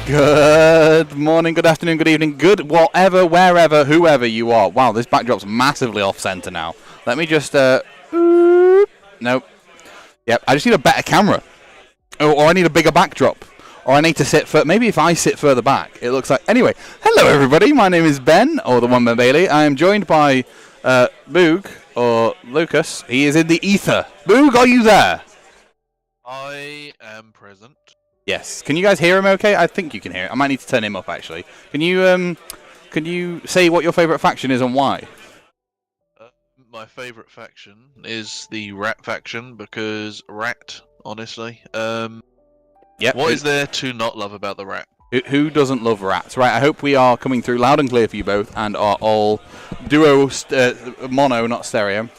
Good morning, good afternoon, good evening, good whatever, wherever, whoever you are. Wow, this backdrop's massively off-center now. Let me just, nope. Yep, I just need a better camera. Or I need a bigger backdrop. Or I need to sit, maybe if I sit further back, it looks like... Anyway, hello everybody, my name is Ben, or the One Man Bailey. I am joined by, Boog, or Lucas. He is in the ether. Boog, are you there? I am present. Yes. Can you guys hear him okay? I think you can hear it. I might need to turn him up, actually. Can you say what your favourite faction is and why? My favourite faction is the Rat faction, because Rat, honestly. Yep. What is there to not love about the Rat? Who doesn't love rats? Right, I hope we are coming through loud and clear for you both, and are all duo, mono, not stereo.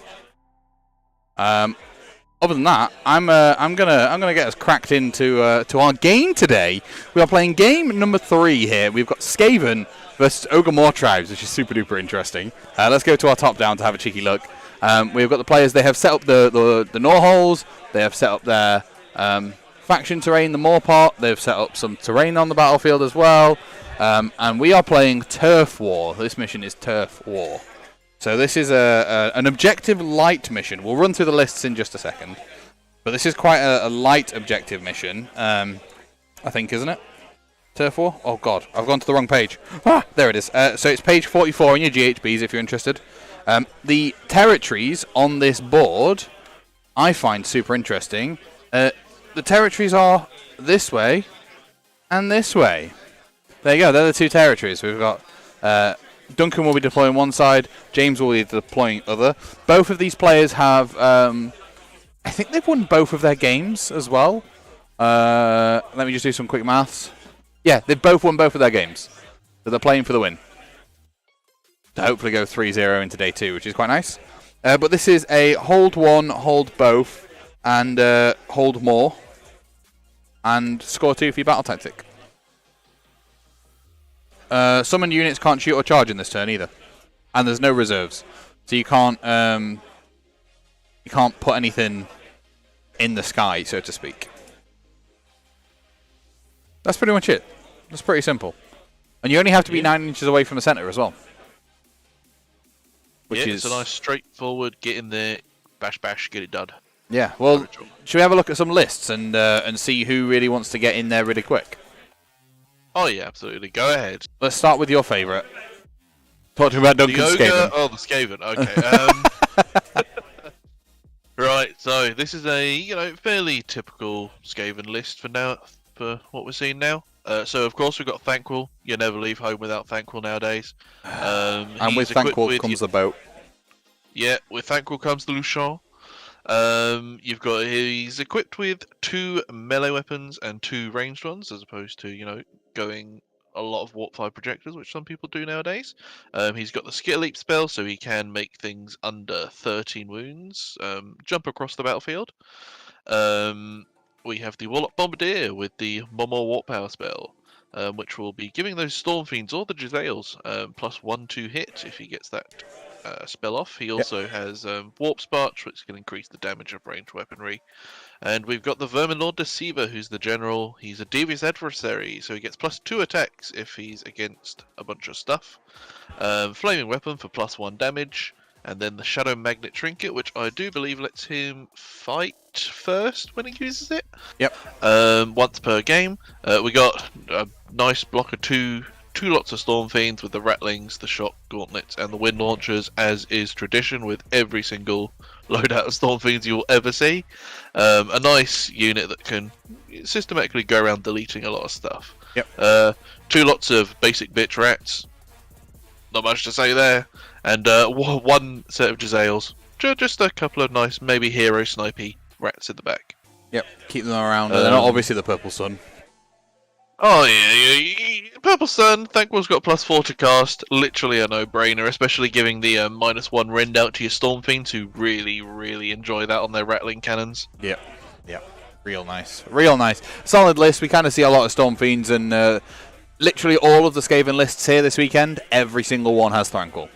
Other than that, I'm gonna get us cracked into to our game today. We are playing game number 3 here. We've got Skaven versus Ogor Mawtribes, which is super duper interesting. Let's go to our top down to have a cheeky look. We've got the players. They have set up the gnaw holes. They have set up their faction terrain, the Maw part. They've set up some terrain on the battlefield as well. And we are playing Turf War. This mission is Turf War. So this is an objective light mission. We'll run through the lists in just a second. But this is quite a light objective mission, I think, isn't it? Turf War? Oh, God. I've gone to the wrong page. Ah, there it is. So it's page 44 in your GHBs if you're interested. The territories on this board I find super interesting. The territories are this way and this way. There you go. They're the two territories. We've got... Duncan will be deploying one side, James will be deploying other. Both of these players have, I think they've won both of their games as well. Let me just do some quick maths. Yeah, they've both won both of their games. So they're playing for the win. To hopefully go 3-0 into day 2, which is quite nice. But this is a hold one, hold both, and hold more. And score 2 for your battle tactic. Summoned units can't shoot or charge in this turn either, and there's no reserves, so you can't put anything in the sky, so to speak. That's pretty much it. That's pretty simple, and you only have to be 9 inches away from the center as well. Which is it's a nice straightforward get in there, bash bash, get it done. Yeah. Well, should we have a look at some lists and see who really wants to get in there really quick? Oh yeah, absolutely. Go ahead. Let's start with your favourite. Talk to me about Duncan Skaven. Oh, the Skaven. Okay. Right. So this is a fairly typical Skaven list for now. For what we're seeing now. So of course we've got Thankful. You never leave home without Thankful nowadays. And with Thankful comes the boat. Yeah, with Thankful comes the Luchon. He's equipped with 2 melee weapons and 2 ranged ones, as opposed to going a lot of Warp 5 projectors, which some people do nowadays. He's got the Skill Leap spell, so he can make things under 13 wounds jump across the battlefield. We have the Warlock Bombardier with the Momo Warp Power spell, which will be giving those Storm Fiends or the Giselles +1 to hit if he gets that spell off. He also has Warp Sparch, which can increase the damage of ranged weaponry. And we've got the Vermin Lord Deceiver, who's the general. He's a devious adversary, so he gets +2 attacks if he's against a bunch of stuff. Flaming Weapon for +1 damage. And then the Shadow Magnet Trinket, which I do believe lets him fight first when he uses it. Yep. Once per game. We got a nice block of two lots of Storm Fiends with the Rattlings, the Shock Gauntlets, and the Wind Launchers, as is tradition with every single loadout of Storm Fiends you'll ever see. A nice unit that can systematically go around deleting a lot of stuff. Yep. 2 lots of basic bitch rats. Not much to say there. And 1 set of Giselles. Just a couple of nice, maybe hero snipey rats in the back. Yep. Keep them around. They're not obviously the Purple Sun. Oh yeah. Purple Sun, Thankwell's got +4 to cast, literally a no-brainer, especially giving the -1 rend out to your Storm Fiends, who really, really enjoy that on their Rattling cannons. Yep. Real nice. Solid list. We kind of see a lot of Storm Fiends, and literally all of the Skaven lists here this weekend, every single one has Thankful.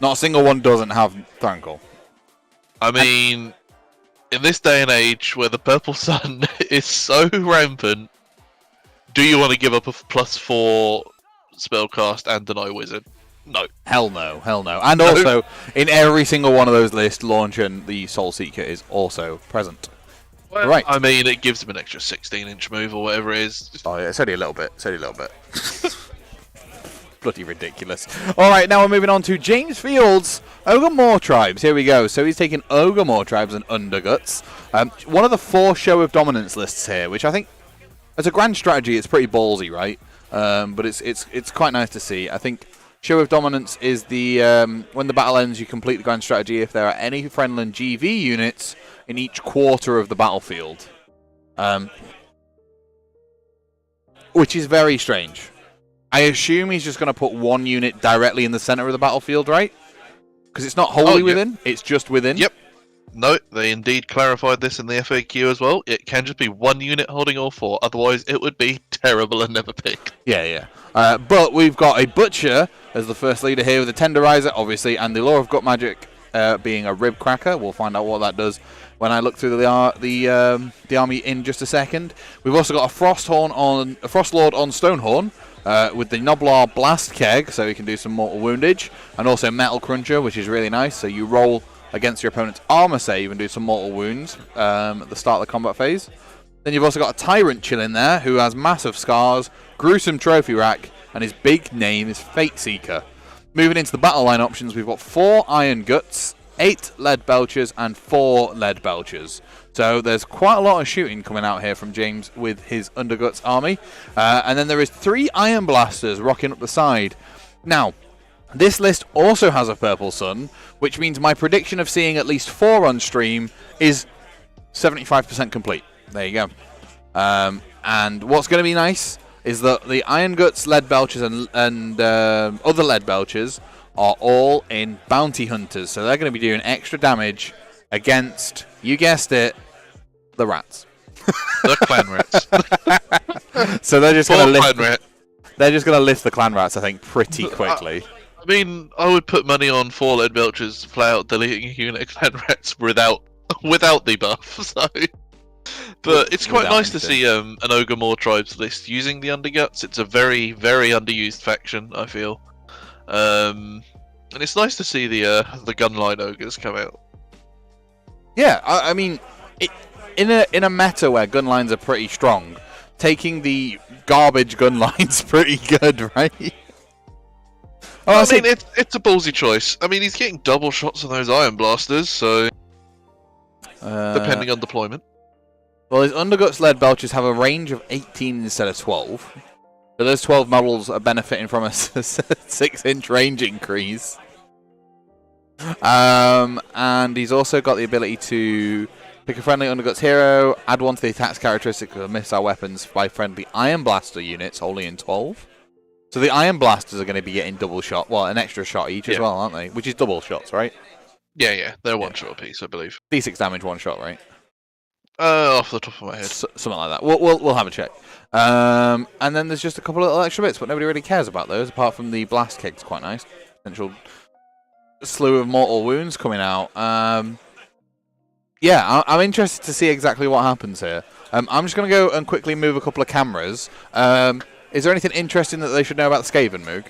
Not a single one doesn't have Thankful. I mean, in this day and age where the Purple Sun is so rampant, Do you want to give up a +4 spellcast and deny wizard? No. Hell no, hell no. And also, in every single one of those lists, Launch the Soul Seeker is also present. Well, Right. I mean, it gives him an extra 16-inch move or whatever it is. Oh yeah, it's only a little bit. It's only a little bit. Bloody ridiculous. Alright, now we're moving on to James Fields' Ogor Mawtribes. Here we go. So he's taking Ogor Mawtribes and Underguts. One of the 4 Show of Dominance lists here, which I think, as a grand strategy, it's pretty ballsy, right? But it's quite nice to see. I think Show of Dominance is the when the battle ends, you complete the grand strategy if there are any Friendland GV units in each quarter of the battlefield. Which is very strange. I assume he's just going to put 1 unit directly in the center of the battlefield, right? Because it's not wholly within, it's just within. Yep. No, they indeed clarified this in the FAQ as well. It can just be 1 unit holding all 4, otherwise it would be terrible and never picked. Yeah. But we've got a Butcher as the first leader here with a Tenderizer, obviously, and the Law of Gut Magic being a Rib Cracker. We'll find out what that does when I look through the army in just a second. We've also got a Frost Lord on Stonehorn with the Noblar Blast Keg, so you can do some mortal woundage, and also Metal Cruncher, which is really nice. So you roll against your opponent's armor save and do some mortal wounds at the start of the combat phase. Then you've also got a Tyrant chilling there who has massive scars, gruesome trophy rack, and his big name is Fate Seeker. Moving into the battle line options, we've got 4 Iron Guts, 8 Lead Belchers, and 4 Lead Belchers. So there's quite a lot of shooting coming out here from James with his Underguts army. And then there is 3 Iron Blasters rocking up the side. Now, this list also has a Purple Sun, which means my prediction of seeing at least 4 on stream is 75% complete. There you go. And what's going to be nice is that the Iron Guts, Lead Belchers, and other Lead Belchers are all in Bounty Hunters. So they're going to be doing extra damage against, you guessed it, the rats. The clan rats. So they're just going to lift. Rat. They're just going to lift the clan rats, I think, pretty quickly. I mean, I would put money on 4 Lead Belchers flat out deleting a unit of clan rats without the buff. So, but it's quite nice to see an Ogor Mawtribes list using the Underguts. It's a very, very underused faction, I feel. And it's nice to see the gunline ogres come out. Yeah, I mean, in a meta where gunlines are pretty strong, taking the garbage gunline's pretty good, right? I mean, it's a ballsy choice. I mean, he's getting double shots on those Iron Blasters, so depending on deployment. Well, his Underguts Lead Belchers have a range of 18 instead of 12. So those 12 models are benefiting from a 6-inch range increase. And he's also got the ability to pick a friendly Underguts hero, add 1 to the attack's characteristic of missile weapons by friendly Iron Blaster units, only in 12. So the Iron Blasters are going to be getting double shot, well, an extra shot each as well, aren't they? Which is double shots, right? Yeah, they're 1 shot apiece, I believe. D6 damage, 1 shot, right? Off the top of my head. Something like that. We'll have a check. And then there's just a couple of little extra bits, but nobody really cares about those, apart from the Blast Keg's quite nice. Potential slew of mortal wounds coming out. Yeah, I'm interested to see exactly what happens here. I'm just going to go and quickly move a couple of cameras. Is there anything interesting that they should know about the Skaven, Moog?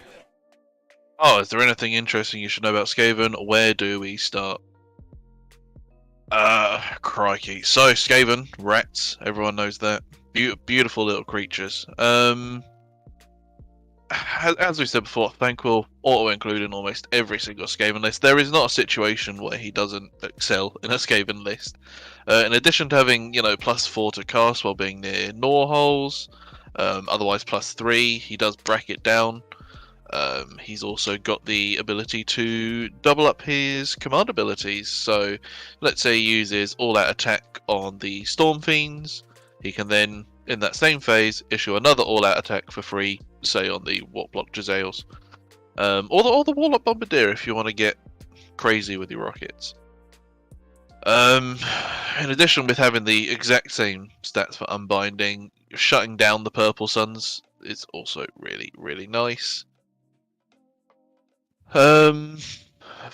Oh, is there anything interesting you should know about Skaven? Where do we start? Crikey. So, Skaven, rats, everyone knows that. Beautiful little creatures. As we said before, Thank will auto-include in almost every single Skaven list. There is not a situation where he doesn't excel in a Skaven list. In addition to having, +4 to cast while being near Gnaw holes, otherwise +3, he does bracket down. He's also got the ability to double up his command abilities. So, let's say he uses all-out attack on the Storm Fiends. He can then, in that same phase, issue another all-out attack for free, say on the Warplock Jezzails. Or the Warlock Bombardier if you want to get crazy with your rockets. In addition, with having the exact same stats for Unbinding, shutting down the Purple Suns is also really, really nice.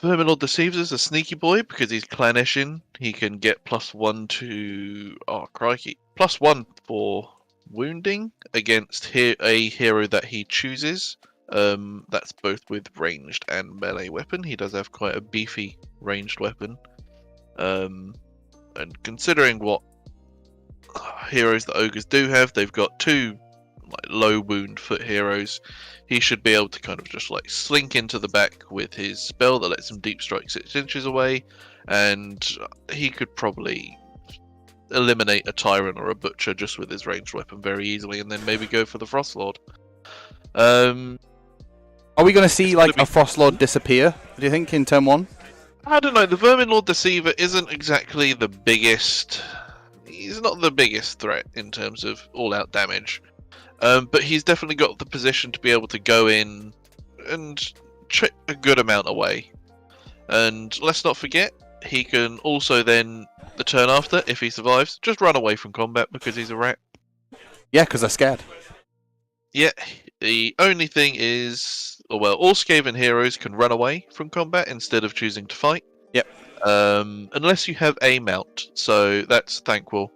Verminlord Deceives is a sneaky boy because he's Clanishin. He can get +1 to... oh, crikey. +1 for wounding against a hero that he chooses. That's both with ranged and melee weapon. He does have quite a beefy ranged weapon. And considering what heroes the ogres do have, they've got 2 like low wound foot heroes. He should be able to kind of just like slink into the back with his spell that lets him deep strike 6 inches away, and he could probably eliminate a tyrant or a butcher just with his ranged weapon very easily, and then maybe go for the frost lord. Are we going to see like a frost lord disappear, do you think, in turn 1? I don't know. The Vermin Lord Deceiver isn't exactly the biggest. He's not the biggest threat in terms of all-out damage, but he's definitely got the position to be able to go in and chip a good amount away. And let's not forget, he can also then, the turn after, if he survives, just run away from combat because he's a rat. Yeah, because they're scared. Yeah, the only thing is, well, all Skaven heroes can run away from combat instead of choosing to fight. Yep. Unless you have a mount, so that's Thankful.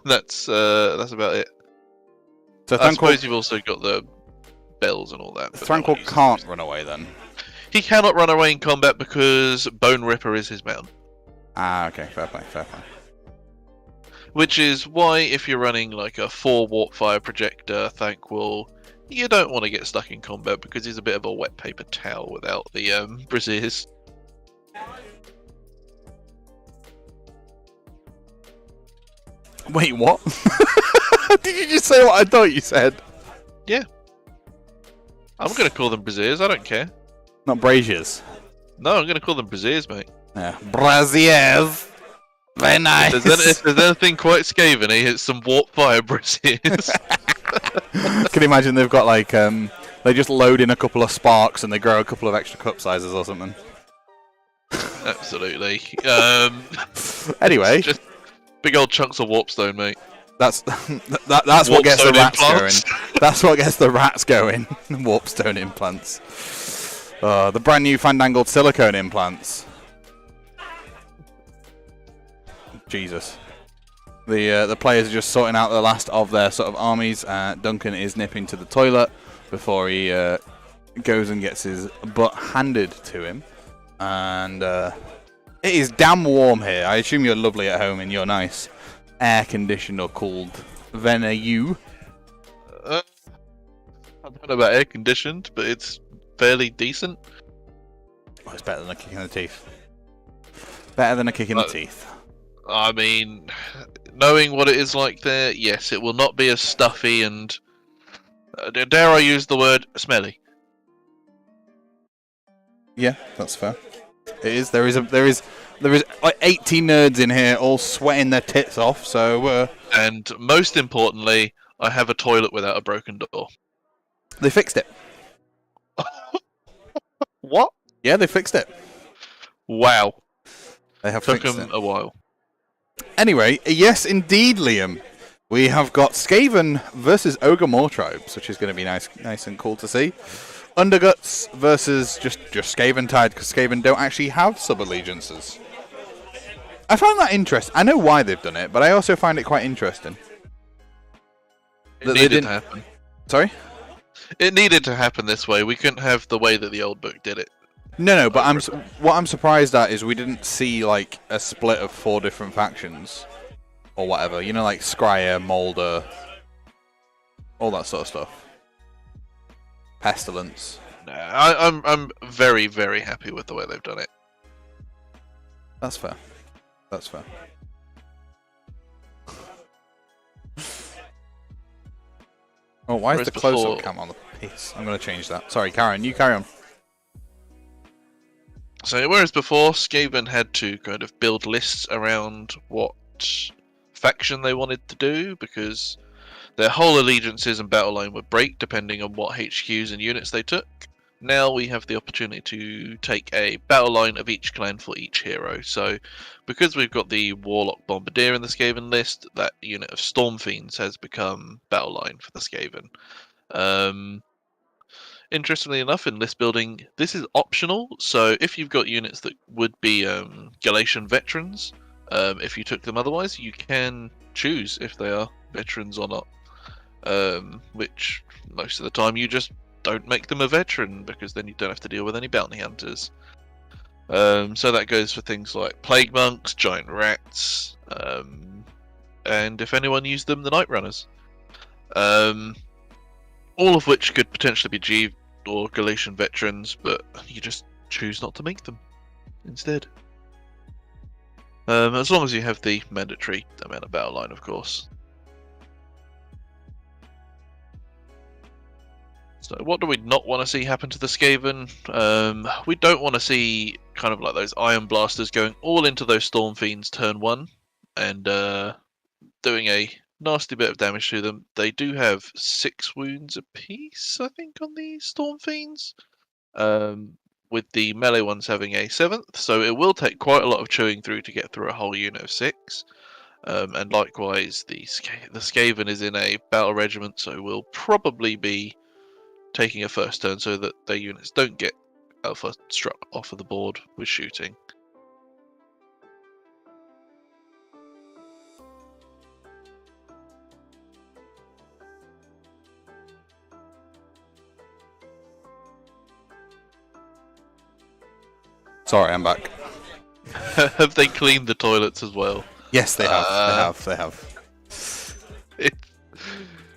That's about it. So I suppose you've also got the bells and all that. Thankful can't run away then? He cannot run away in combat because Bone Ripper is his mount. Ah, okay, fair play, fair play. Which is why if you're running like a 4 Warp Fire Projector Thankful, you don't want to get stuck in combat because he's a bit of a wet paper towel without the braziers. Wait, what? Did you just say what I thought you said? Yeah. I'm going to call them braziers, I don't care. Not braziers. No, I'm going to call them braziers, mate. Yeah, braziers. Very nice. If there's anything quite Skaven, it's some Warp Fire braziers. Can you imagine they've got like, they just load in a couple of sparks and they grow a couple of extra cup sizes or something? Absolutely. Anyway. Just big old chunks of warpstone, mate. That's what gets the rats implants. going. That's what gets the rats going. Warpstone implants. The brand new fandangled silicone implants. Jesus. The players are just sorting out the last of their sort of armies. Duncan is nipping to the toilet before he goes and gets his butt handed to him. And it is damn warm here. I assume you're lovely at home in your nice air-conditioned or cooled venue. I don't know about air-conditioned, but it's fairly decent. Oh, it's better than a kick in the teeth. Better than a kick in the teeth. I mean, knowing what it is like there, yes, it will not be as stuffy and, dare I use the word, smelly. Yeah, that's fair. It is. There is like 80 nerds in here, all sweating their tits off. So. And most importantly, I have a toilet without a broken door. They fixed it. What? Yeah, they fixed it. Wow. They have Took fixed them it. a while. Anyway, yes, indeed, Liam. We have got Skaven versus Ogor Mawtribes, which is going to be nice and cool to see. Underguts versus just Skaven tied, because Skaven don't actually have sub-allegiances. I find that interesting. I know why they've done it, but I also find it quite interesting. It needed to happen. Sorry? It needed to happen this way. We couldn't have the way that the old book did it. No, but what I'm surprised at is we didn't see like a split of 4 different factions or whatever. You know, like Scryer, Molder, all that sort of stuff. Pestilence. No, I'm very, very happy with the way they've done it. That's fair. That's fair. Oh, why is the close-up cam on the piece? I'm going to change that. Sorry, Karen, you carry on. So whereas before, Skaven had to kind of build lists around what faction they wanted to do, because their whole allegiances and battle line would break depending on what HQs and units they took. Now we have the opportunity to take a battle line of each clan for each hero. So because we've got the Warlock Bombardier in the Skaven list, that unit of Storm Fiends has become battle line for the Skaven. Interestingly enough, in list building, this is optional. So if you've got units that would be Galatian veterans, if you took them otherwise, you can choose if they are veterans or not. Which most of the time you just don't make them a veteran because then you don't have to deal with any bounty hunters. So that goes for things like plague monks, giant rats, and if anyone used them, the night runners. All of which could potentially be G or Galatian veterans, but you just choose not to make them instead. As long as you have the mandatory amount of battle line, of course. So what do we not want to see happen to the Skaven? We don't want to see kind of like those Iron Blasters going all into those Storm Fiends turn 1 and doing a nasty bit of damage to them. They do have 6 wounds apiece, I think, on the Storm Fiends, with the melee ones having a 7th, so it will take quite a lot of chewing through to get through a whole unit of 6. And likewise, the Skaven is in a battle regiment, so will probably be taking a first turn so that their units don't get alpha struck off of the board with shooting. Sorry, I'm back. Have they cleaned the toilets as well? Yes, they have. They have.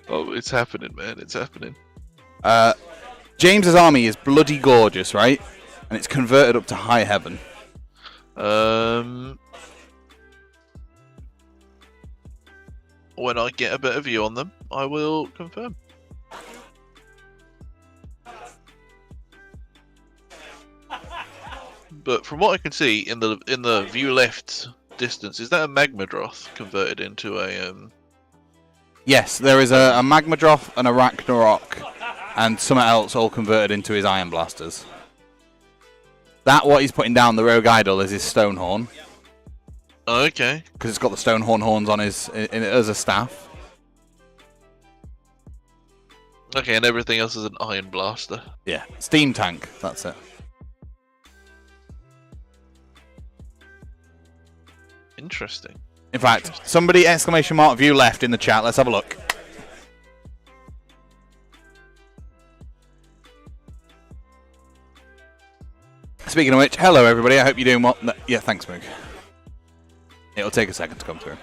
It's happening, man. It's happening. James's army is bloody gorgeous, right? And it's converted up to high heaven. When I get a better view on them, I will confirm. But from what I can see in the view left distance, is that a Magmadroth converted into a Yes, there is a Magmadroth and a Ragnarok and something else all converted into his Iron Blasters. That, what he's putting down, the Rogue Idol, is his Stonehorn. Okay. Because it's got the Stonehorn horns on his as a staff. Okay, and everything else is an Iron Blaster. Yeah, Steam Tank, that's it. Interesting. In fact, somebody exclamation mark view left in the chat. Let's have a look. Speaking of which, hello everybody. I hope you're doing well. No, yeah, thanks, Moog. It'll take a second to come through.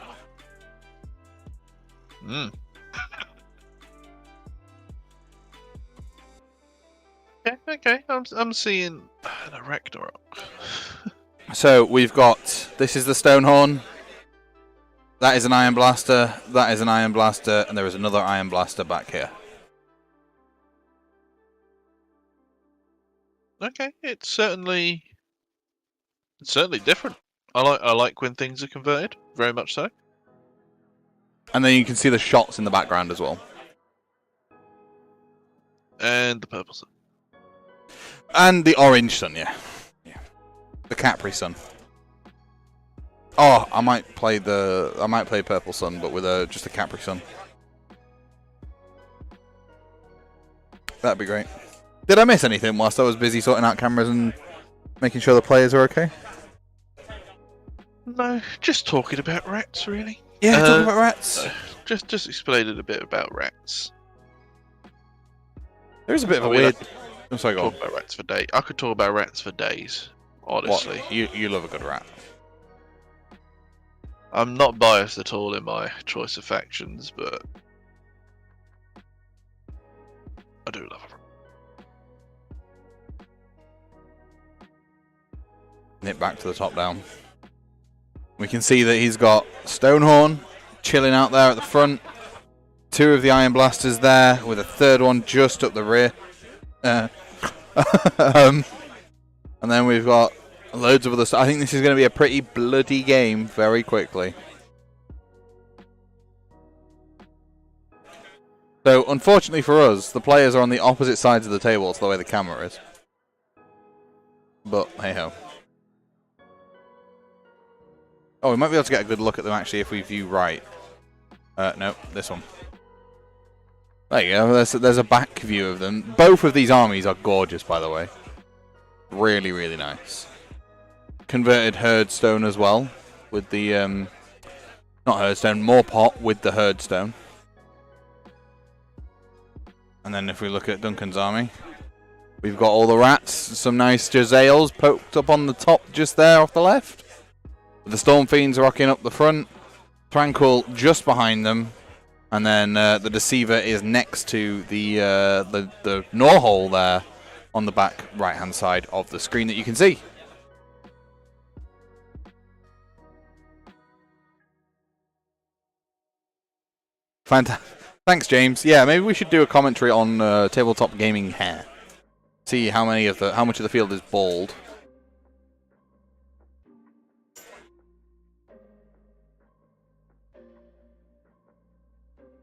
Okay. I'm seeing the Ragnarok. So we've got, this is the Stonehorn. That is an Iron Blaster. That is an Iron Blaster, and there is another Iron Blaster back here. Okay, it's certainly different. I like when things are converted, very much so. And then you can see the shots in the background as well. And the purple sun. And the orange sun, yeah. The Capri Sun. Oh, I might play Purple Sun, but with just a Capri Sun. That'd be great. Did I miss anything whilst I was busy sorting out cameras and making sure the players are okay? No, just talking about rats, really. Yeah, talking about rats. Just explaining a bit about rats. There is a bit of a weird. I'm sorry, go on. Talk about rats for days. I could talk about rats for days. Honestly, what? You love a good rat. I'm not biased at all in my choice of factions, but I do love a rat. Nip back to the top down. We can see that he's got Stonehorn chilling out there at the front. 2 of the Iron Blasters there, with a 3rd one just up the rear. And then we've got loads of other stuff. I think this is going to be a pretty bloody game very quickly. So, unfortunately for us, the players are on the opposite sides of the table. It's the way the camera is. But, hey-ho. Oh, we might be able to get a good look at them, actually, if we view right. No, this one. There you go. There's a back view of them. Both of these armies are gorgeous, by the way. Really, really nice. Converted Herdstone as well, with the not Herdstone, Morpot with the Herdstone. And then if we look at Duncan's army, we've got all the rats, some nice Jezzails poked up on the top just there off the left. The Storm Fiends rocking up the front, Tranquil just behind them, and then the Deceiver is next to the Gnaw there on the back right-hand side of the screen that you can see. Fantastic. Thanks, James. Yeah, maybe we should do a commentary on tabletop gaming hair. See how much of the field is bald.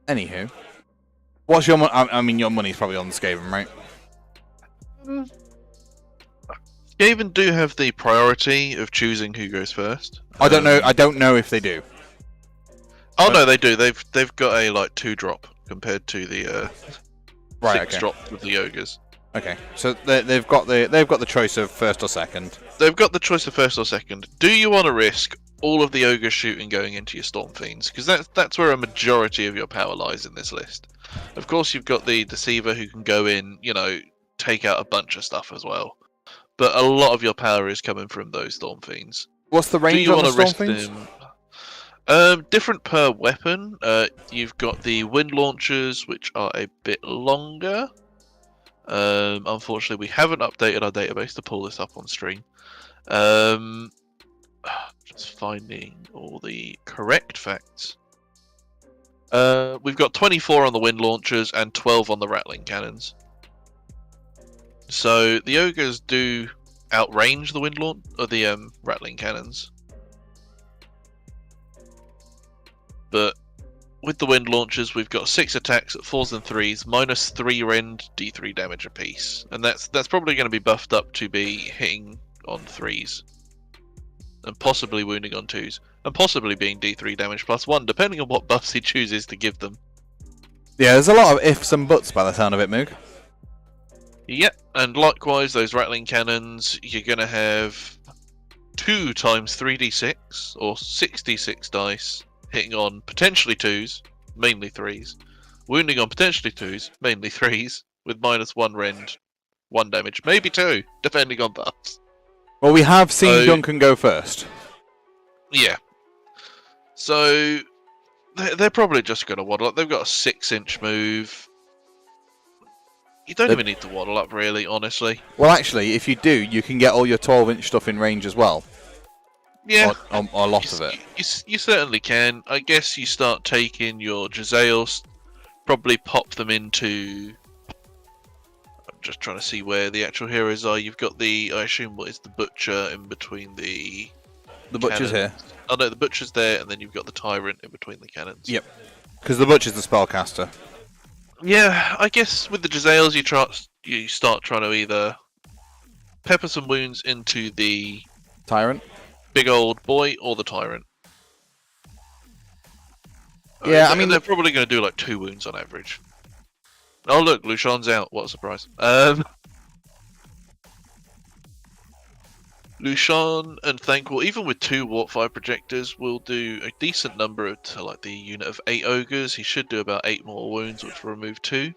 Anywho, what's your money? I mean, your money's probably on the Skaven, right? Skaven do have the priority of choosing who goes first. I don't know. I don't know if they do. Oh no, they do. They've got a like 2-drop compared to the 6-drop with the ogres. Okay, so they've got the choice of first or second. They've got the choice of first or second. Do you want to risk all of the ogre shooting going into your Storm Fiends? Because that's where a majority of your power lies in this list. Of course, you've got the Deceiver who can go in, take out a bunch of stuff as well. But a lot of your power is coming from those Storm Fiends. What's the range on the Storm Fiends? Different per weapon. You've got the wind launchers, which are a bit longer. Unfortunately, we haven't updated our database to pull this up on stream. Just finding all the correct facts. We've got 24 on the wind launchers and 12 on the rattling cannons. So the ogres do outrange the wind launch or the rattling cannons. But with the wind launchers, we've got 6 attacks at 4s and 3s, minus 3 rend, d3 damage apiece, and that's probably going to be buffed up to be hitting on 3s, and possibly wounding on 2s, and possibly being d3 damage plus 1, depending on what buffs he chooses to give them. Yeah, there's a lot of ifs and buts by the sound of it, Moog. Yep, and likewise, those rattling cannons, you're going to have 2 times 3d6, or 66 dice, hitting on potentially 2s, mainly 3s, wounding on potentially 2s, mainly 3s, with minus 1 rend, 1 damage, maybe 2, depending on buffs. Well, we have seen Duncan go first. Yeah. So, they're probably just going to waddle up. They've got a 6-inch move. You don't even need to waddle up, really, honestly. Well, actually, if you do, you can get all your 12-inch stuff in range as well. Yeah. Or a lot of it. You certainly can. I guess you start taking your Jezzails, probably pop them into... I'm just trying to see where the actual heroes are. You've got the, I assume, what is the Butcher in between the... The Butcher's here. Oh no, the Butcher's there, and then you've got the Tyrant in between the cannons. Yep. Because the Butcher's the spellcaster. Yeah, I guess with the Jezzails you start trying to either pepper some wounds into the Tyrant? big old boy or the Tyrant. Yeah, I mean... They're probably going to do like 2 wounds on average. Oh look, Lucian's out, what a surprise. Lucian and Thankful, even with 2 Warp 5 projectors, will do a decent number to like the unit of 8 ogres. He should do about 8 more wounds, which will remove 2.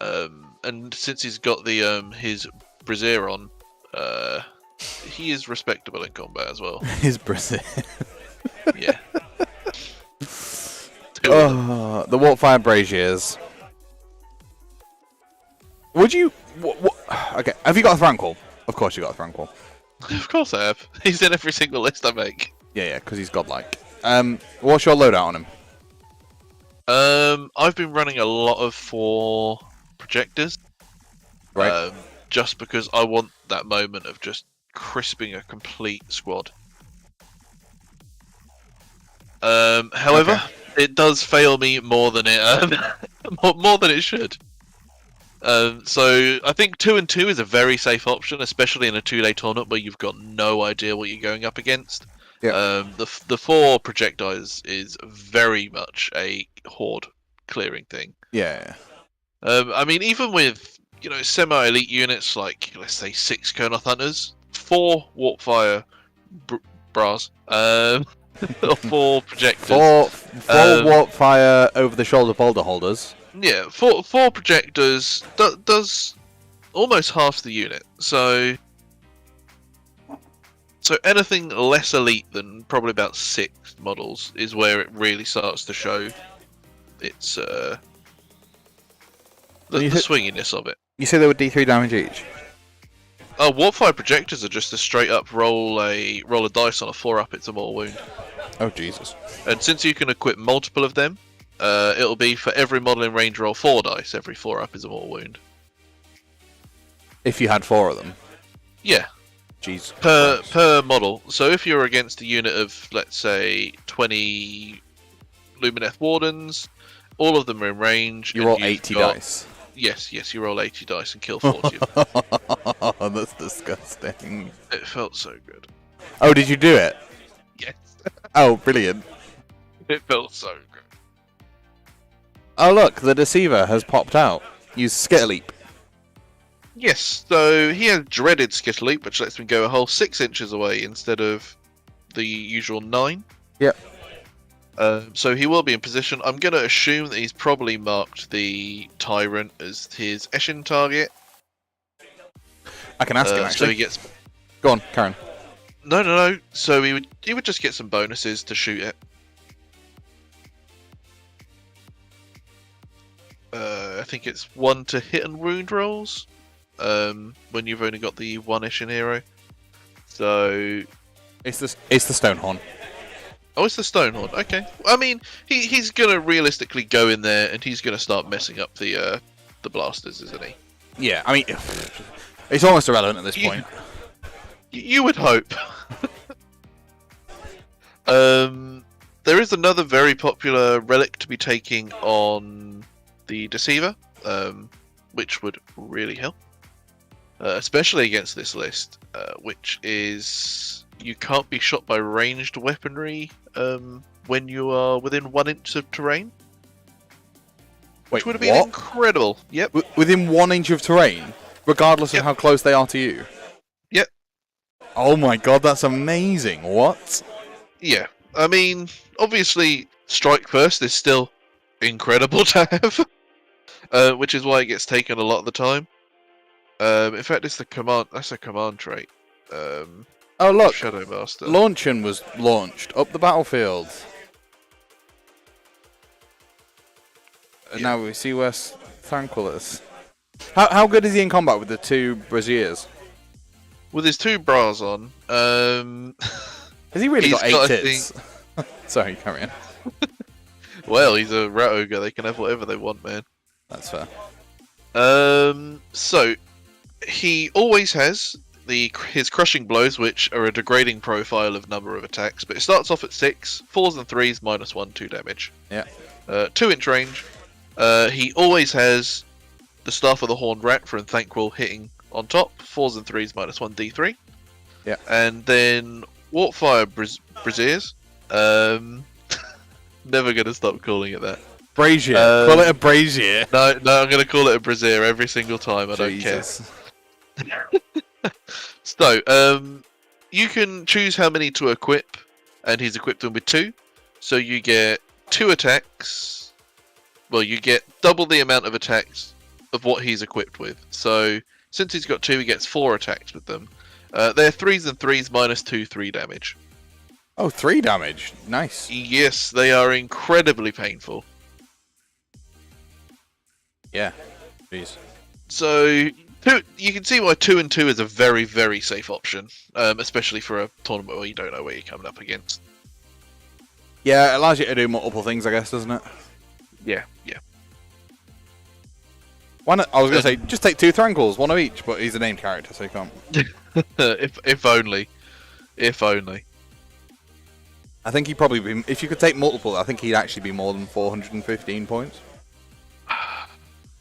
And since he's got the his brazier on, he is respectable in combat as well. His brazier. Yeah. The Warp 5 braziers. Would you... Okay, have you got a Thranquil? Of course you got a Thranquil. Of course I have. He's in every single list I make. Yeah, because he's godlike. What's your loadout on him? I've been running a lot of 4 projectors. Right. Just because I want that moment of just crisping a complete squad. However, it does fail me more than it more than it should. So I think 2 and 2 is a very safe option, especially in a 2-day tournament where you've got no idea what you're going up against. Yeah. The 4 projectiles is very much a horde clearing thing. Yeah. I mean, even with semi-elite units like let's say 6 Kernoth Hunters, 4 Warpfire bras, or 4 projectors. Four warp fire over the shoulder boulder holders. Yeah, four projectors does almost half the unit. So anything less elite than probably about 6 models is where it really starts to show its the swinginess of it. You say they were D3 damage each? Oh, warpfire projectors are just a straight up roll a dice on a 4-up. It's a mortal wound. Oh Jesus! And since you can equip multiple of them, it'll be for every model in range roll 4 dice. Every 4-up is a mortal wound. If you had 4 of them. Yeah. Jeez. Per model. So if you're against a unit of, let's say, 20 Lumineth Wardens, all of them are in range. You roll 80 dice. Yes, you roll 80 dice and kill 40 of them. Oh, that's disgusting. It felt so good. Oh, did you do it? Yes. Oh, brilliant. It felt so good. Oh, look, the Deceiver has popped out. Use Skitter Leap. Yes, so he has dreaded Skittle Leap, which lets me go a whole 6 inches away instead of the usual 9. Yep. So he will be in position. I'm going to assume that he's probably marked the Tyrant as his Eshin target. I can ask him, actually. So he gets... Go on, Karen. No. So he would just get some bonuses to shoot it. I think it's 1 to hit and wound rolls. When you've only got the 1 Eshin hero. So... It's the Stonehorn. Oh, it's the Stonehorn. Okay. I mean, he's gonna realistically go in there and he's gonna start messing up the blasters, isn't he? Yeah, I mean, it's almost irrelevant at this point. You would hope. There is another very popular relic to be taking on the Deceiver, which would really help, especially against this list, which is you can't be shot by ranged weaponry when you are within 1 inch of terrain. Which would have been incredible. Yep. Within 1 inch of terrain, regardless of how close they are to you. Yep. Oh my god, that's amazing. What? Yeah. I mean, obviously, Strike First is still incredible to have, which is why it gets taken a lot of the time. In fact, it's the command. That's a command trait. Oh look, Shadow Master. Launchion was launched up the battlefield. And now we see where Thankful is. How good is he in combat with the 2 braziers? With his 2 bras on, has he really got 8 tits? Sorry, carry on. Well, he's a rat ogre. They can have whatever they want, man. That's fair. So he always has his crushing blows, which are a degrading profile of number of attacks, but it starts off at 6, 4s and 3s, -1, 2 damage. Yeah. 2 inch range. He always has the Staff of the Horned Rat for Unthankful hitting on top, 4s and 3s, -1 D3. Yeah. And then Warpfire Braziers. Never gonna stop calling it that. Brazier. Call it a brazier. No, I'm gonna call it a brazier every single time. I don't care. So, you can choose how many to equip, and he's equipped them with 2. So you get 2 attacks. Well, you get double the amount of attacks of what he's equipped with. So since he's got 2, he gets 4 attacks with them. They're 3s and 3s, -2, 3 damage. Oh, 3 damage. Nice. Yes, they are incredibly painful. Yeah. Jeez. So you can see why 2 and 2 is a very, very safe option, especially for a tournament where you don't know where you're coming up against. Yeah, it allows you to do multiple things, I guess, doesn't it? Yeah. Why not? I was going to say, just take 2 Thrankles, 1 of each, but he's a named character, so you can't. If only. If only. I think he'd probably be, if you could take multiple, I think he'd actually be more than 415 points.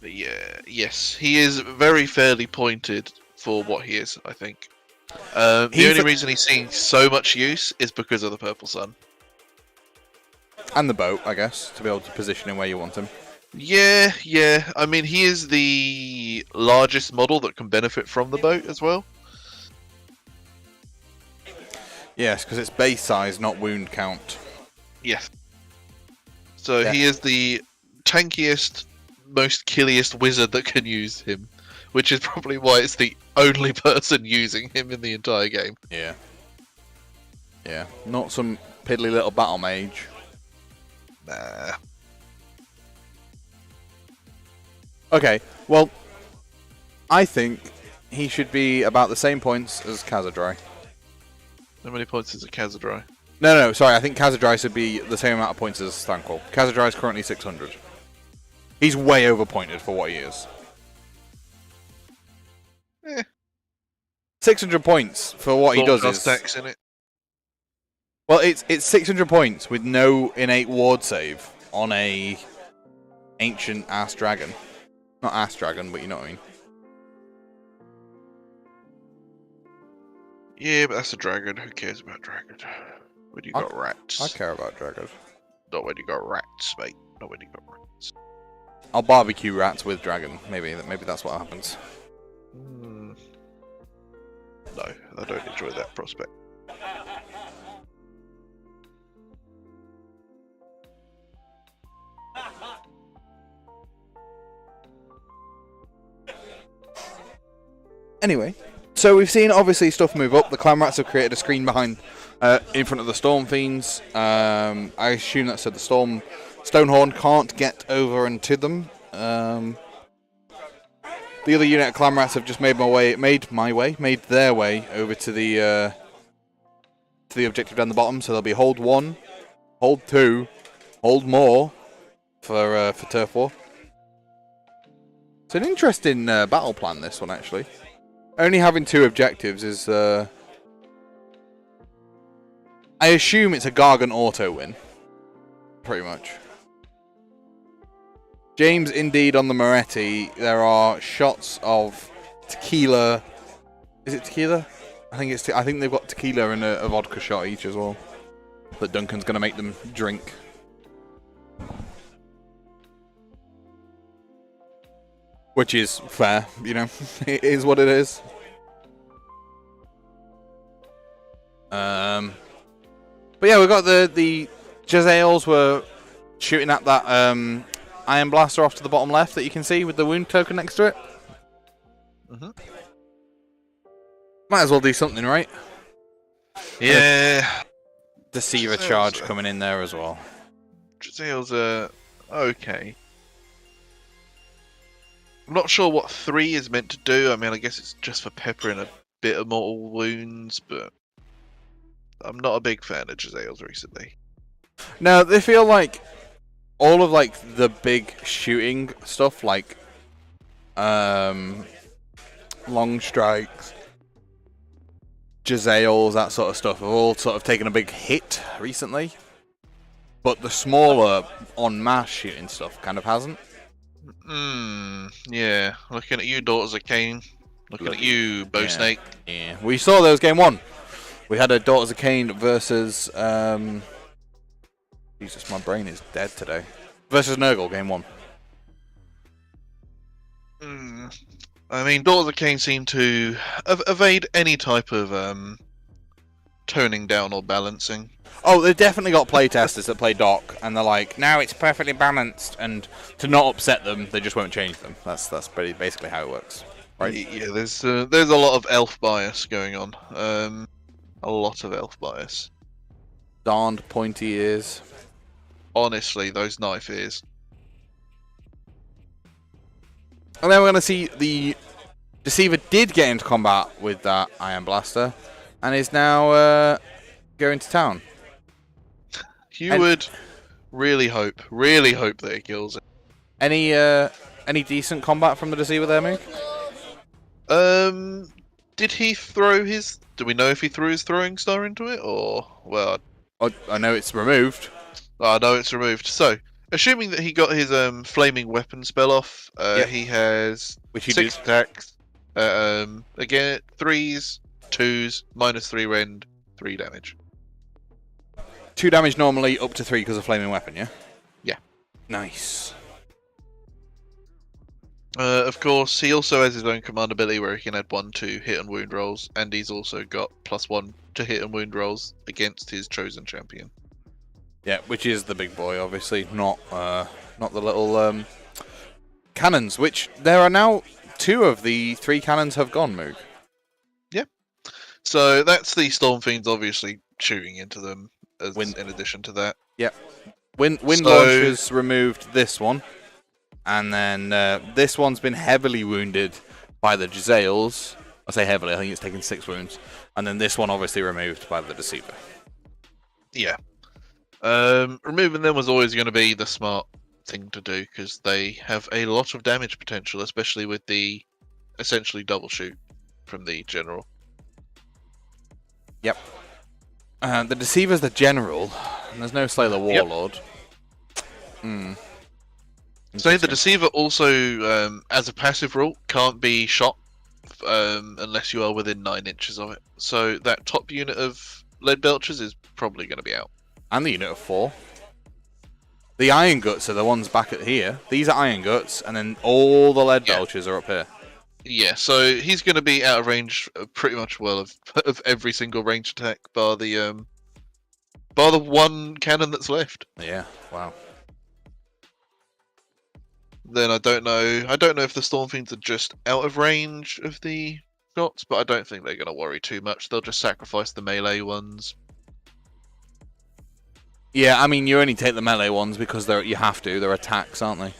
Yeah, yes, he is very fairly pointed for what he is, I think. The only reason he's seeing so much use is because of the Purple Sun. And the boat, I guess, to be able to position him where you want him. Yeah. I mean, he is the largest model that can benefit from the boat as well. Yes, because it's base size, not wound count. Yes. So Yeah. he is the tankiest, most killiest wizard that can use him, which is probably why it's the only person using him in the entire game. Yeah. Yeah. Not some piddly little battle mage. Nah. Okay, well, I think he should be about the same points as Khazadrai. How many points is a Khazadrai? No, sorry, I think Khazadrai should be the same amount of points as Thanquol. Khazadrai is currently 600. He's way overpointed for what he is. 600 points for what he does is... stacks in it. Well, it's 600 points with no innate ward save on a ancient ass dragon. Not ass dragon, but you know what I mean. Yeah, but that's a dragon. Who cares about dragon? When you got rats. I care about dragons. Not when you got rats, mate. Not when you got rats. I'll barbecue rats with dragon. Maybe that's what happens. No, I don't enjoy that prospect. Anyway, so we've seen obviously stuff move up. The Clan Rats have created a screen behind, in front of the Storm Fiends. I assume that said the Stonehorn can't get over and to them. The other unit of Clan Rats have just made their way over to the objective down the bottom. So they'll be hold 1, hold 2, hold more for turf war. It's an interesting battle plan, this one actually. Only having 2 objectives is... I assume it's a Gargant auto win. Pretty much. James, indeed, on the Moretti, there are shots of tequila. Is it tequila? I think they've got tequila and a vodka shot each as well. That Duncan's going to make them drink. Which is fair, you know. It is what it is. But yeah, we got the Jezzails were shooting at that Iron Blaster off to the bottom left that you can see with the wound token next to it. Might as well do something, right? Yeah. Deceiver charge coming in there as well. Jezzails are okay. I'm not sure what 3 is meant to do. I mean, I guess it's just for peppering a bit of mortal wounds, but I'm not a big fan of Jezzails recently. No, they feel like all of like the big shooting stuff, like long strikes, Jezzails, that sort of stuff, have all sort of taken a big hit recently. But the smaller en masse shooting stuff kind of hasn't. Yeah. Looking at you, Daughters of Cain. Looking at you, Bow Snake. Yeah. We saw those game 1. We had a Daughters of Cain versus Jesus, my brain is dead today. Versus Nurgle, game 1. I mean, Daughters of Cain seem to evade any type of toning down or balancing. Oh, they've definitely got playtesters that play Doc, and they're like, now it's perfectly balanced, and to not upset them, they just won't change them. That's basically how it works, right? Yeah, there's a lot of elf bias going on. A lot of elf bias. Darned pointy ears. Honestly, those knife ears. And then we're going to see the Deceiver did get into combat with that Iron Blaster, and is now going to town. You would really hope that it kills it. Any decent combat from the Deceiver there, Mook? Did he throw his... Do we know if he threw his throwing star into it, or... Well... I know it's removed. I know it's removed. So, assuming that he got his flaming weapon spell off, he has 6 attacks. Again, 3s, 2s, -3 rend, 3 damage. 2 damage normally, up to 3 because of flaming weapon, yeah? Yeah. Nice. Of course, he also has his own command ability where he can add 1 to hit and wound rolls, and he's also got +1 to hit and wound rolls against his chosen champion. Yeah, which is the big boy, obviously, not the little cannons. Which there are now 2 of the 3 cannons have gone, Moog. Yeah. So that's the Storm Fiends obviously shooting into them in addition to that. Yep. Wind Launchers removed this one. And then this one's been heavily wounded by the Jezzails. I say heavily, I think it's taken 6 wounds. And then this one obviously removed by the Deceiver. Yeah. Removing them was always going to be the smart thing to do because they have a lot of damage potential, especially with the essentially double shoot from the general. Yep. The Deceiver's the general, and there's no Slay the Warlord. Yep. So the Deceiver also, as a passive rule, can't be shot unless you are within 9 inches of it. So that top unit of Lead Belchers is probably going to be out. And the unit of 4. The Iron Guts are the ones back at here. These are Iron Guts, and then all the Lead Belchers are up here. Yeah, so he's going to be out of range pretty much of every single range attack, bar the 1 cannon that's left. Yeah, wow. Then I don't know if the Storm Fiends are just out of range of the shots, but I don't think they're going to worry too much. They'll just sacrifice the melee ones. Yeah, I mean, you only take the melee ones because you have to. They're attacks, aren't they?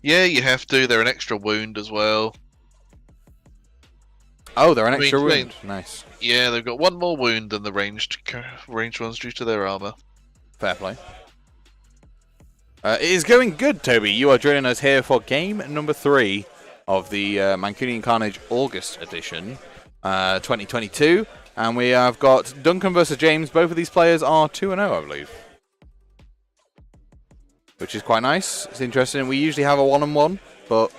Yeah, you have to. They're an extra wound as well. Oh, they're an extra wound. Nice. Yeah, they've got 1 more wound than the ranged ones due to their armor. Fair play. It is going good, Toby. You are joining us here for game number 3 of the Mancunian Carnage August edition, 2022. And we have got Duncan versus James. Both of these players are 2-0, I believe. Which is quite nice. It's interesting. We usually have a 1-1, but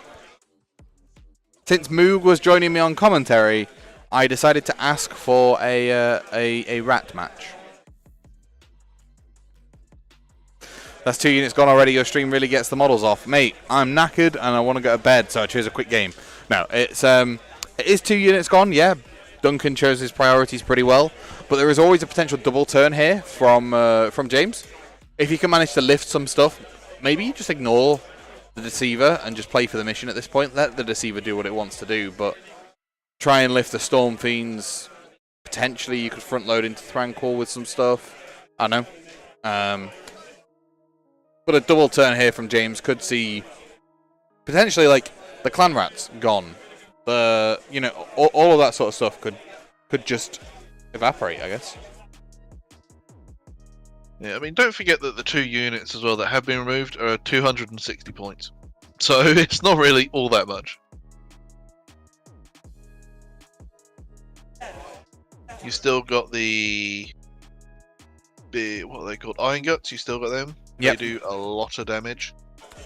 since Moog was joining me on commentary, I decided to ask for a rat match. That's 2 units gone already. Your stream really gets the models off. Mate, I'm knackered and I want to go to bed, so I chose a quick game. No, it is 2 units gone, yeah. Duncan chose his priorities pretty well, but there is always a potential double turn here from James. If you can manage to lift some stuff, maybe you just ignore the Deceiver and just play for the mission at this point. Let the Deceiver do what it wants to do, but try and lift the Storm Fiends. Potentially you could front load into Thranquil with some stuff. I don't know. But a double turn here from James could see potentially like the Clan Rats gone. All of that sort of stuff could just evaporate, I guess. Yeah, I mean, don't forget that the 2 units as well that have been removed are 260 points. So it's not really all that much. You still got the what are they called? Iron Guts, you still got them. Yep. They do a lot of damage.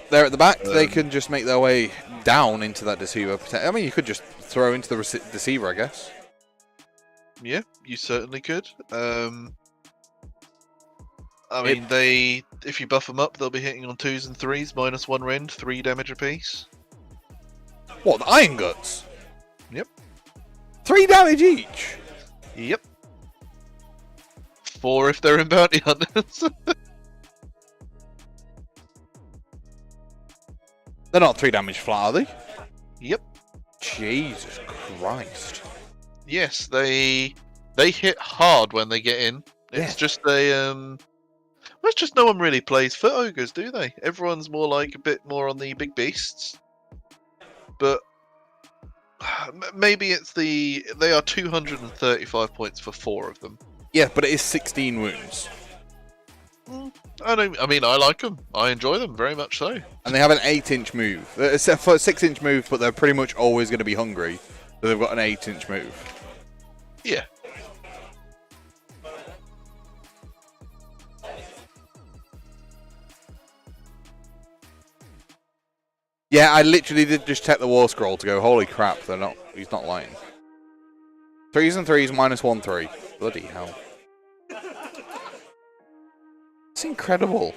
They're at the back. They can just make their way down into that Deceiver. I mean, you could just throw into the Deceiver, I guess. Yeah, you certainly could. I mean, if you buff them up, they'll be hitting on 2s and 3s, -1 rend, 3 damage apiece. What, the Iron Guts? Yep. 3 damage each? Yep. 4 if they're in bounty hunters. They're not 3 damage flat, are they? Yep. Jesus Christ. Yes, they hit hard when they get in. It's just it's just no one really plays foot ogres, do they? Everyone's more like a bit more on the big beasts. But maybe it's they are 235 points for 4 of them. Yeah, but it is 16 wounds. I like them. I enjoy them very much so. And they have an 8-inch move. It's a 6-inch move, but they're pretty much always going to be hungry. So they've got an 8-inch move. Yeah. Yeah, I literally did just check the war scroll to go, holy crap, he's not lying. 3s and 3s, -1, 3. Bloody hell. It's incredible.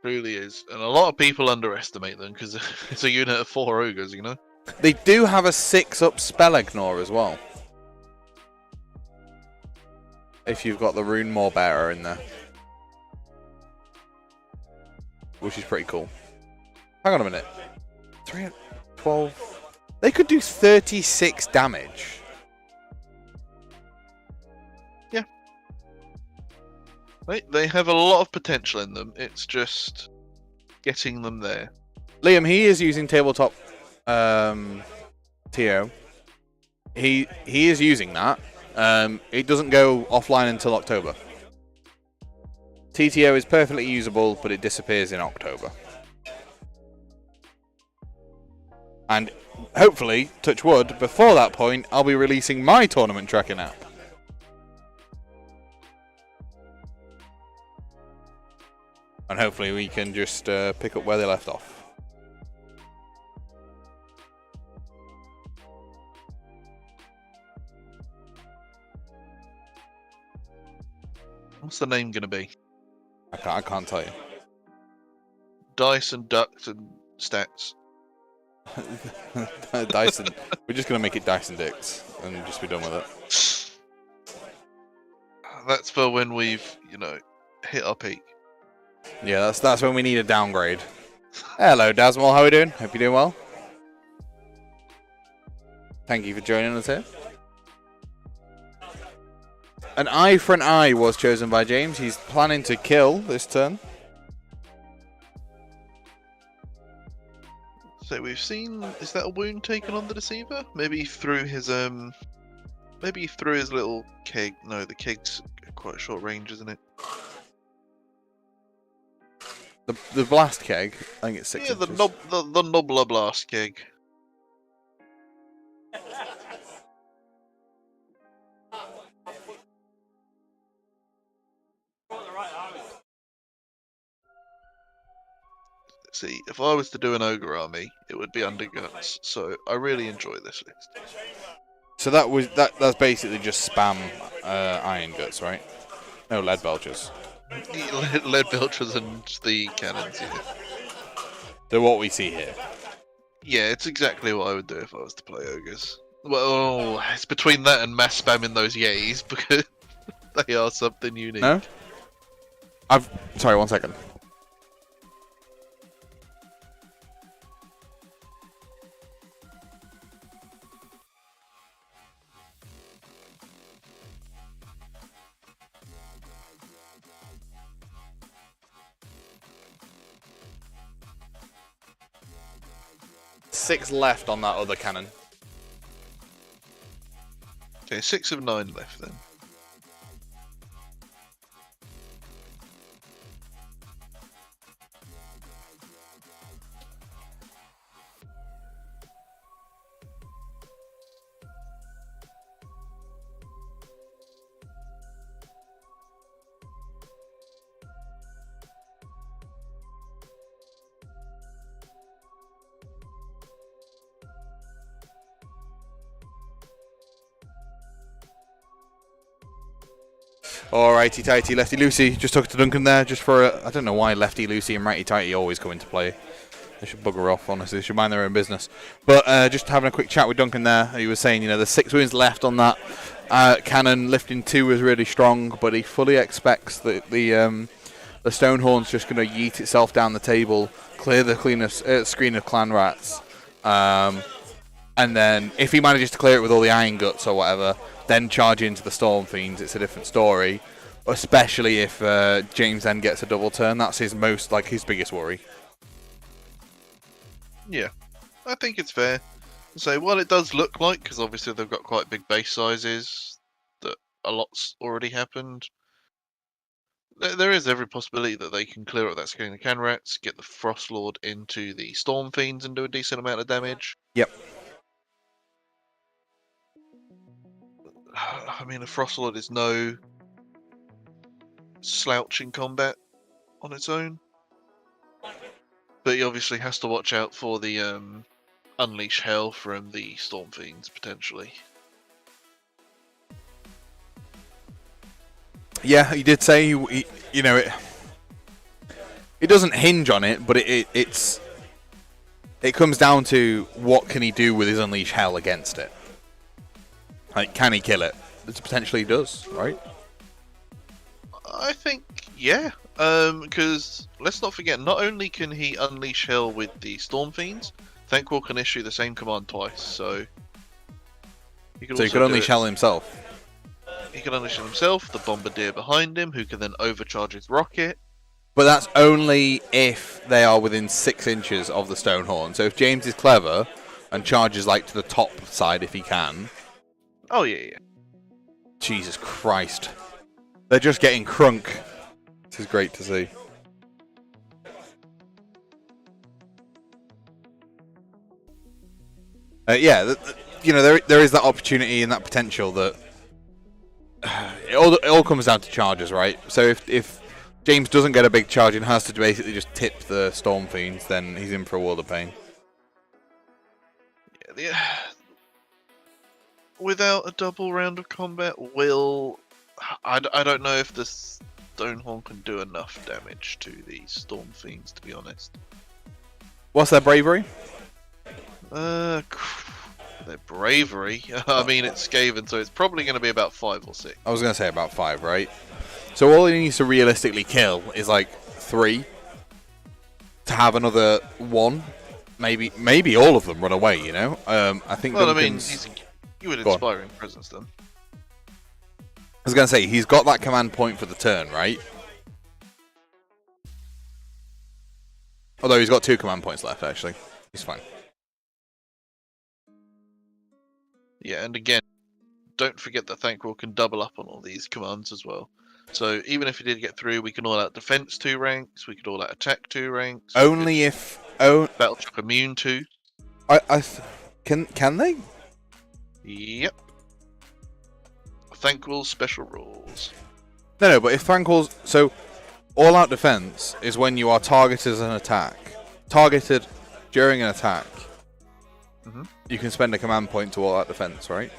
Truly is, and a lot of people underestimate them because it's a unit of 4 ogres, you know. They do have a 6-up spell ignore as well. If you've got the Rune Maw Bearer in there. Which is pretty cool. Hang on a minute. 3, 12... They could do 36 damage. Yeah. They have a lot of potential in them. It's just getting them there. Liam, he is using tabletop TO. He is using that. It doesn't go offline until October. TTO is perfectly usable, but it disappears in October. And hopefully, touch wood, before that point, I'll be releasing my tournament tracking app. And hopefully we can just pick up where they left off. What's the name going to be? I can't tell you. Dice and ducks and stats. Dyson. We're just going to make it Dyson Dicks and just be done with it. That's for when we've, hit our peak. Yeah, that's when we need a downgrade. Hello, Dasmal. How are we doing? Hope you're doing well. Thank you for joining us here. An eye for an eye was chosen by James. He's planning to kill this turn. So we've seen. Is that a wound taken on the Deceiver? Maybe through his little keg. No, the keg's quite short range, isn't it? The blast keg. I think it's 6 inches. inches. the Nobbler blast keg. See, if I was to do an ogre army, it would be underguts. So I really enjoy this list. So that's basically just spam iron guts, right? No lead belchers. Lead belchers and the cannons. Yeah. They're what we see here. Yeah, it's exactly what I would do if I was to play ogres. Well, it's between that and mass spamming those yays because they are something unique. No? Sorry, 1 second. Six left on that other cannon. Okay, 6 of 9 left then. Alrighty tighty, lefty loosey. Just took it to Duncan there, just for I don't know why lefty loosey and righty tighty always come into play. They should bugger off, honestly. They should mind their own business. But just having a quick chat with Duncan there, he was saying, there's 6 wounds left on that cannon. Lifting 2 is really strong, but he fully expects that the Stonehorn's just going to yeet itself down the table, clear the screen of clan rats, and then if he manages to clear it with all the iron guts or whatever, then charge into the Storm Fiends. It's a different story, especially if James then gets a double turn. That's his biggest worry. Yeah, I think it's fair. So, while it does look like, because obviously they've got quite big base sizes, that a lot's already happened, there is every possibility that they can clear up that screen of Canrats, get the Frostlord into the Storm Fiends and do a decent amount of damage. Yep. I mean, a Frostlord is no slouch in combat on its own. But he obviously has to watch out for the Unleash Hell from the Storm Fiends, potentially. Yeah, he did say, it doesn't hinge on it, but it comes down to what can he do with his Unleash Hell against it. Like, can he kill it? It potentially does, right? I think, yeah. Because let's not forget, not only can he unleash hell with the Storm Fiends, Thanquol can issue the same command twice, so... He could unleash hell himself. He can unleash it himself, the Bombardier behind him, who can then overcharge his rocket. But that's only if they are within 6 inches of the Stonehorn. So if James is clever and charges like to the top side if he can... Oh, yeah. Jesus Christ. They're just getting crunk. This is great to see. Yeah, you know, there is that opportunity and that potential that... It all comes down to charges, right? So if James doesn't get a big charge and has to basically just tip the Storm Fiends, then he's in for a world of pain. Yeah, without a double round of combat, I don't know if the Stonehorn can do enough damage to the Storm Fiends, to be honest. What's their bravery? Their bravery? I mean, it's Skaven, so it's probably going to be about 5 or 6. I was going to say about 5, right? So all he needs to realistically kill is like 3 to have another 1. Maybe all of them run away, you know? I think. Well, Duncan's... I mean, you would Inspiring Presence then. I was going to say, he's got that command point for the turn, right? Although he's got 2 command points left, actually. He's fine. Yeah, and again, don't forget that Thanquol can double up on all these commands as well. So even if he did get through, we can all out defense 2 ranks, we could all out attack 2 ranks. Only if... Battle Shock immune 2. Can they? Yep. Thanquol's special rules. No, but if Thanquol's... So, all-out defense is when you are targeted as an attack. Targeted during an attack. You can spend a command point to all-out defense, right?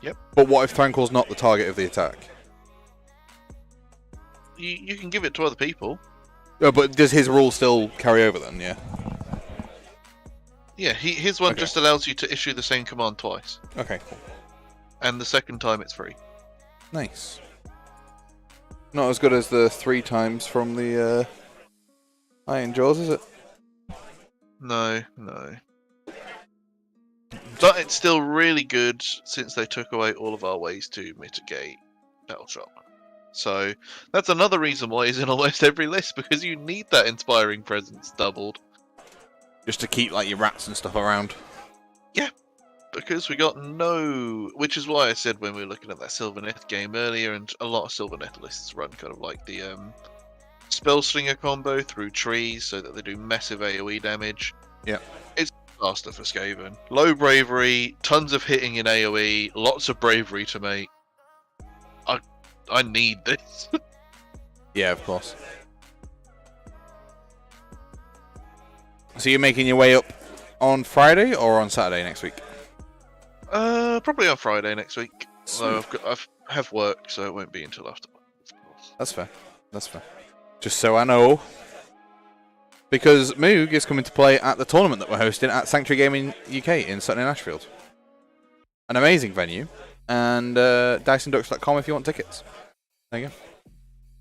Yep. But what if Thanquol's not the target of the attack? You can give it to other people. Oh, but does his rule still carry over then, yeah? Yeah, his one just allows you to issue the same command twice. Okay, cool. And the second time it's free. Nice. Not as good as the 3 times from the Iron Jaws, is it? No. But it's still really good since they took away all of our ways to mitigate Battle Shock. So that's another reason why he's in almost every list, because you need that Inspiring Presence doubled. Just to keep like your rats and stuff around. Yeah, because we got no... Which is why I said when we were looking at that Sylvaneth game earlier, and a lot of Sylvaneth lists run kind of like the Spellslinger combo through trees so that they do massive AoE damage. Yeah. It's faster for Skaven. Low bravery, tons of hitting in AoE, lots of bravery to mate. I need this. Yeah, of course. So you're making your way up on Friday or on Saturday next week? Probably on Friday next week. So I have work, so it won't be until after. That's fair. Just so I know. Because Moog is coming to play at the tournament that we're hosting at Sanctuary Gaming UK in Sutton in Ashfield. An amazing venue. And DysonDucks.com if you want tickets. There you go.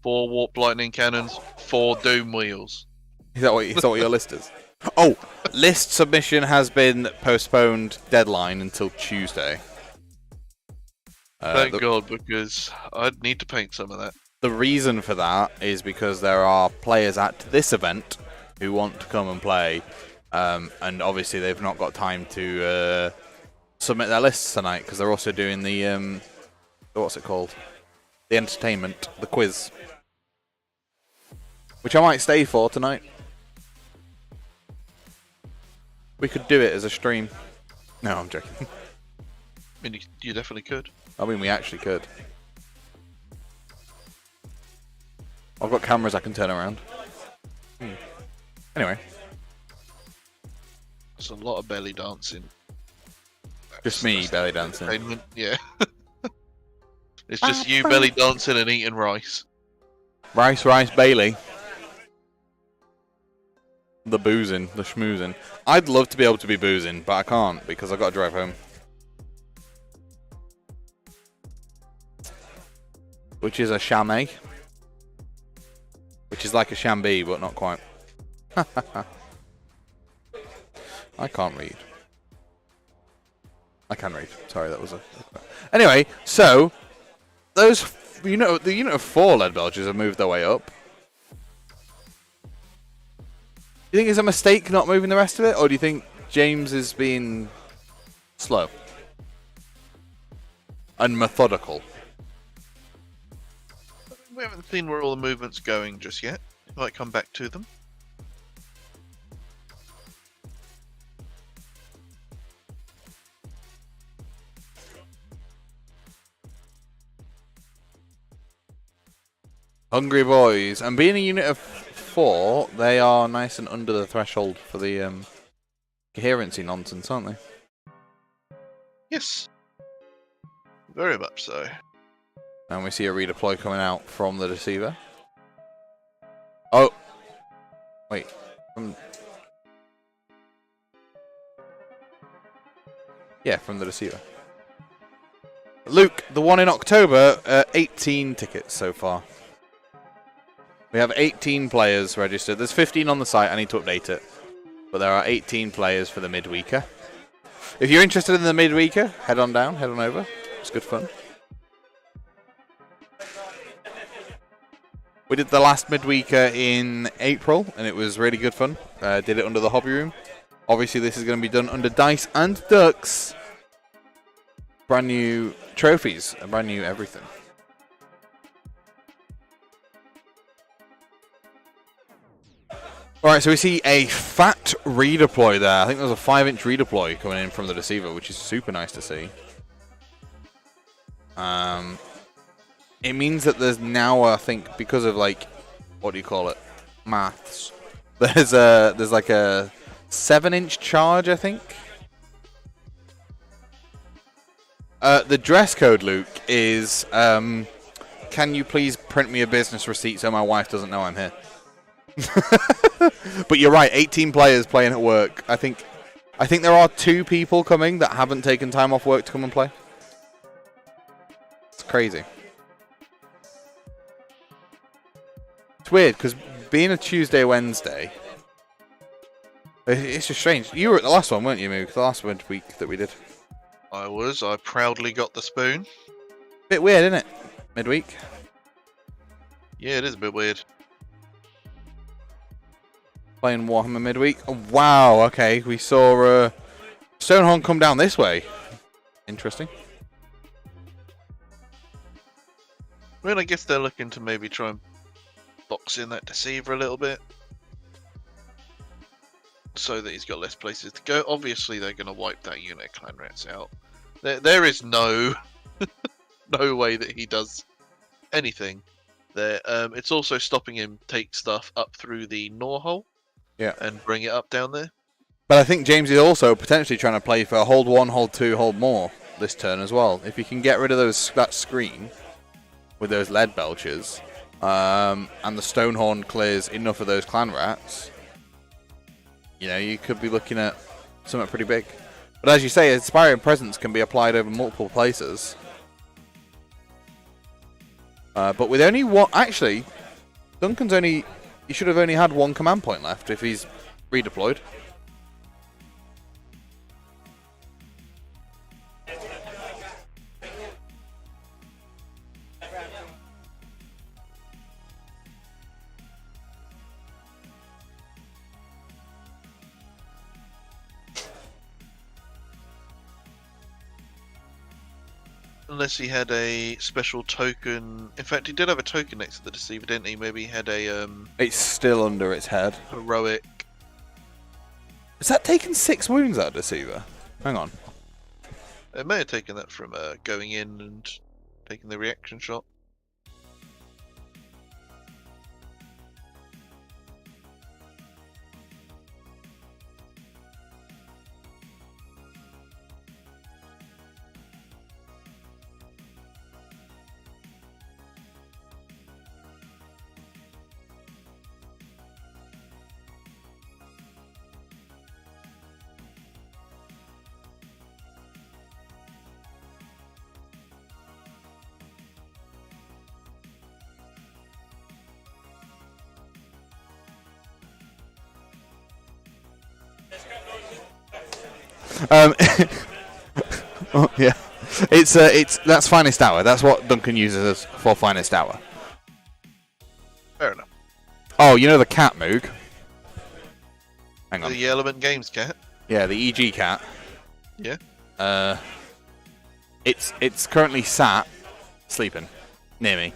4 Warp Lightning Cannons, 4 Doom Wheels. Is that what your list is? Oh, list submission has been postponed, deadline until Tuesday. Thank God, because I'd need to paint some of that. The reason for that is because there are players at this event who want to come and play, and obviously they've not got time to submit their lists tonight because they're also doing the what's it called? The entertainment, the quiz, which I might stay for tonight. We could do it as a stream. No, I'm joking. I mean, you definitely could. I mean, we actually could. I've got cameras I can turn around. Anyway. There's a lot of belly dancing. Just me belly dancing. Yeah. It's just you belly dancing and eating rice. Rice, Bailey. The boozing, the schmoozing. I'd love to be able to be boozing, but I can't because I've got to drive home. Which is a chamois. Which is like a Shambee, but not quite. I can't read. I can read. Sorry, that was a... Anyway, so... Those... the unit of 4 lead belchers have moved their way up. Do you think it's a mistake not moving the rest of it? Or do you think James is being... slow? And methodical? We haven't seen where all the movement's going just yet. Might come back to them. Hungry boys. And being a unit of 4, they are nice and under the threshold for the coherency nonsense, aren't they? Yes. Very much so. And we see a redeploy coming out from the Deceiver. Oh! Wait. Yeah, from the Deceiver. Luke, the one in October, 18 tickets so far. We have 18 players registered. There's 15 on the site. I need to update it. But there are 18 players for the midweeker. If you're interested in the midweeker, head on down, head on over. It's good fun. We did the last midweeker in April, and it was really good fun. Did it under the hobby room. Obviously, this is going to be done under dice and ducks. Brand new trophies, and brand new everything. Alright, so we see a fat redeploy there. I think there's a 5-inch redeploy coming in from the Deceiver, which is super nice to see. It means that there's now, I think, because of like, what do you call it? Maths. There's like a 7-inch charge, I think. The dress code, Luke, is can you please print me a business receipt so my wife doesn't know I'm here? But you're right, 18 players playing at work. I think there are 2 people coming that haven't taken time off work to come and play. It's crazy. It's weird, because being a Tuesday, Wednesday, it's just strange. You were at the last one, weren't you, Moog? The last week that we did. I was. I proudly got the spoon. Bit weird, isn't it? Midweek. Yeah, it is a bit weird. Playing Warhammer midweek. Oh, wow, okay. We saw Stonehorn come down this way. Interesting. I mean, I guess they're looking to maybe try and box in that Deceiver a little bit. So that he's got less places to go. Obviously, they're going to wipe that unit of Clan Rats out. There is no no way that he does anything there. It's also stopping him take stuff up through the Gnaw hole. Yeah. And bring it up down there. But I think James is also potentially trying to play for hold 1, hold 2, hold more this turn as well. If you can get rid of that screen with those lead belchers, and the Stonehorn clears enough of those Clan Rats, you know, you could be looking at something pretty big. But as you say, Inspiring Presence can be applied over multiple places. But with only one... Actually, Duncan's only... He should have only had 1 command point left if he's redeployed. Unless he had a special token. In fact, he did have a token next to the Deceiver, didn't he? Maybe he had a It's still under its head. heroic. Has that taken 6 wounds out of Deceiver? Hang on. It may have taken that from going in and taking the reaction shot. Oh, yeah. It's that's finest hour. That's what Duncan uses for finest hour. Fair enough. Oh, you know the cat Moog? Hang on. The Element Games cat. Yeah, the EG cat. Yeah. It's currently sat sleeping near me.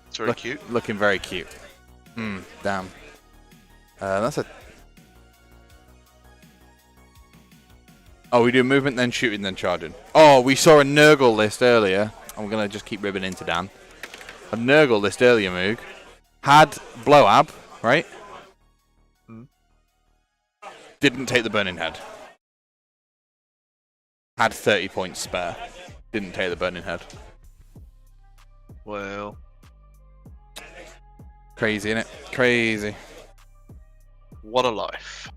It's very cute. Looking very cute. Damn. That's a. Oh, we do movement, then shooting, then charging. Oh, we saw a Nurgle list earlier. I'm gonna just keep ribbing into Dan. A Nurgle list earlier, Moog. Had Blowab, right? Didn't take the Burning Head. Had 30 points spare. Didn't take the Burning Head. Well. Crazy, innit? Crazy. What a life.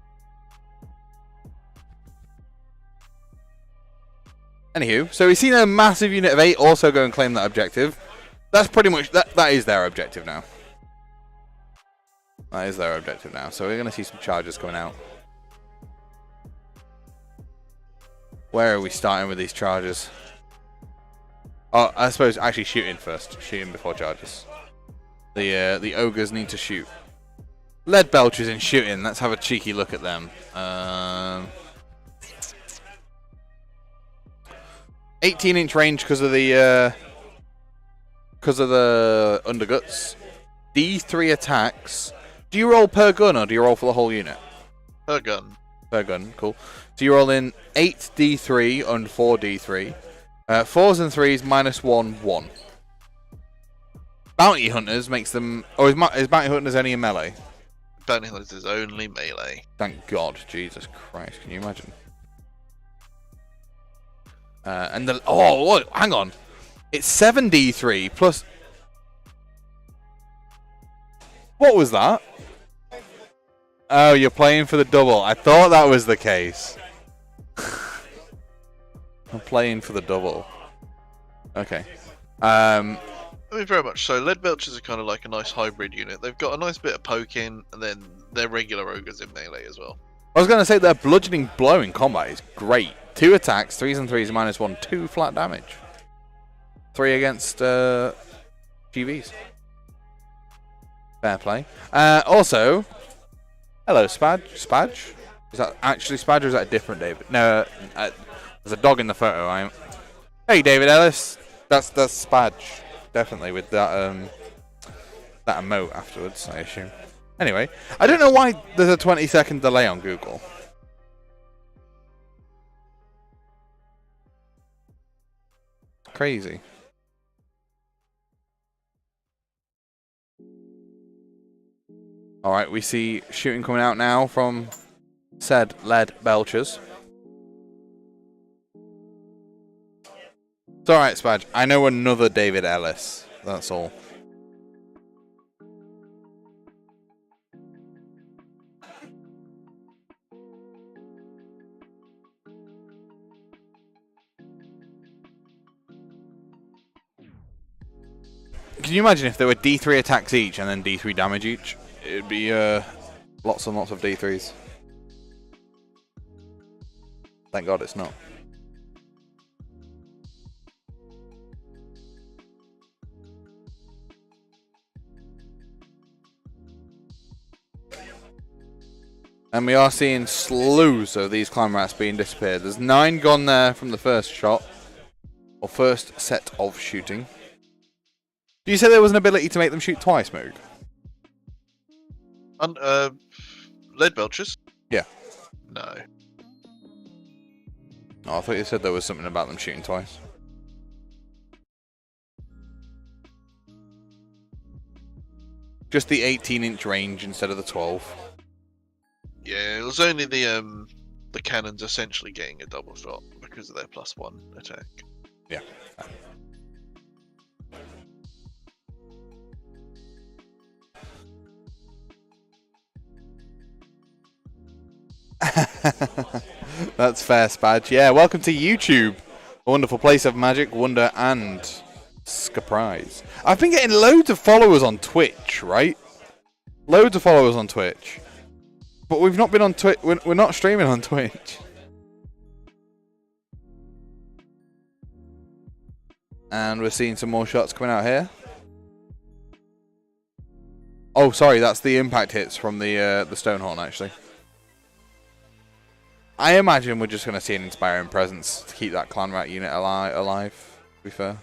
Anywho, so we've seen a massive unit of 8 also go and claim that objective. That's pretty much, that is their objective now. That is their objective now. So we're going to see some charges coming out. Where are we starting with these charges? Oh, I suppose actually shooting first. Shooting before charges. The ogres need to shoot. Lead belchers in shooting. Let's have a cheeky look at them. 18-inch range because of the underguts. D3 attacks. Do you roll per gun or do you roll for the whole unit? Per gun. Per gun, cool. So you roll in 8 D3 and 4 D3. 4s and 3s -1, 1. Bounty Hunters makes them... Oh, is Bounty Hunters only in melee? Bounty Hunters is only melee. Thank God. Jesus Christ. Can you imagine? And the... Oh, what? Hang on. It's 7 D3 plus... What was that? Oh, you're playing for the double. I thought that was the case. I'm playing for the double. Okay. I mean, very much so. Lead Belchers are kind of like a nice hybrid unit. They've got a nice bit of poking, and then they're regular ogres in melee as well. I was going to say their bludgeoning blow in combat is great. 2 attacks, 3s and 3s, -1, 2 flat damage. 3 against GVs. Fair play. Also, hello, Spadge. Is that actually Spadge or is that a different David? No, there's a dog in the photo. Hey, David Ellis. That's Spadge. Definitely with that that emote afterwards, I assume. Anyway, I don't know why there's a 20-second delay on Google. Crazy. Alright, we see shooting coming out now from said lead belchers. It's alright, Spadge. I know another David Ellis. That's all. Can you imagine if there were D3 attacks each and then D3 damage each? It'd be lots and lots of D3s. Thank God it's not. And we are seeing slews of these climb rats being disappeared. There's 9 gone there from the first shot. Or first set of shooting. Do you say there was an ability to make them shoot twice, Moog? Lead Belchers? Yeah. No. Oh, I thought you said there was something about them shooting twice. Just the 18-inch range instead of the 12. Yeah, it was only the cannons essentially getting a double shot because of their +1 attack. Yeah. That's fair, Spadge. Yeah, welcome to YouTube. A wonderful place of magic, wonder, and surprise. I've been getting loads of followers on Twitch, right? Loads of followers on Twitch. But we've not been on Twitch. We're not streaming on Twitch. And we're seeing some more shots coming out here. Oh, sorry, that's the impact hits from the Stonehorn, actually. I imagine we're just going to see an inspiring presence to keep that clan rat unit alive, to be fair.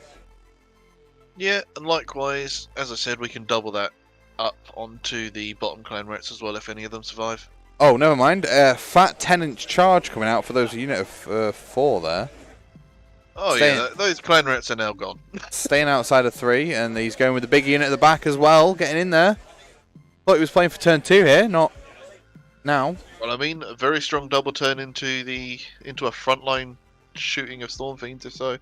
Yeah, and likewise, as I said, we can double that up onto the bottom clan rats as well if any of them survive. Oh, never mind. Fat 10-inch charge coming out for those unit of 4 there. Oh yeah, those clan rats are now gone. Staying outside of 3, and he's going with the big unit at the back as well, getting in there. Thought he was playing for turn 2 here, not now. Well, I mean, a very strong double turn into a frontline shooting of Storm Fiends, if so.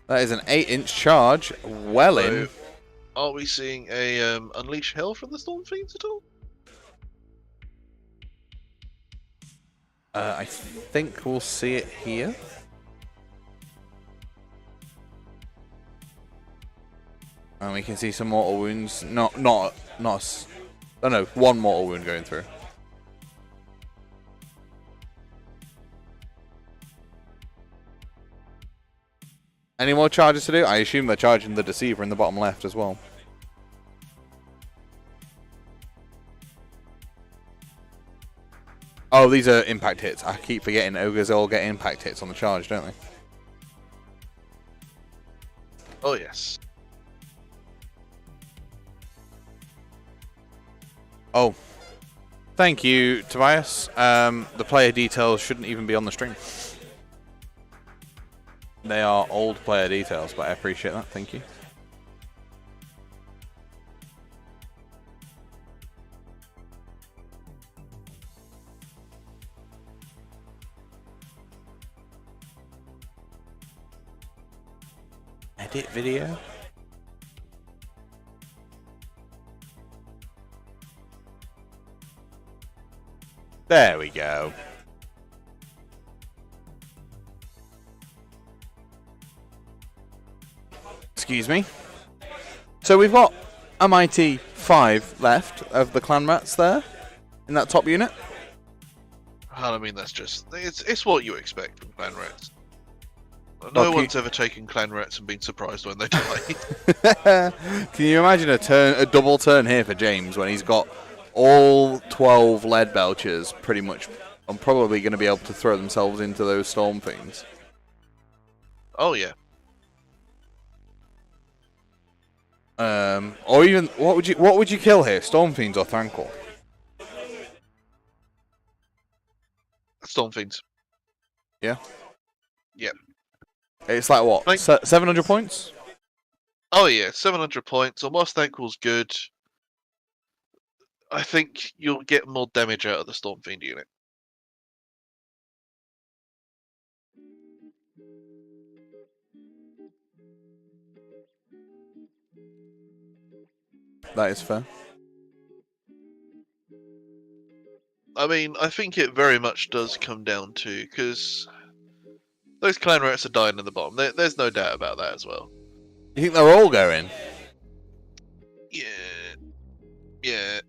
That is an 8-inch charge, well in. Are we seeing a Unleash Hell from the Storm Fiends at all? I think we'll see it here. And we can see some mortal wounds. Oh no, 1 mortal wound going through. Any more charges to do? I assume they're charging the Deceiver in the bottom left as well. Oh, these are impact hits. I keep forgetting ogres all get impact hits on the charge, don't they? Oh yes. Oh, thank you, Tobias. The player details shouldn't even be on the stream. They are old player details, but I appreciate that. Thank you. Edit video. There we go. Excuse me. So we've got a mighty 5 left of the clan rats there in that top unit. I mean, that's just it's what you expect from clan rats. No one's ever taken clan rats and been surprised when they die. Can you imagine a double turn here for James when he's got all 12 lead belchers pretty much are probably going to be able to throw themselves into those Storm Fiends? Oh yeah. Or even what would you kill here? Storm Fiends or Thankor? Storm Fiends. Yeah. Yep. It's like what? 700 points? Oh yeah, 700 points. And whilst Thankor's good, I think you'll get more damage out of the Storm Fiend unit. That is fair. I mean, I think it very much does come down to, because those clan rats are dying in the bottom. There's no doubt about that as well. You think they're all going? Yeah.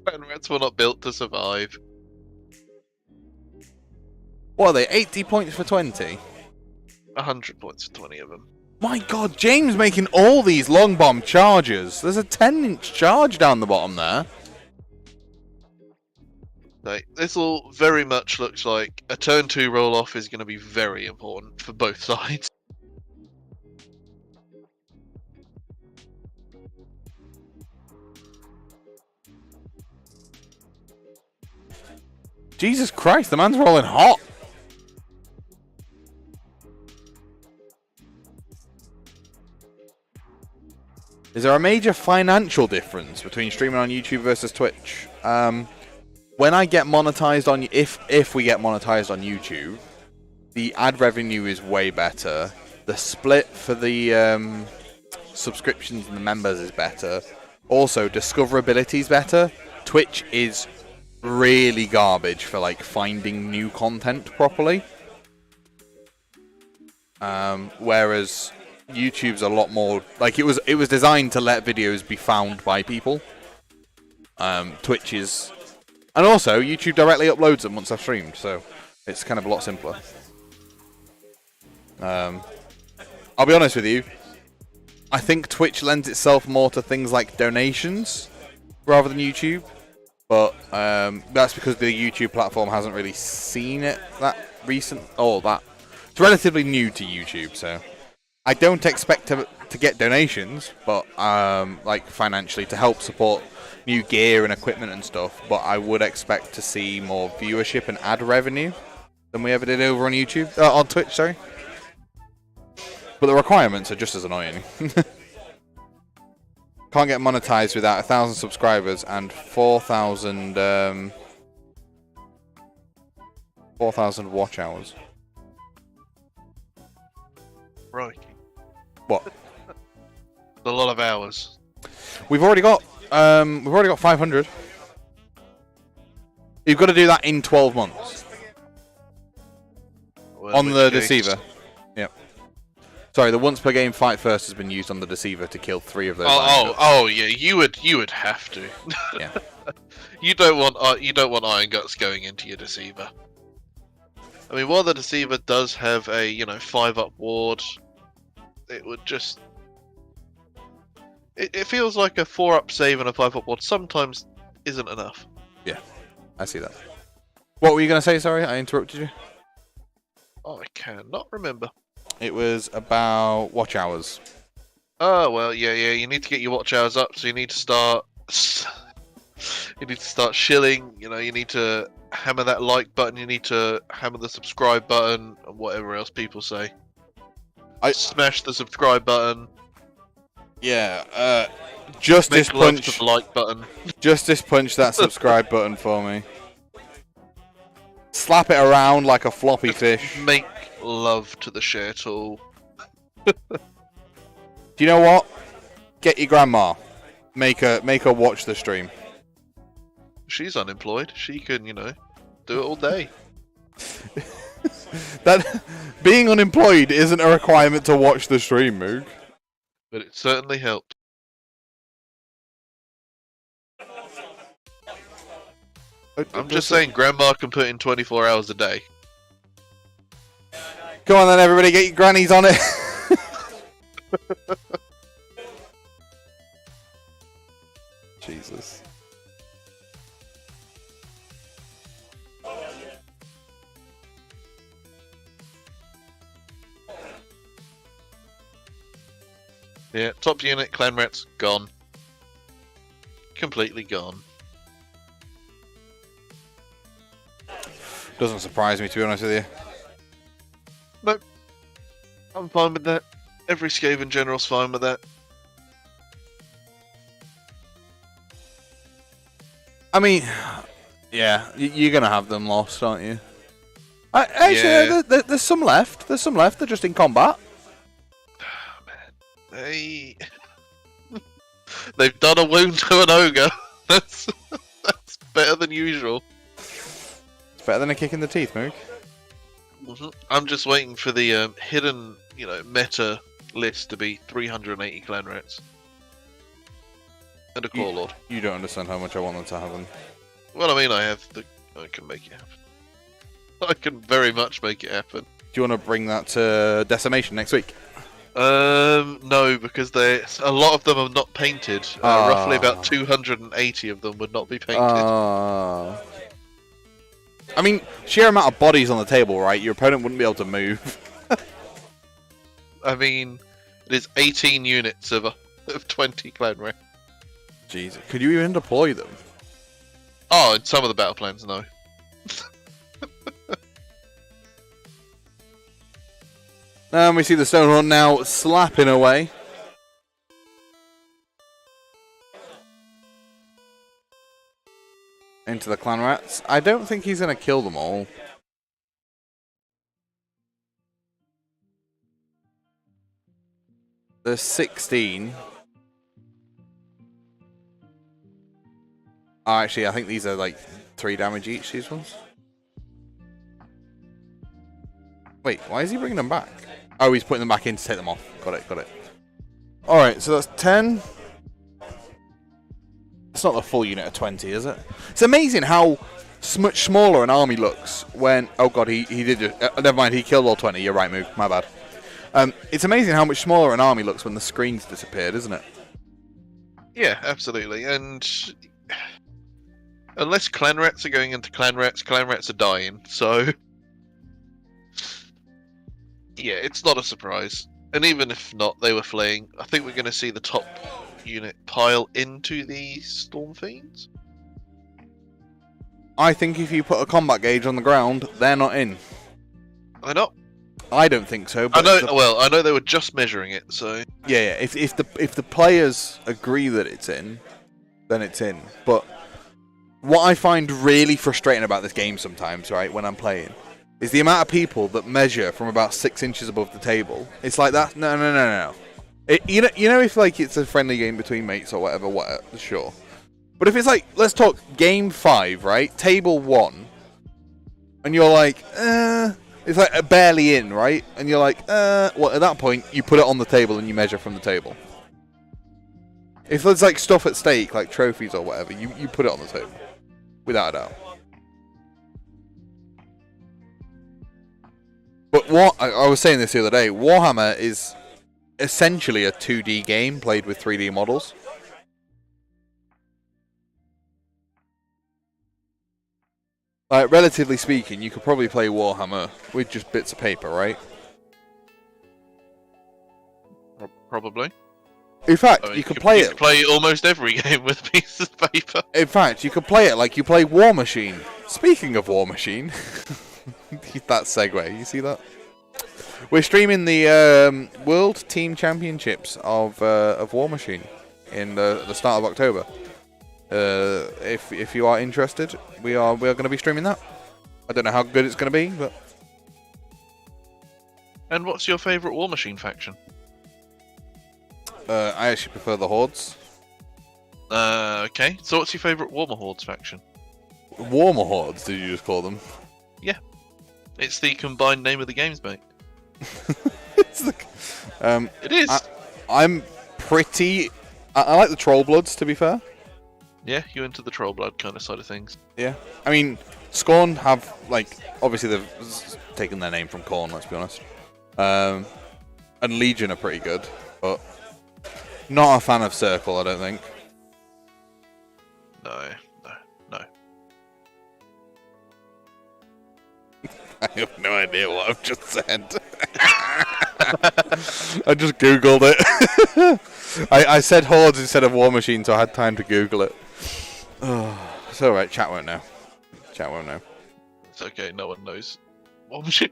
Clan rats were not built to survive. What are they? 80 points for 20? 100 points for 20 of them. My god, James making all these long bomb charges. There's a 10-inch charge down the bottom there. Like, this all very much looks like a turn 2 roll off is going to be very important for both sides. Jesus Christ, the man's rolling hot. Is there a major financial difference between streaming on YouTube versus Twitch? When I get monetized on, if we get monetized on YouTube, the ad revenue is way better. The split for the subscriptions and the members is better. Also, discoverability is better. Twitch is really garbage for like finding new content properly. Whereas YouTube's a lot more like it was designed to let videos be found by people. Twitch is, and also YouTube directly uploads them once I've streamed, so it's kind of a lot simpler. I'll be honest with you. I think Twitch lends itself more to things like donations rather than YouTube. But that's because the YouTube platform hasn't really seen it that recent. It's relatively new to YouTube, so I don't expect to get donations, but like financially to help support new gear and equipment and stuff. But I would expect to see more viewership and ad revenue than we ever did over on YouTube, on Twitch. Sorry, but the requirements are just as annoying. Can't get monetized without 1,000 subscribers and 4,000 watch hours. Right. What? A lot of hours. We've already got 500. You've got to do that in 12 months. Well, On the case... Deceiver. Yep. Sorry, the once per game fight first has been used on the Deceiver to kill 3 of those. Oh yeah, you would have to. Yeah. You don't want Iron Guts going into your Deceiver. I mean, while the Deceiver does have a 5-up ward, it would just it feels like a 4-up save and a 5-up ward sometimes isn't enough. Yeah, I see that. What were you going to say? Sorry, I interrupted you. Oh, I cannot remember. It was about watch hours. Oh well, yeah. You need to get your watch hours up, so you need to start. You need to start shilling. You need to hammer that like button. You need to hammer the subscribe button, and whatever else people say. I smash the subscribe button. Yeah. Justice Make love punch to the like button. Justice punch that subscribe button for me. Slap it around like a floppy fish. Make love to the share tool. Do you know what? Get your grandma. Make her watch the stream. She's unemployed. She can, do it all day. That being unemployed isn't a requirement to watch the stream, Moog. But it certainly helped. I'm just saying, Grandma can put in 24 hours a day. Come on then, everybody, get your grannies on it. Jesus. Yeah, top unit, clan rats, gone. Completely gone. Doesn't surprise me, to be honest with you. Nope. I'm fine with that. Every Skaven general's fine with that. I mean, yeah, you're going to have them lost, aren't you? Actually, Yeah. there's some left. There's some left. They're just in combat. They've done a wound to an ogre. That's better than usual. It's better than a kick in the teeth, Moog. I'm just waiting for the hidden, meta list to be 380 clan rats. And a core lord. You don't understand how much I want them to happen. Well, I mean, I can make it happen. I can very much make it happen. Do you want to bring that to Decimation next week? No, because a lot of them are not painted. Roughly about 280 of them would not be painted. I mean, sheer amount of bodies on the table, right? Your opponent wouldn't be able to move. I mean, it is 18 units of 20 clan rats. Jeez, could you even deploy them? Oh, in some of the battle plans, no. And we see the Stone Horn now slapping away. Into the clan rats. I don't think he's going to kill them all. There's 16. Oh, actually, I think these are like 3 damage each, these ones. Wait, why is he bringing them back? Oh, he's putting them back in to take them off. Got it. Alright, so that's 10. It's not the full unit of 20, is it? It's amazing how much smaller an army looks when... Oh god, he did... never mind, he killed all 20. You're right, Moog. My bad. It's amazing how much smaller an army looks when the screen's disappeared, isn't it? Yeah, absolutely. And unless clan rats are going into clan rats are dying. So yeah, it's not a surprise. And even if not, they were fleeing. I think we're going to see the top unit pile into the Storm Fiends. I think if you put a combat gauge on the ground, they're not in. Are they not? I don't think so. I But know. Well, I know they were just measuring it, so yeah. If the players agree that it's in, then it's in. But what I find really frustrating about this game sometimes, right, when I'm playing, is the amount of people that measure from about 6 inches above the table. It's like that. No. You know, if like it's a friendly game between mates or whatever, sure. But if it's like, let's talk game 5, right? Table 1, and you're like, it's like barely in, right? And you're like, well, at that point, you put it on the table and you measure from the table. If there's like stuff at stake, like trophies or whatever, you put it on the table, without a doubt. But what I was saying this the other day, Warhammer is essentially a 2D game played with 3D models. Like, relatively speaking, you could probably play Warhammer with just bits of paper, right? probably. In fact, I mean, you could play it. Play almost every game with a piece of paper. In fact, you could play it like you play War Machine. Speaking of War Machine, that segue, you see that? We're streaming the World Team Championships of War Machine in the start of October. If you are interested, we are going to be streaming that. I don't know how good it's going to be, but. And what's your favourite War Machine faction? I actually prefer the Hordes. Okay. So what's your favourite Warmer Hordes faction? Warmer Hordes, did you just call them? Yeah. It's the combined name of the games, mate. It is. I'm pretty. I like the Trollbloods, to be fair. Yeah, you into the Trollblood kind of side of things. Yeah. I mean, Scorn have, like, obviously they've taken their name from Khorne, let's be honest. And Legion are pretty good, but not a fan of Circle, I don't think. No. I have no idea what I've just said. I just Googled it. I said Hordes instead of War Machine, so I had time to Google it. Oh, it's alright, chat won't know. It's okay, no one knows. War Machine.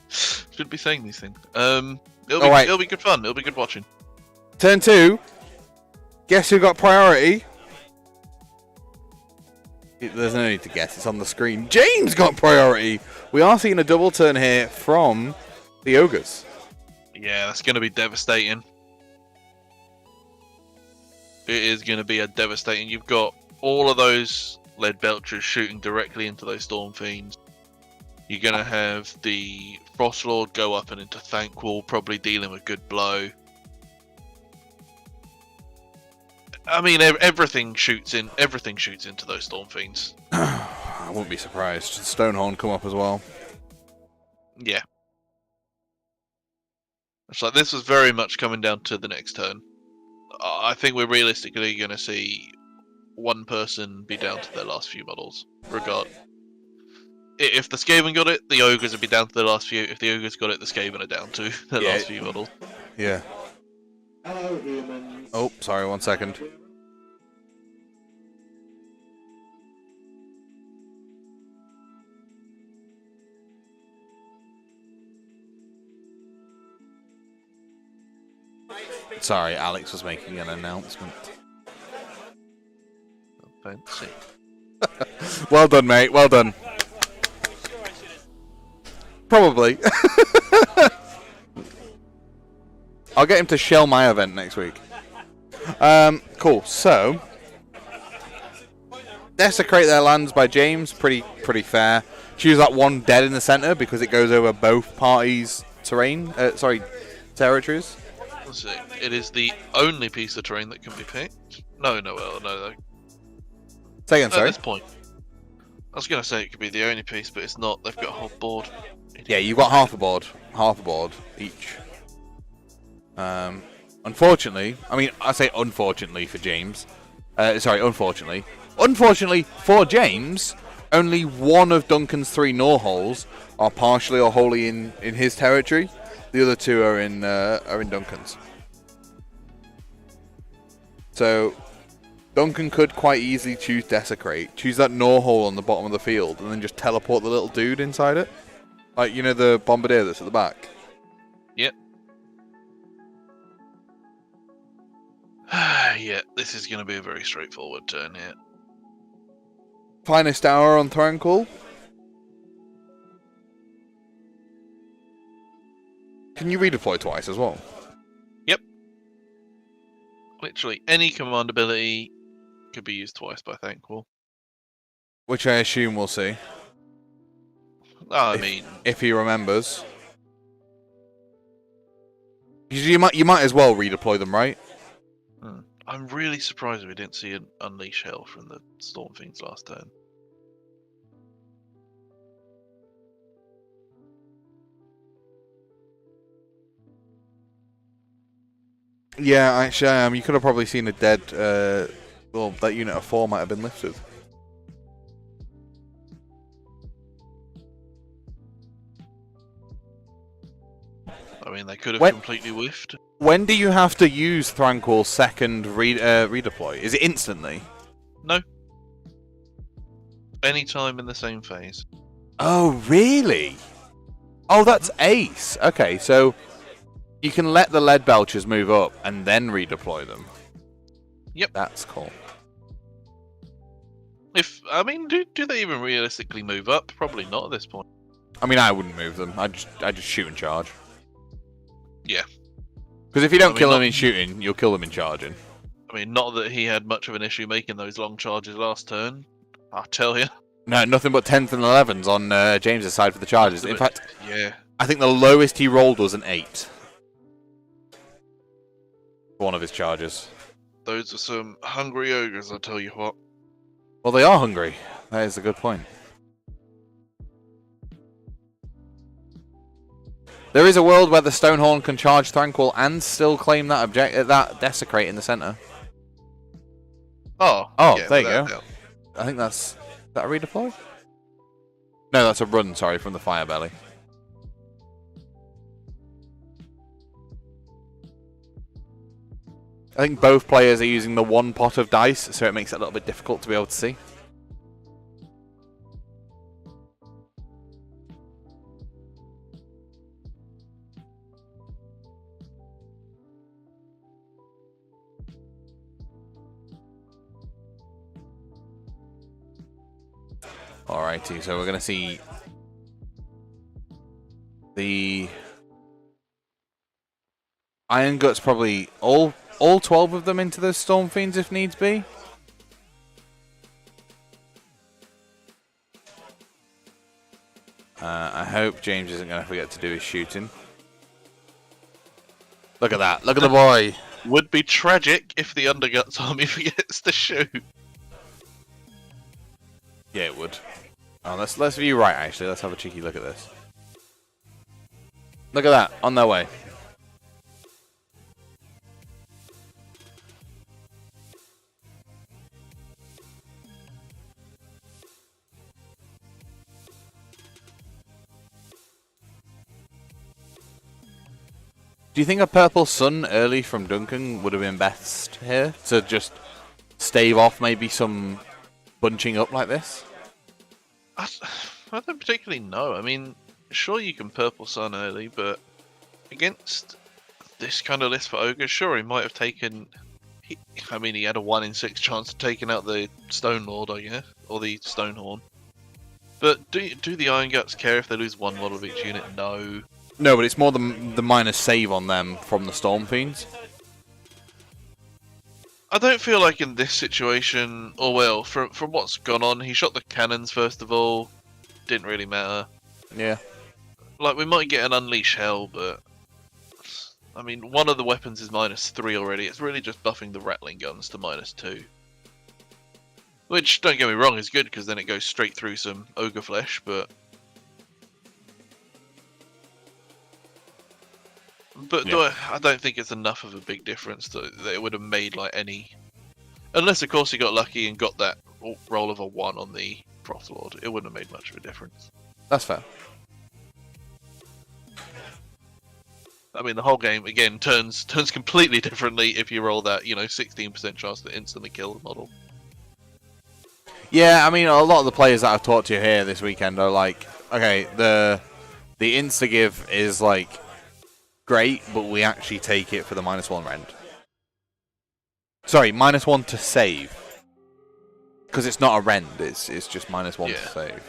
Shouldn't be saying these things. It'll be good fun. It'll be good watching. Turn 2. Guess who got priority? There's no need to guess, it's on the screen. James got priority! We are seeing a double turn here from the Ogres. Yeah, that's going to be devastating. It is going to be a devastating. You've got all of those lead belchers shooting directly into those Storm Fiends. You're going to have the Frost Lord go up and into Thankwall, probably dealing a good blow. I mean, everything shoots into those Storm Fiends. I wouldn't be surprised. Stonehorn come up as well. Yeah. It's like this was very much coming down to the next turn. I think we're realistically going to see one person be down to their last few models. If the Skaven got it, the Ogres would be down to their last few. If the Ogres got it, the Skaven are down to their last few models. Yeah. Hello, humans. Oh, sorry, 1 second. Sorry, Alex was making an announcement. Fancy. Well done, mate. Well done. Probably. I'll get him to shell my event next week. Cool. So, desecrate their lands by James. Pretty fair. Choose that one dead in the center because it goes over both parties' terrain. Territories. It is the only piece of terrain that can be picked. No. Say again, At sorry. this point, I was going to say it could be the only piece, but it's not. They've got a whole board. Yeah, you've got half a board each. Unfortunately, I mean, I say unfortunately for James. Unfortunately for James, only one of Duncan's 3 gnaw holes are partially or wholly in his territory. The other 2 are in Duncan's. So Duncan could quite easily choose Desecrate, choose that gnaw hole on the bottom of the field, and then just teleport the little dude inside it. Like, you know, the Bombardier that's at the back? Yep. Yeah, this is going to be a very straightforward turn here. Finest hour on Thranquil. Can you redeploy twice as well? Yep. Literally any command ability could be used twice by Thankful. Which I assume we'll see. Oh, I mean, if he remembers. You might as well redeploy them, right? I'm really surprised we didn't see an Unleash Hell from the Storm Fiends last turn. Yeah, actually, you could have probably seen a dead. Well, that unit of 4 might have been lifted. I mean, they could have completely whiffed. When do you have to use Thranquil's second redeploy? Is it instantly? No. Anytime in the same phase. Oh, really? Oh, that's ace. Okay, so you can let the lead belchers move up and then redeploy them. Yep. That's cool. I mean, do they even realistically move up? Probably not at this point. I mean, I wouldn't move them. I just shoot and charge. Yeah. Because if you don't kill them in shooting, you'll kill them in charging. I mean, not that he had much of an issue making those long charges last turn. I'll tell you. No, nothing but 10th and 11s on James's side for the charges. In fact, yeah, I think the lowest he rolled was an 8. For one of his charges. Those are some hungry ogres, I'll tell you what. Well, they are hungry. That is a good point. There is a world where the Stonehorn can charge Thranquil and still claim that that Desecrate in the centre. Oh, yeah, there you go. Doubt. I think that's... Is that a redeploy? No, that's a run, sorry, from the Fire Belly. I think both players are using the 1 pot of dice, so it makes it a little bit difficult to be able to see. Alrighty, so we're going to see the Iron Guts, probably all 12 of them into the Storm Fiends if needs be. I hope James isn't going to forget to do his shooting. Look at that. Look at the boy. Would be tragic if the Underguts army forgets to shoot. Yeah, it would. Oh, let's view right, actually. Let's have a cheeky look at this. Look at that. On their way. Do you think a purple sun early from Duncan would have been best here? To just stave off maybe some bunching up like this? I don't particularly know. I mean, sure you can purple sun early, but against this kind of list for Ogre, sure he might have taken... I mean, he had a 1 in 6 chance of taking out the Stone Lord, I guess, or the Stonehorn. But do the Iron Guts care if they lose 1 model of each unit? No. No, but it's more the minus save on them from the Storm Fiends. I don't feel like in this situation, or well, from what's gone on, he shot the cannons first of all, didn't really matter. Yeah. Like, we might get an Unleash Hell, but... I mean, one of the weapons is -3 already, it's really just buffing the Rattling Guns to -2. Which, don't get me wrong, is good, because then it goes straight through some Ogre Flesh, but... But Yeah. I don't think it's enough of a big difference that it would have made like any. Unless, of course, he got lucky and got that roll of a 1 on the Frostlord. It wouldn't have made much of a difference. That's fair. I mean, the whole game, again, turns completely differently if you roll that, 16% chance to instantly kill the model. Yeah, I mean, a lot of the players that I've talked to here this weekend are like, okay, the insta-give is, like, great, but we actually take it for the -1 rend. Sorry, -1 to save. Because it's not a rend, it's just -1 to save.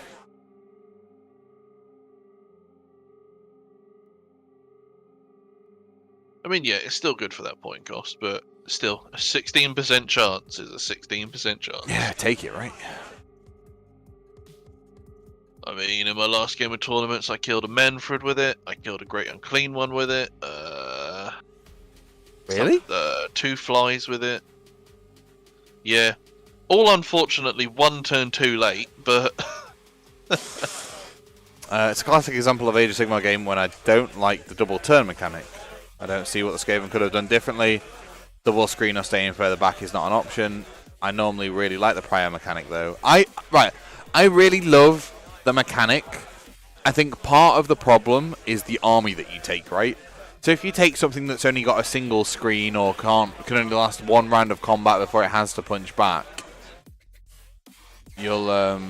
I mean, yeah, it's still good for that point cost, but still, a 16% chance is a 16% chance. Yeah, take it, right? I mean, in my last game of tournaments, I killed a Manfred with it. I killed a Great Unclean One with it. Really? 2 flies with it. Yeah. All unfortunately 1 turn too late, but... It's a classic example of Age of Sigmar game when I don't like the double turn mechanic. I don't see what the Skaven could have done differently. Double screen or staying further back is not an option. I normally really like the prior mechanic though. I really love the mechanic. I think part of the problem is the army that you take, right? So if you take something that's only got a single screen or can only last 1 round of combat before it has to punch back, you'll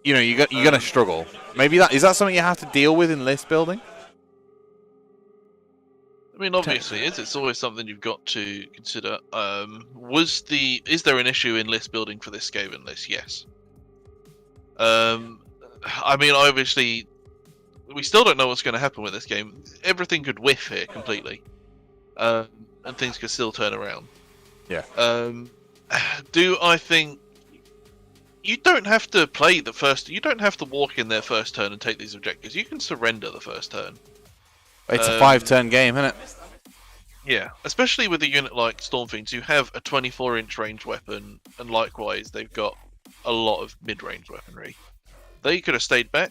you're gonna struggle. Maybe is that something you have to deal with in list building? I mean, obviously, it's always something you've got to consider. Is there an issue in list building for this Skaven list? Yes. I mean, obviously, we still don't know what's going to happen with this game. Everything could whiff here completely, and things could still turn around. Yeah. Do I think you don't have to play the first? You don't have to walk in their first turn and take these objectives. You can surrender the first turn. It's a 5-turn game, isn't it? Yeah, especially with a unit like Stormfiends, who have a 24-inch range weapon, and likewise, they've got a lot of mid-range weaponry. They could have stayed back.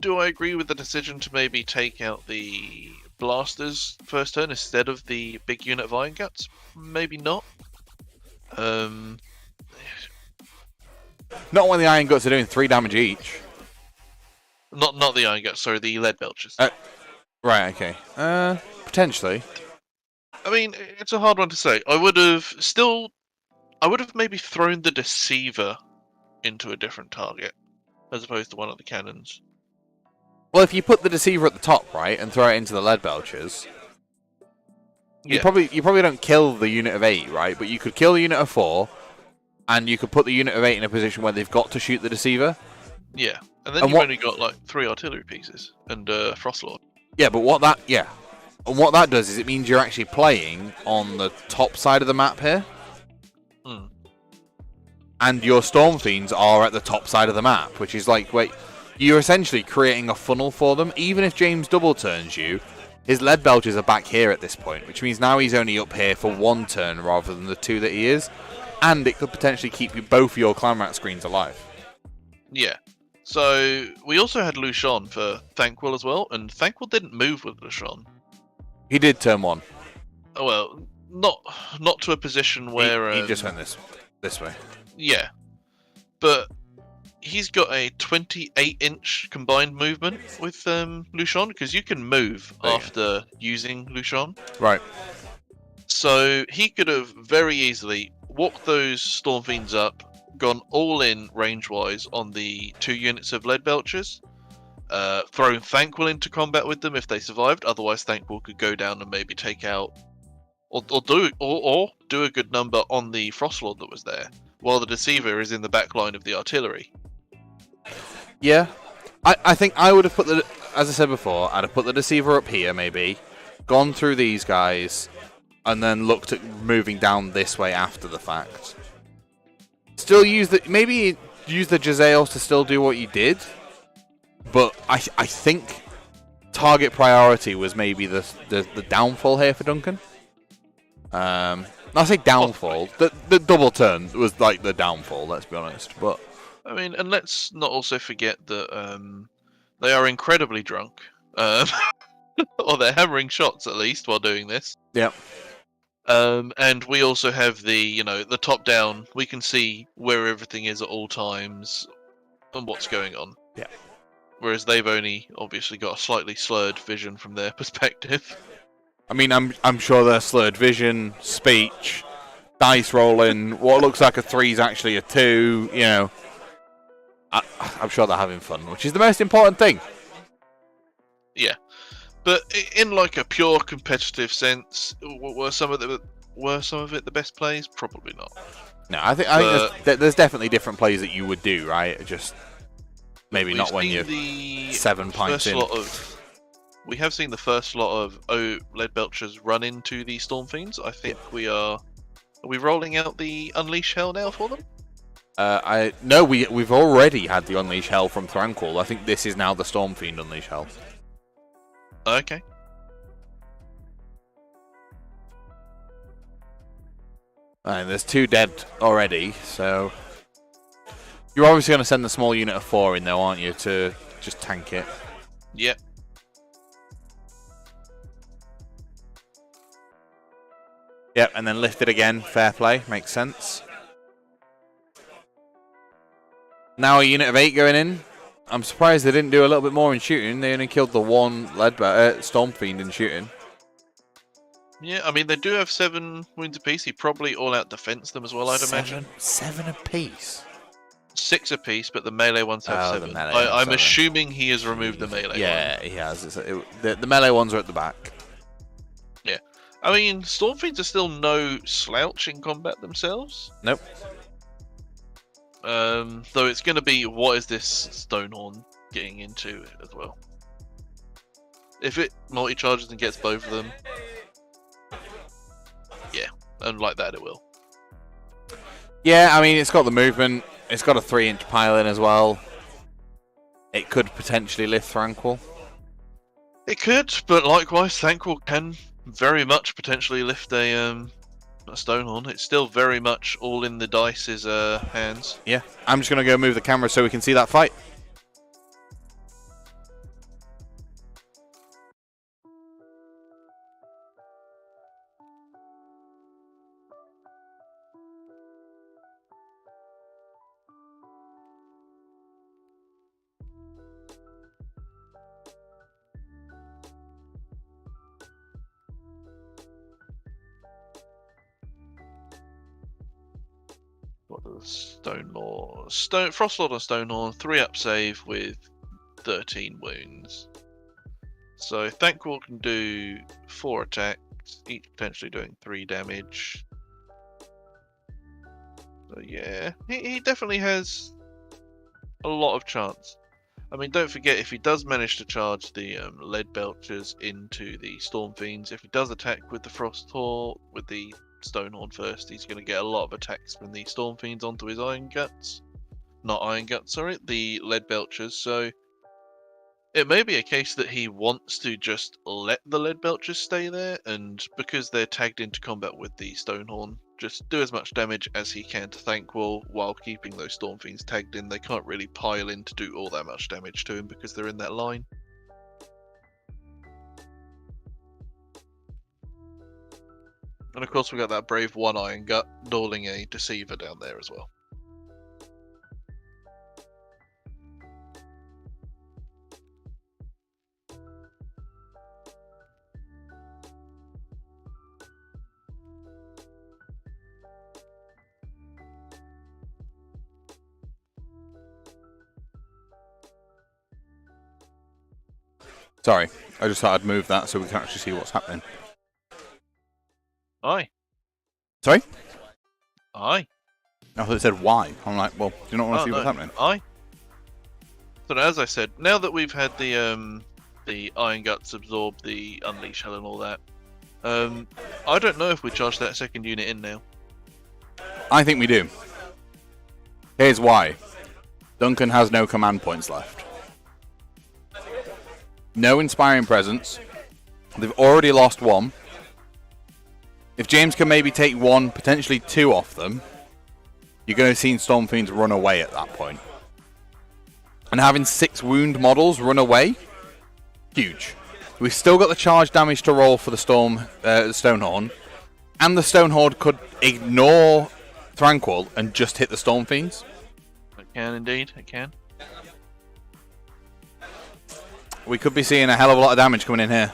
Do I agree with the decision to maybe take out the blasters first turn instead of the big unit of Iron Guts? Maybe not. Not when the Iron Guts are doing 3 damage each. Not the Iron Guts, sorry, the Lead Belchers. Right, okay. Potentially. I mean, it's a hard one to say. I would have maybe thrown the Deceiver into a different target, as opposed to one of the cannons. Well, if you put the Deceiver at the top, right, and throw it into the Lead Belchers, you probably don't kill the unit of 8, right? But you could kill the unit of 4, and you could put the unit of 8 in a position where they've got to shoot the Deceiver. Yeah, and then you've only got like 3 artillery pieces and Frostlord. Yeah, but what that does is it means you're actually playing on the top side of the map here. And your Stormfiends are at the top side of the map, which is like, wait, you're essentially creating a funnel for them. Even if James double turns you, his Lead Belchers are back here at this point, which means now he's only up here for 1 turn rather than the 2 that he is. And it could potentially keep both your Climax screens alive. Yeah. So, we also had Lucian for Thanquil as well, and Thanquil didn't move with Lucian. He did turn 1. Oh, well, not to a position where... He just went this way. Yeah. But he's got a 28-inch combined movement with Lucian, because you can move after using Lucian. Right. So, he could have very easily walked those Stormfiends up, gone all in range-wise on the 2 units of Lead Belchers, thrown Thanquil into combat with them if they survived. Otherwise, Thanquil could go down and maybe take out, or do a good number on the Frostlord that was there, while the Deceiver is in the back line of the artillery. Yeah, I think I would have put as I said before, I'd have put the Deceiver up here maybe, gone through these guys, and then looked at moving down this way after the fact. Still use the Jezzails to still do what you did, but I think target priority was maybe the downfall here for Duncan. I say downfall. The double turn was like the downfall. Let's be honest, but I mean, and let's not also forget that They are incredibly drunk. Or they're hammering shots at least while doing this. Yep. And we also have the top down. We can see where everything is at all times and what's going on. Yeah. Whereas they've only obviously got a slightly slurred vision from their perspective. I mean, I'm sure their slurred vision, speech, dice rolling, what looks like a 3 is actually a 2, you know. I'm sure they're having fun, which is the most important thing. Yeah. But in like a pure competitive sense, were some of it the best plays? Probably not. No, I think there's definitely different plays that you would do, right? Just maybe not when you're 7 pints in. We have seen the first lot of lead belchers run into the storm fiends. I think Are we rolling out the Unleash Hell now for them? No, we've already had the Unleash Hell from Tranquil. I think this is now the Storm Fiend Unleash Hell. Okay. And there's 2 dead already, so you're obviously going to send the small unit of 4 in, though, aren't you, to just tank it? Yep. Yep, and then lift it again. Fair play. Makes sense. Now a unit of 8 going in. I'm surprised they didn't do a little bit more in shooting. They only killed the 1 Storm Fiend in shooting. Yeah, I mean, they do have 7 wounds apiece. He probably all-out defense them as well, I'd imagine. 7 apiece? 6 apiece, but the melee ones have 7. I'm assuming he has removed the melee one. Yeah, he has. The melee ones are at the back. Yeah. I mean, Storm Fiends are still no slouch in combat themselves. Nope. Though it's going to be, what is this Stonehorn getting into as well? If it multi-charges and gets both of them, yeah, and like that it will. Yeah, I mean, it's got the movement. It's got a 3-inch pile-in as well. It could potentially lift Tranquil. It could, but likewise, Tranquil can very much potentially lift a Stonehorn. It's still very much all in the dice's hands. Yeah, I'm just going to go move the camera so we can see that fight. What does Frostlord and Stonehorn, 3-up save with 13 wounds. So Thankwall can do 4 attacks, each potentially doing 3 damage. So yeah, he definitely has a lot of chance. I mean, don't forget, if he does manage to charge the lead belchers into the storm fiends, if he does attack with the Frosthorn, with the Stonehorn first, he's going to get a lot of attacks from the storm fiends onto his iron guts. Not iron guts, sorry, the lead belchers. So it may be a case that he wants to just let the lead belchers stay there, and because they're tagged into combat with the Stonehorn, just do as much damage as he can to Thankwall while keeping those storm fiends tagged in. They can't really pile in to do all that much damage to him because they're in that line. And of course we got that brave one iron gut dawling a deceiver down there as well. Sorry, I just thought I'd move that so we can actually see what's happening. Aye. Sorry? Aye. I thought it said why. I'm like, well, do you not want to see what's happening? Aye. So as I said, now that we've had the Iron Guts absorb the Unleash Hell and all that, I don't know if we charge that second unit in now. I think we do. Here's why. Duncan has no command points left. No Inspiring Presence. They've already lost 1. If James can maybe take 1, potentially 2 off them, you're going to see Storm Fiends run away at that point. And having 6 wound models run away, huge. We've still got the charge damage to roll for the Stonehorn, and the Stonehorde could ignore Tranquil and just hit the Storm Fiends. It can indeed, it can. We could be seeing a hell of a lot of damage coming in here.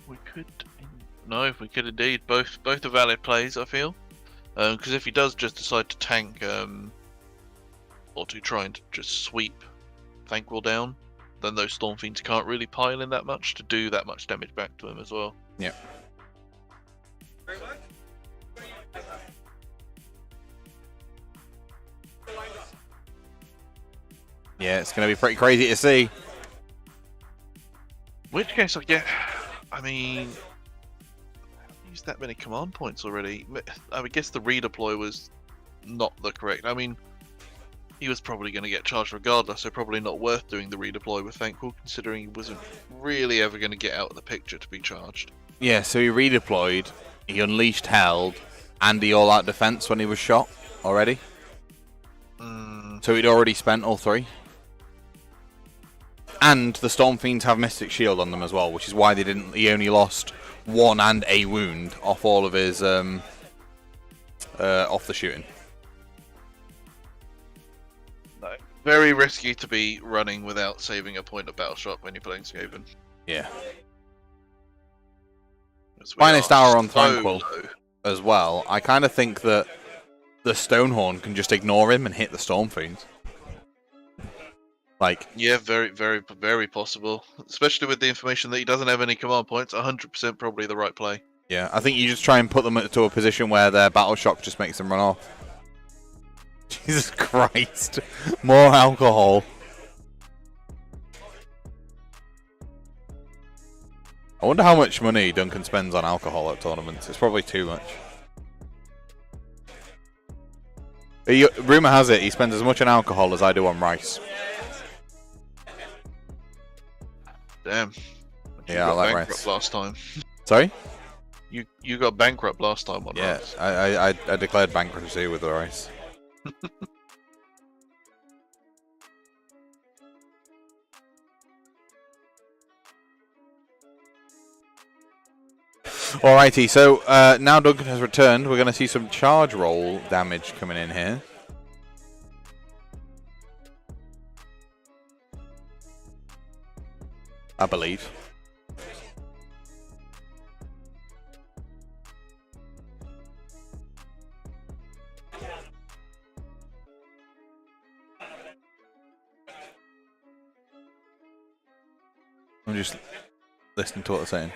We could... No, we could indeed. Both are valid plays, I feel. Because if he does just decide to tank, or to try and just sweep Thankwell down, then those Storm Fiends can't really pile in that much to do that much damage back to him as well. Yeah. Yeah, it's going to be pretty crazy to see. Which case, I mean, used that many command points already. I would guess the redeploy was not the correct. I mean, he was probably going to get charged regardless, so probably not worth doing the redeploy with Thankful, considering he wasn't really ever going to get out of the picture to be charged. Yeah, so he redeployed, he unleashed Held, and he all-out defense when he was shot already. So he'd already spent all 3. And the Storm Fiends have Mystic Shield on them as well, which is why he only lost 1 and a wound off all of his off the shooting. No. Very risky to be running without saving a point of battle shot when you're playing Skaven. Yeah. As we Finest are hour on so Tranquil low. as well. I kind of think that the Stonehorn can just ignore him and hit the Storm Fiends. Like, Yeah, very, very, very possible. Especially with the information that he doesn't have any command points. 100% probably the right play. yeah, I think you just try and put them into a position where their battle shock just makes them run off. Jesus Christ. More alcohol. I wonder how much money Duncan spends on alcohol at tournaments. It's probably too much. Rumour has it he spends as much on alcohol as I do on rice. Damn. Yeah, I like bankrupt rice. last time. Sorry? You got bankrupt last time on Yeah, rice. I declared bankruptcy with the rice. Alrighty, so now Duncan has returned. We're going to see some charge roll damage coming in here. I believe. I'm just listening to what they're saying.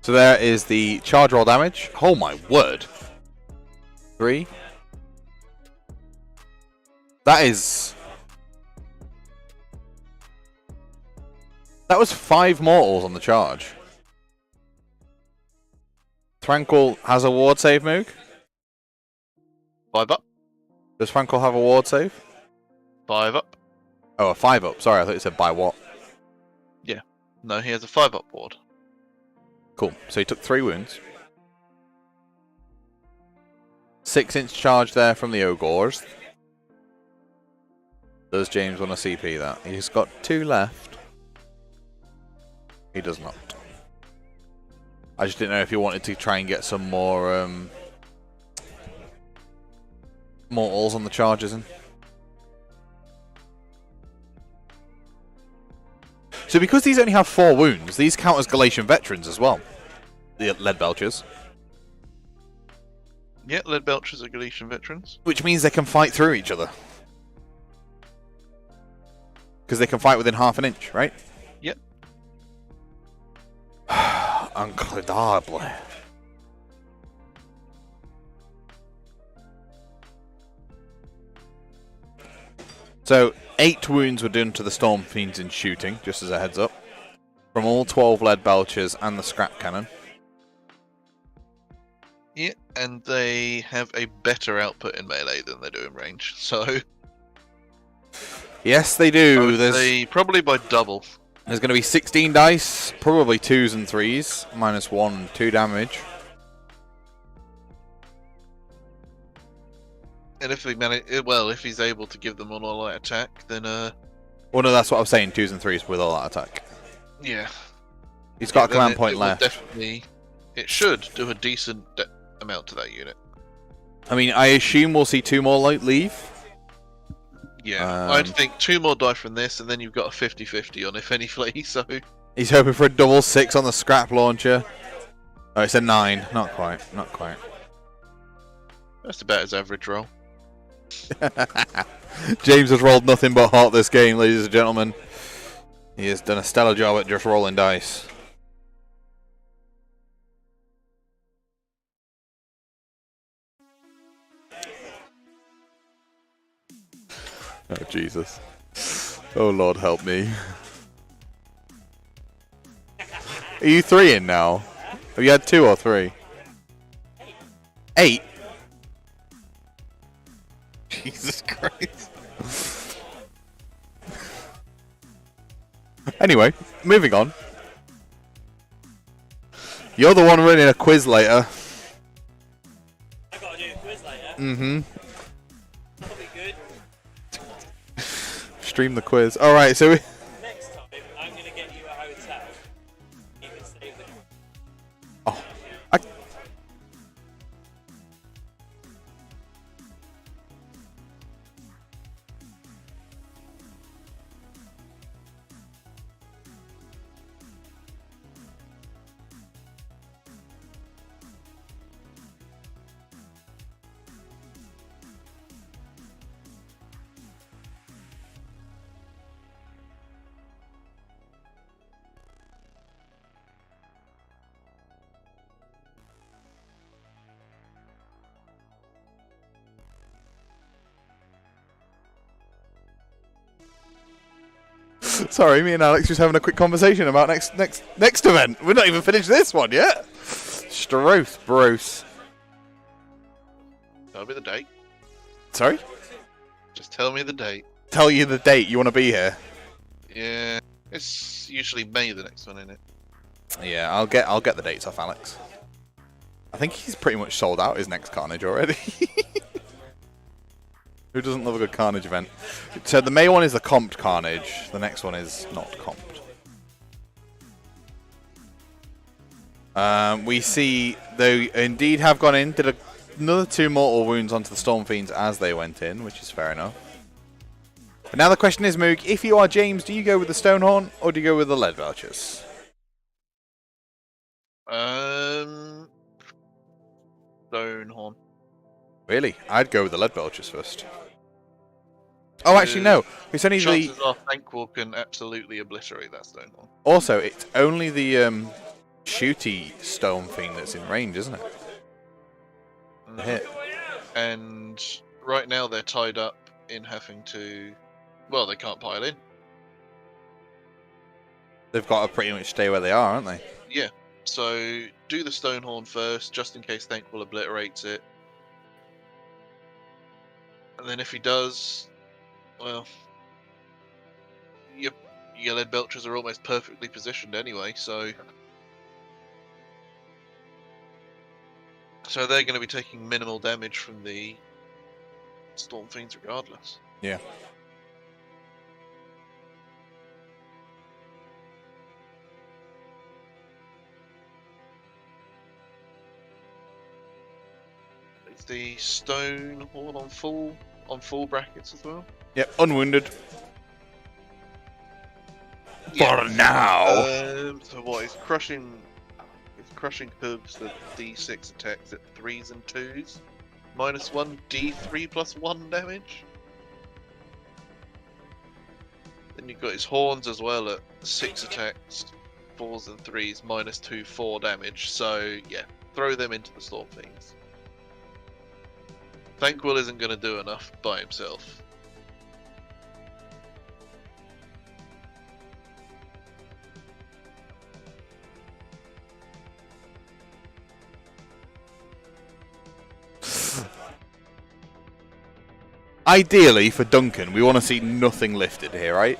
So there is the charge roll damage. Oh my word. 3. That was 5 mortals on the charge. Tranquil has a ward save, Moog? 5 up. Does Tranquil have a ward save? 5 up. Oh, a 5 up. Sorry, I thought you said by what? Yeah. No, he has a 5 up ward. Cool. So he took 3 wounds. 6-inch charge there from the Ogors. Does James want to CP that? He's got 2 left. He does not. I just didn't know if he wanted to try and get some more mortals on the charges in. So because these only have 4 wounds, these count as Galatian veterans as well. The lead belchers. Yeah, lead belchers are Galatian veterans. Which means they can fight through each other. Because they can fight within half an inch, right? Yep. Incredible. So, 8 wounds were done to the Storm Fiends in shooting, just as a heads up. From all 12 lead belchers and the scrap cannon. Yeah, and they have a better output in melee than they do in range. So Yes, they I do. would say probably by double. There's going to be 16 dice, probably 2s and 3s, -1, 2 damage. And if he if he's able to give them an all-out attack, then Well, no, that's what I'm saying, 2s and 3s with all that attack. yeah, He's got a then command point will left. Definitely, it should do a decent amount to that unit. I mean, I assume we'll see 2 more leave. Yeah, I'd think 2 more die from this, and then you've got a 50-50 on if any flee. So He's hoping for a double 6 on the scrap launcher. Oh, it's a 9. Not quite. Not quite. that's about his average roll. James has rolled nothing but hot this game, ladies and gentlemen. He has done a stellar job at just rolling dice. Oh, Jesus. Oh, Lord, help me. Are you 3 in now? Have you had 2 or 3? 8? Jesus Christ. Anyway, moving on. You're the one running a quiz later. I gotta do a quiz later. Mm-hmm. That'll be good. Stream the quiz. Alright, so... Next time, I'm gonna get you a hotel. You can stay with the... Oh, I... Sorry, me and Alex just having a quick conversation about next event. We're not even finished this one yet. Struth, Bruce. Tell me the date. Sorry? Just tell me the date. Tell you the date you want to be here. Yeah, it's usually May the next one, isn't it? Yeah, I'll get the dates off Alex. I think he's pretty much sold out his next Carnage already. Who doesn't love a good Carnage event? So the May one is the comped Carnage. The next one is not comped. We see they indeed have gone in, did another 2 mortal wounds onto the Storm Fiends as they went in, which is fair enough. But now the question is, Moog, if you are James, do you go with the Stonehorn or do you go with the Lead Belchers? Stonehorn. Really? I'd go with the Lead Belchers first. Oh, actually, no. It's only the... Chances are Thankwell can absolutely obliterate that Stonehorn. Also, it's only the shooty Stone Fiend that's in range, isn't it? The hit. And right now they're tied up in having to... Well, they can't pile in. They've got to pretty much stay where they are, aren't they? Yeah. So do the Stonehorn first, just in case Thankwell obliterates it. And then if he does, well, your Lead Belchers are almost perfectly positioned anyway, so they're going to be taking minimal damage from the Storm Fiends regardless. Yeah. Is the Stonehorn on full brackets as well? Yep, unwounded. Yeah. For now. So what is crushing? Is crushing hooves the D6 attacks at 3s and 2s, -1 D3 +1 damage. Then you've got his horns as well at 6 attacks, 4s and 3s, -2 4 damage. So yeah, throw them into the Storm Fiends. Thankwell isn't going to do enough by himself. ideally for Duncan, we want to see nothing lifted here, right?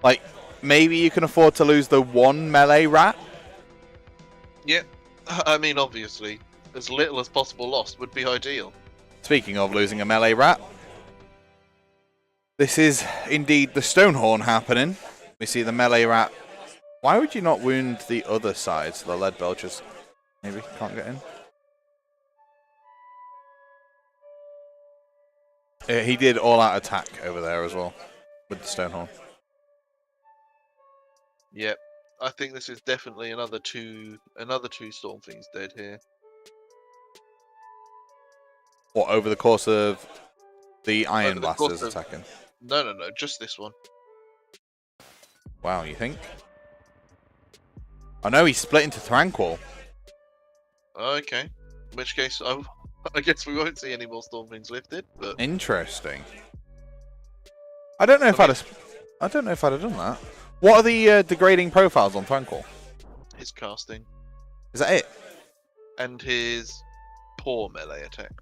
Like, maybe you can afford to lose the one melee rat? Yeah, I mean, obviously, as little as possible lost would be ideal. Speaking of losing a melee rat, this is indeed the Stonehorn happening. We see the melee rat. Why would you not wound the other side so the lead belchers maybe can't get in? He did all-out attack over there as well with the Stonehorn. Yep, I think this is definitely another two Storm Fiends dead here. What, over the course of the Iron Over the course Blasters of- attacking? No, just this one. Wow, you think? Oh no, he's split into Tranquil. Okay, in which case I guess we won't see any more Storm Fiends lifted. But Interesting. I don't know if I'd have done that. What are the degrading profiles on Tranquil? his casting Is that it? and his poor melee attack.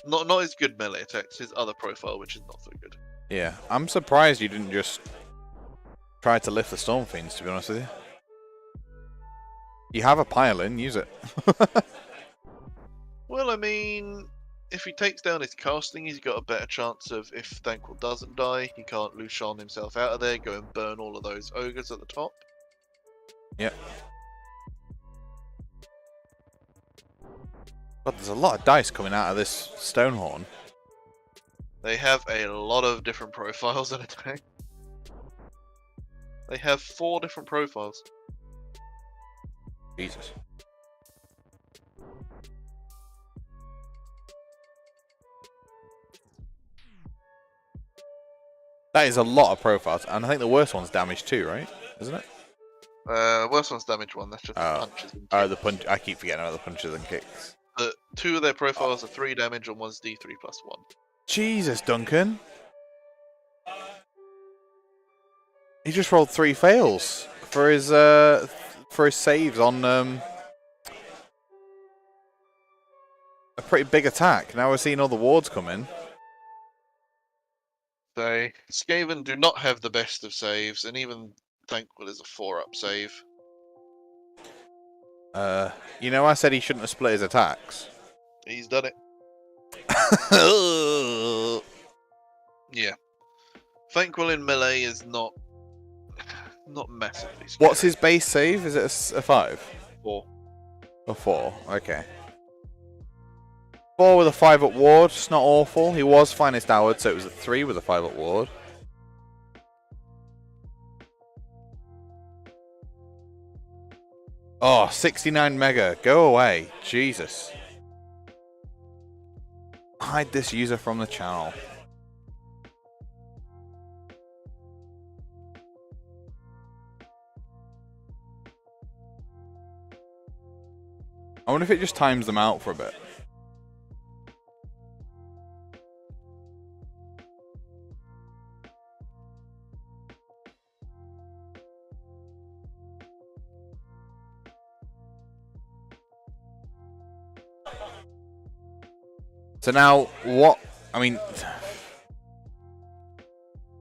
Not his good melee attacks, his other profile, which is not so good. Yeah, I'm surprised you didn't just try to lift the Storm Fiends, to be honest with you. You have a pile-in, use it. Well, I mean, if he takes down his casting, he's got a better chance of, if Thankful doesn't die, he can't Lucian himself out of there, go and burn all of those ogres at the top. Yep. God, there's a lot of dice coming out of this Stonehorn. They have a lot of different profiles in attack. They have 4 different profiles. Jesus. That is a lot of profiles, and I think the worst one's damage too, right? Isn't it? Worst one's damage 1, that's just punches and Oh, kicks. the punch. I keep forgetting about the punches and kicks. 2 of their profiles are 3 damage and one's D3+1. Jesus, Duncan. He just rolled 3 fails for his saves on a pretty big attack. Now we're seeing all the wards come in. So, Skaven do not have the best of saves, and even Thankful is a 4-up save. You know, I said he shouldn't have split his attacks. He's done it. Yeah. Thankful in melee is not massively scary. What's his base save? Is it a 5? 4? A 4, okay. 4 with a 5-up ward, it's not awful. He was finest houred, so it was a 3 with a 5-up ward. Oh, 69 mega, go away. Jesus. Hide this user from the channel. I wonder if it just times them out for a bit. So now, what? I mean,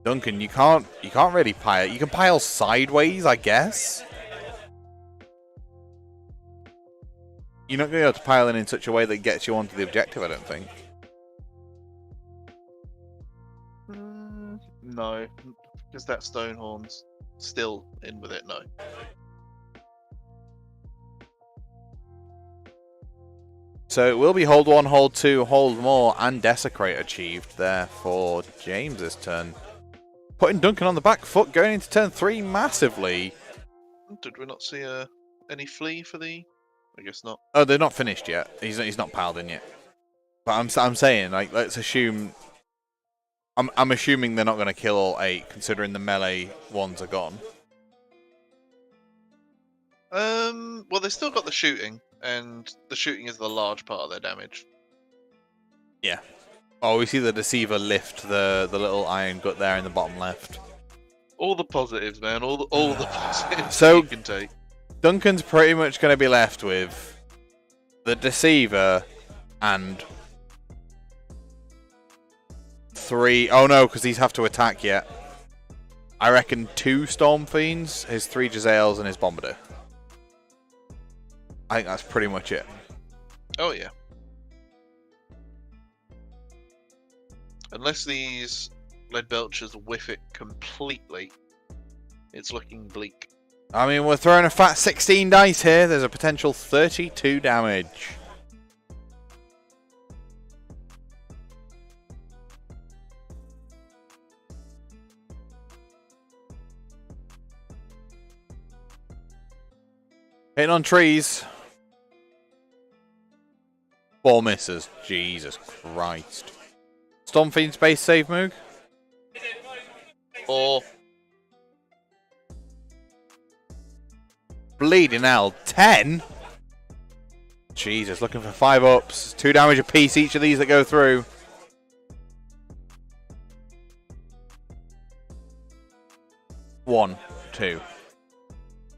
Duncan, you can't really pile. You can pile sideways, I guess. You're not going to be able to pile in such a way that gets you onto the objective, I don't think. No, because that Stonehorn's still in with it, no. So it will be hold 1, hold 2, hold more, and desecrate achieved there for James's turn. Putting Duncan on the back foot, going into turn 3 massively. Did we not see any flee for the... I guess not. Oh, they're not finished yet. He's not piled in yet. But I'm saying, like, let's assume... I'm assuming they're not going to kill all 8, considering the melee ones are gone. Well, they still got the shooting, and the shooting is the large part of their damage. Yeah. Oh, we see the Deceiver lift the little iron gut there in the bottom left. All the positives, man. All the positives So- you can take. Duncan's pretty much going to be left with the Deceiver, And 3. Oh no, because these have to attack yet. I reckon 2 Storm Fiends, his 3 Jezzails, and his Bombardier. I think that's pretty much it. Oh yeah. Unless these lead belchers whiff it completely, it's looking bleak. I mean, we're throwing a fat 16 dice here. There's a potential 32 damage. Hitting on trees. 4 misses. Jesus Christ. Storm Fiend space save, Moog. Or Bleeding hell. 10? Jesus, looking for 5 ups. 2 damage apiece each of these that go through. One, 2,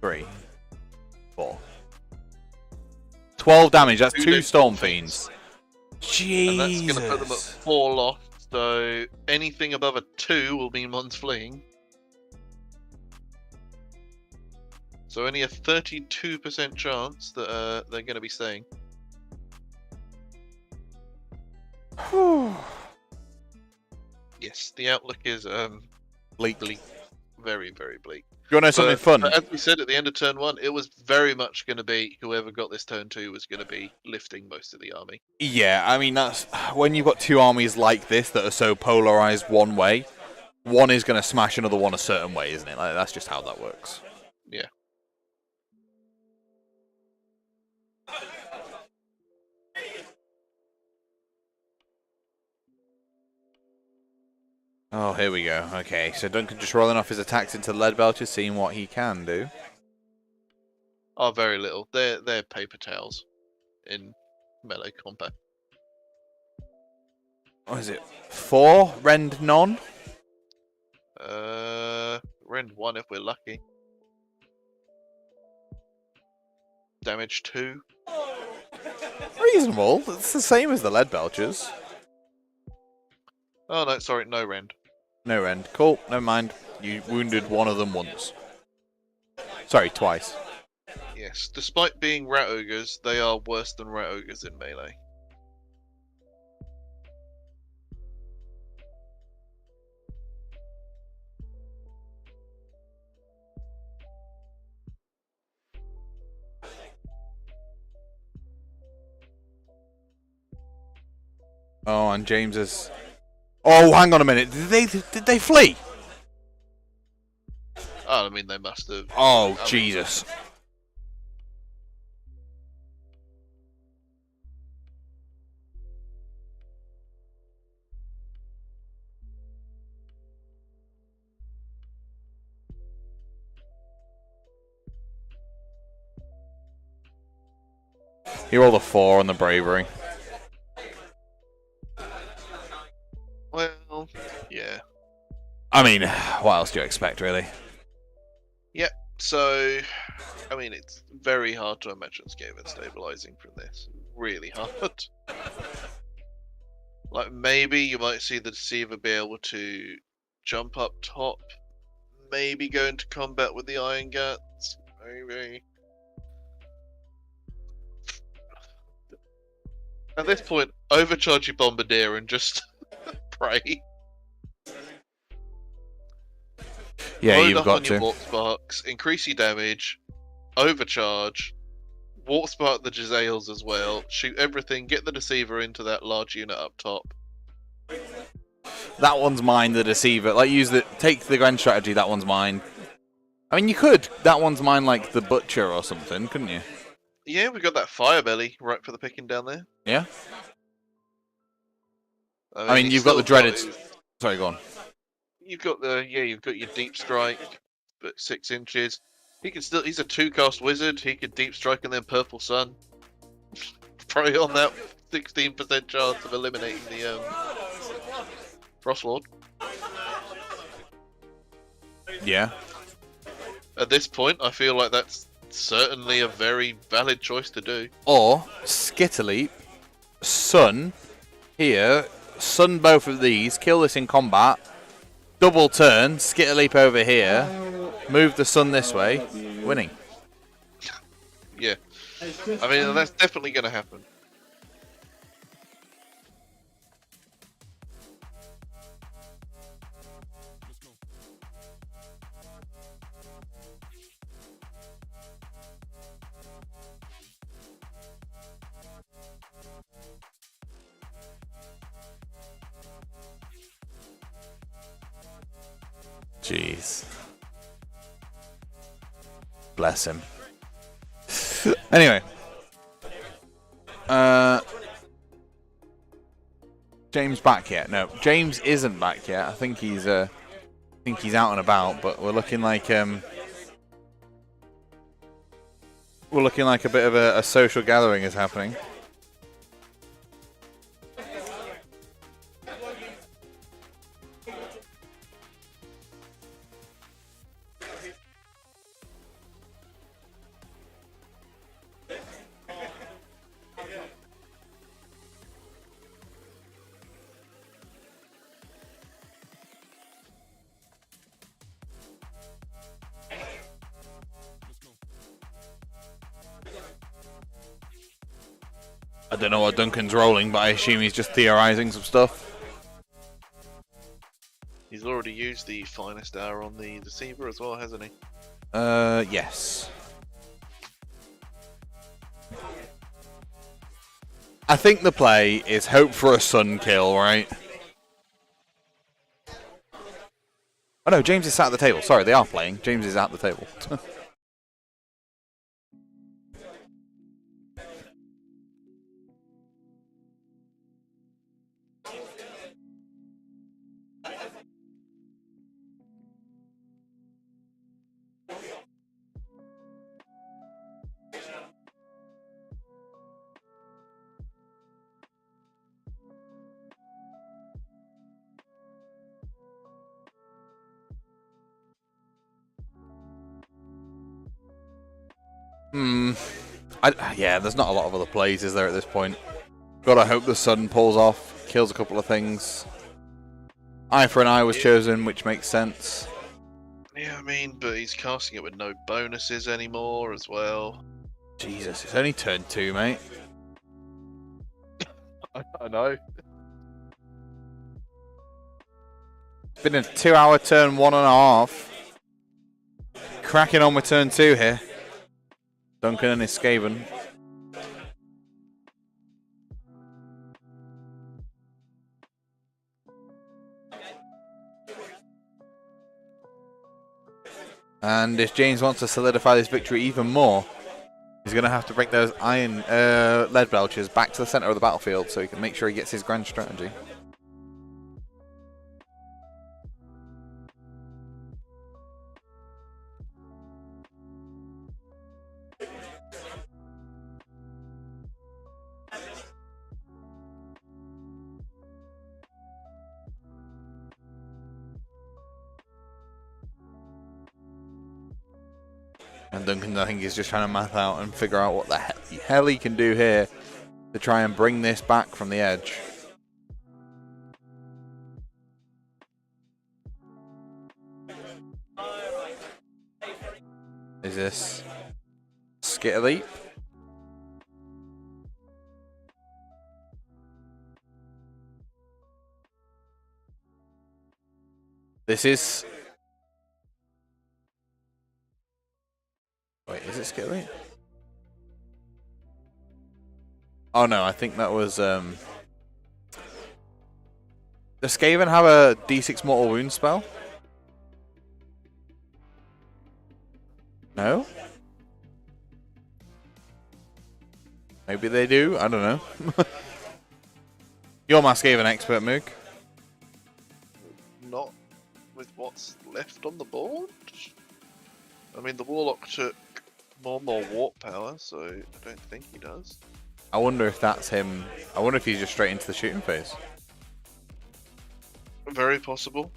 3, 4. 12 damage. That's 2 Storm Fiends. Jesus. and that's going to put them at 4 lost. So anything above a 2 will mean one's fleeing. So only a 32% chance that they're going to be staying. Yes, the outlook is Bleak. bleak. Very, very bleak. You want to know something fun? But as we said at the end of turn 1, it was very much going to be whoever got this turn 2 was going to be lifting most of the army. Yeah, I mean, that's when you've got 2 armies like this that are so polarized one way, one is going to smash another one a certain way, isn't it? Like, that's just how that works. Yeah. Oh, here we go. Okay, so Duncan just rolling off his attacks into lead belchers, seeing what he can do. Oh, very little. They're paper towels in melee combat. What is it? 4? Rend none? Rend 1 if we're lucky. Damage 2. Reasonable. It's the same as the lead belchers. Oh no, sorry, no rend. No rend. Cool, never mind. You wounded one of them once. Sorry, twice. Yes, despite being rat ogres, they are worse than rat ogres in melee. Oh, and James is... Oh, hang on a minute. Did they flee? Oh, I mean, they must have. Oh, Jesus. He rolled a 4 on the bravery. Well, yeah. I mean, what else do you expect, really? Yep, so, I mean, it's very hard to imagine Skaven stabilizing from this. Really hard. Like, maybe you might see the Deceiver be able to jump up top, maybe go into combat with the Iron Guts, maybe. At this point, overcharge your Bombardier and just pray. Yeah, Load you've up got on your to. Warp Sparks, increase your damage, overcharge, Warp Spark the Jezzails as well, shoot everything, get the Deceiver into that large unit up top. That one's mine, the Deceiver. Like, take the grand strategy, that one's mine. I mean, you could. That one's mine like the Butcher or something, couldn't you? Yeah, we got that Fire Belly right for the picking down there. Yeah? I mean, you've got the dreaded... Sorry, go on. You've got you've got your Deep Strike, but 6 inches. He's a 2-cast wizard, he could Deep Strike and then Purple Sun. Probably on that 16% chance of eliminating the Frostlord. Yeah. At this point, I feel like that's certainly a very valid choice to do. Or, Skitterleap, Sun here, Sun both of these, kill this in combat, double turn, Skitter Leap over here, move the Sun this way, winning. Yeah. I mean, that's definitely going to happen. Jeez. Bless him. Anyway. James back yet? No, James isn't back yet. I think he's out and about, but we're looking like a bit of a social gathering is happening. I don't know what Duncan's rolling, but I assume he's just theorizing some stuff. He's already used the finest hour on the Deceiver as well, hasn't he? Yes. I think the play is hope for a Sun kill, right? Oh no, James is sat at the table. Sorry, they are playing. James is at the table. Yeah, there's not a lot of other plays, is there, at this point? Gotta hope the Sun pulls off, kills a couple of things. Eye for an eye was chosen, which makes sense. Yeah, I mean, but he's casting it with no bonuses anymore as well. Jesus, it's only turn 2, mate. I know. It's been a 2-hour turn 1.5. Cracking on with turn 2 here. Duncan and his Skaven. And if James wants to solidify this victory even more, he's going to have to bring those lead belchers back to the center of the battlefield so he can make sure he gets his grand strategy. And Duncan, I think, is just trying to math out and figure out what the hell he can do here to try and bring this back from the edge. Is this Skitter Leap? This is... Wait, is it Skitter Leap? Oh no, I think that was... Does Skaven have a D6 Mortal Wound spell? No? Maybe they do, I don't know. You're my Skaven expert, Mook. Not with what's left on the board? I mean, the Warlock took more warp power, so I don't think he does. I wonder if that's him. I wonder if he's just straight into the shooting phase. Very possible.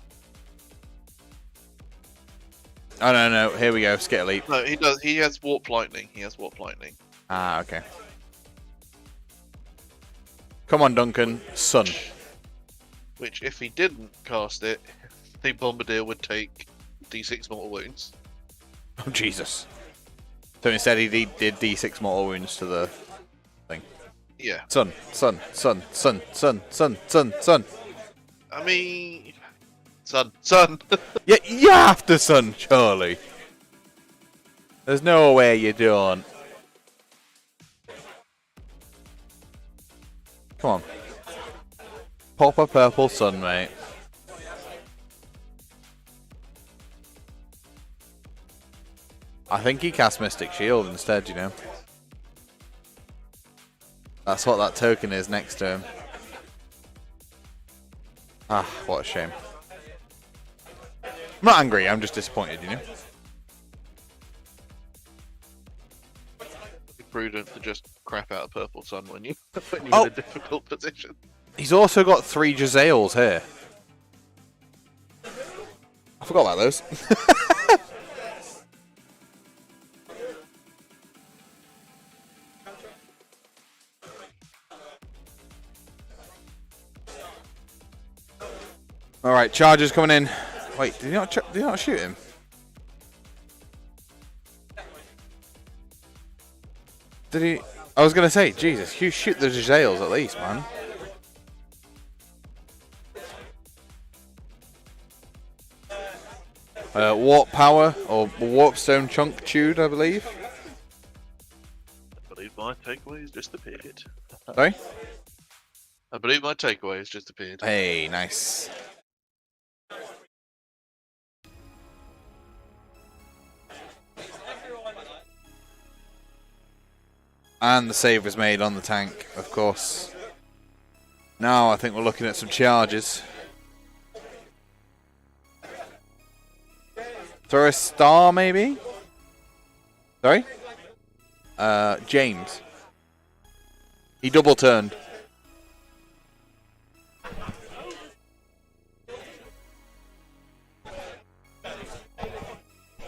Oh no, no, here we go, Skitter Leap. No, he does. He has warp lightning. Ah, okay. Come on, Duncan. Sun. Which, if he didn't cast it, the Bombardier would take D6 mortal wounds. Oh, Jesus. So instead he did D6 mortal wounds to the thing. Yeah. Sun. I mean... Sun. Yeah, you have to sun, surely. There's no way you don't. Come on. Pop a purple sun, mate. I think he cast Mystic Shield instead, you know. That's what that token is next to him. Ah, what a shame. I'm not angry, I'm just disappointed, you know. Prudent to just crap out a purple sun when you're in a difficult position. He's also got 3 Jezzails here. I forgot about those. Alright, charges coming in. Wait, did he not shoot him? Did he? I was going to say, Jesus, you shoot the Jezzails at least, man. Warp power, or warp stone chunk chewed, I believe. I believe my takeaway has just appeared. Sorry? I believe my takeaway has just appeared. Hey, nice. And the save was made on the tank, of course. Now I think we're looking at some charges. Throw a star, maybe? Sorry? James. He double turned.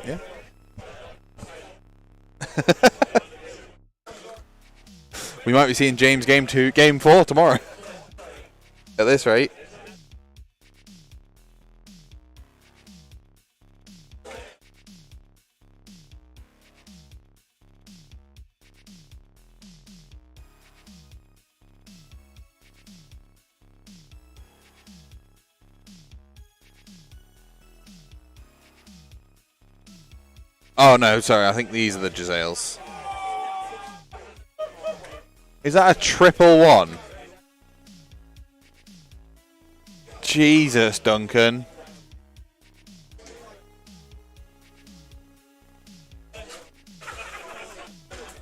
Yeah. We might be seeing James game 4 tomorrow. At this rate. Oh no, sorry, I think these are the Jezzails. Is that a 111? Jesus, Duncan.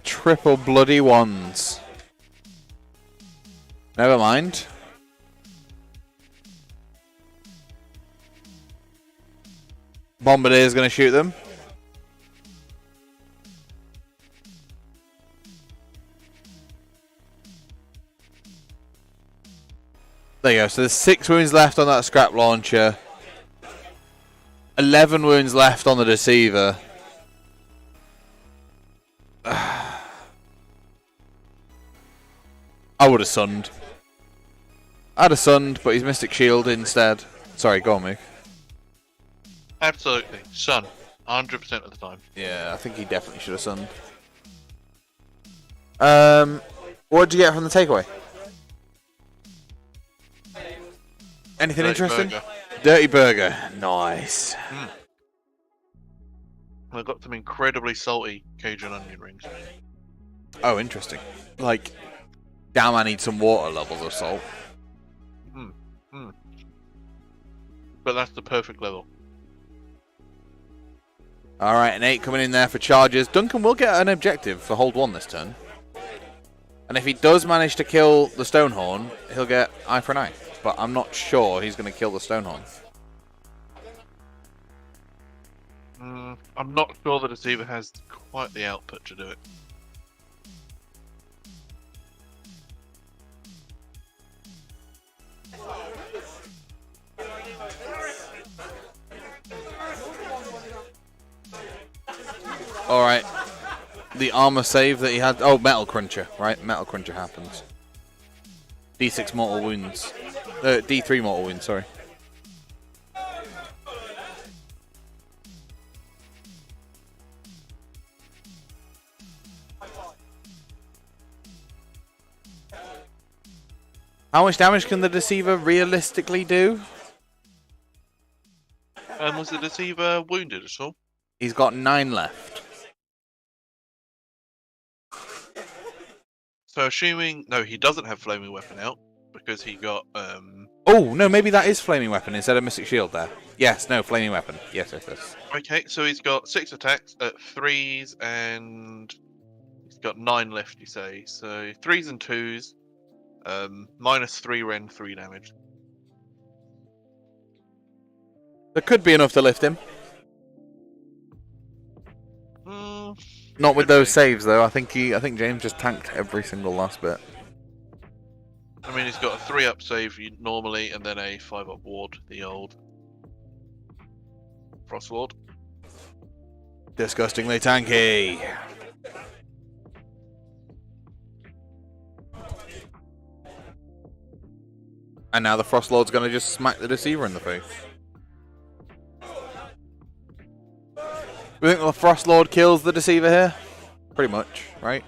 Triple bloody ones. Never mind. Bombardier's going to shoot them. There you go. So there's 6 wounds left on that scrap launcher. 11 wounds left on the deceiver. I would have sunned. I'd have sunned, but he's Mystic Shield instead. Sorry, go on, Mook. Absolutely. Sun. 100% of the time. Yeah, I think he definitely should have sunned. What did you get from the takeaway? Anything Dirty interesting? burger. Dirty burger. Nice. I got some incredibly salty Cajun onion rings. Oh, interesting. Like, damn, I need some water levels of salt. But that's the perfect level. Alright, an 8 coming in there for charges. Duncan will get an objective for hold 1 this turn. And if he does manage to kill the Stonehorn, he'll get eye for an eye. But I'm not sure he's going to kill the Stonehorn. I'm not sure the deceiver has quite the output to do it. Alright. The armor save that he had. Oh, Metal Cruncher, right? Metal Cruncher happens. D6 mortal wounds. D3 mortal wounds, sorry. How much damage can the Deceiver realistically do? Was the Deceiver wounded at all? He's got 9 left. So assuming... No, he doesn't have Flaming Weapon out, because he got... Oh, no, maybe that is Flaming Weapon instead of Mystic Shield there. Yes, no, Flaming Weapon. Yes. Okay, so he's got 6 attacks at 3s, and he's got 9 left, you say. So 3s and 2s, minus 3 rend, 3 damage. There could be enough to lift him. Not with those saves though. I think James just tanked every single last bit. I mean, he's got a 3-up save normally, and then a 5-up ward, the old Frost Lord. Disgustingly tanky. And now the Frost Lord's going to just smack the Deceiver in the face. We think the Frost Lord kills the Deceiver here? Pretty much, right?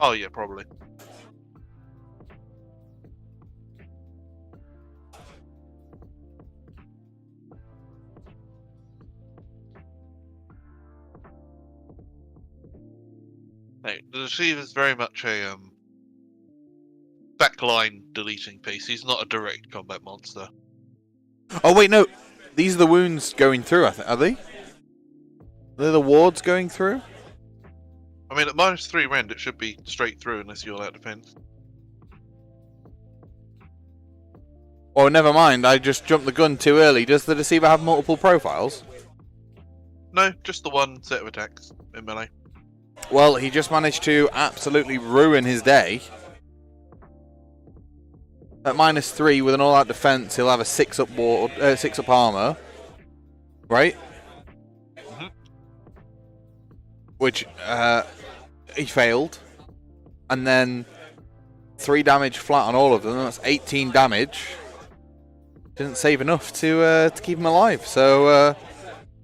Oh yeah, probably. Hey, the Deceiver's very much a backline deleting piece. He's not a direct combat monster. Oh wait, no. These are the wounds going through, are they? Are they the wards going through? I mean, at minus 3 rend, it should be straight through unless you're out defense. Oh, never mind. I just jumped the gun too early. Does the Deceiver have multiple profiles? No, just the one set of attacks in melee. Well, he just managed to absolutely ruin his day. At minus 3 with an all-out defense, he'll have a 6-up ward, 6-up armor, right? Mm-hmm. Which he failed, and then 3 damage flat on all of them. That's 18 damage. Didn't save enough to keep him alive. So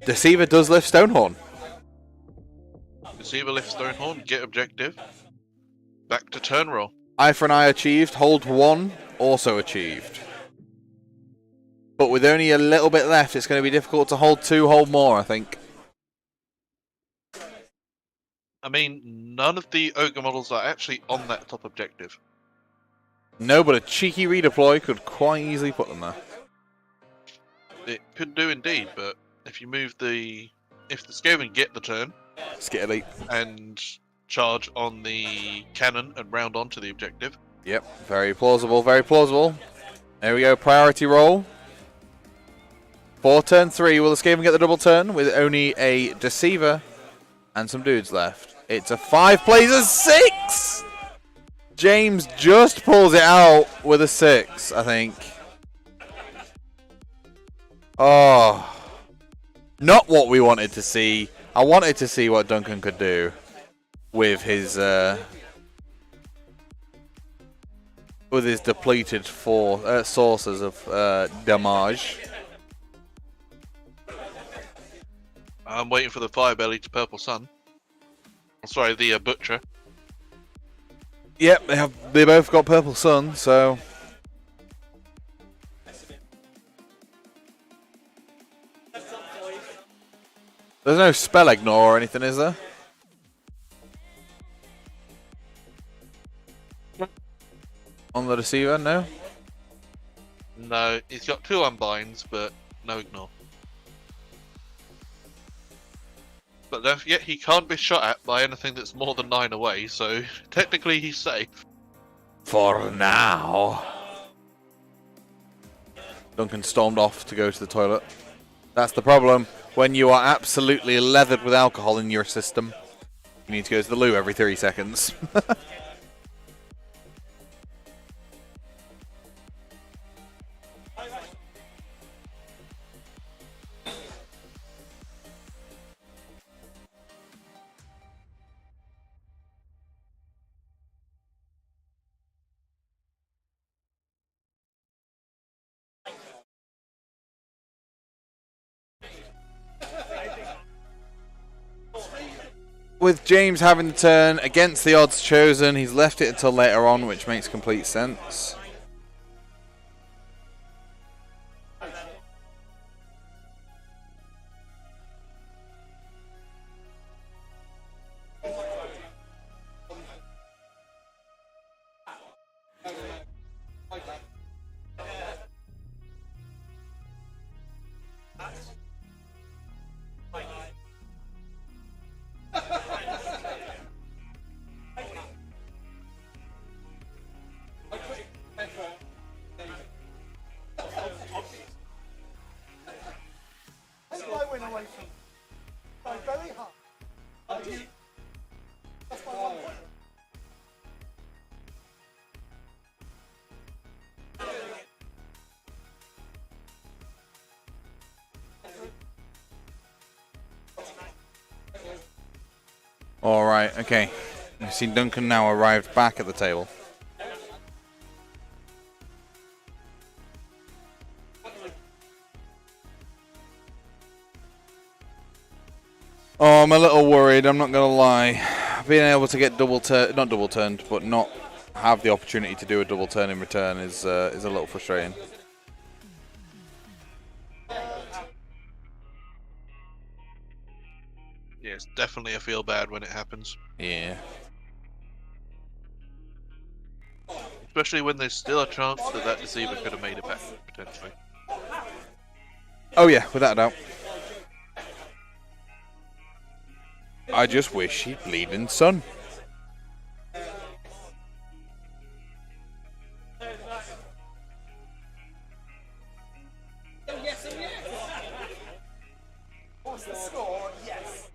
Deceiver does lift Stonehorn. Deceiver lifts Stonehorn, get objective. Back to turn roll. Eye for an eye achieved. Hold 1 also achieved. But with only a little bit left, it's going to be difficult to hold 2, hold more, I think. I mean, none of the Ogre models are actually on that top objective. No, but a cheeky redeploy could quite easily put them there. It could do indeed, but if you move the... If the Skaven get the turn... Skitterly. And charge on the cannon and round onto the objective. Yep, very plausible, very plausible. There we go, priority roll. For turn 3, will the Skaven get the double turn with only a Deceiver and some dudes left? It's a 5 plays a 6! James just pulls it out with a 6, I think. Oh. Not what we wanted to see. I wanted to see what Duncan could do with his depleted sources of damage. I'm waiting for the Firebelly to Purple Sun. Sorry, the Butcher. Yep, they both got Purple Sun, so... There's no spell ignore or anything, is there? On the Deceiver, no? No, he's got 2 unbinds, but no ignore. But don't forget, he can't be shot at by anything that's more than 9 away, so technically he's safe. For now. Duncan stormed off to go to the toilet. That's the problem. When you are absolutely leathered with alcohol in your system, you need to go to the loo every 30 seconds. with James having the turn against the odds chosen, he's left it until later on, which makes complete sense. Alright, okay. We've seen Duncan now arrived back at the table. Oh, I'm a little worried, I'm not going to lie. Being able to get not double turned, but not have the opportunity to do a double turn in return is a little frustrating. Yeah, it's definitely a feel bad when it happens. Yeah. Especially when there's still a chance that that deceiver could have made it back, potentially. Oh yeah, without a doubt. I just wish he'd bleed in sun. What's the score? Yes.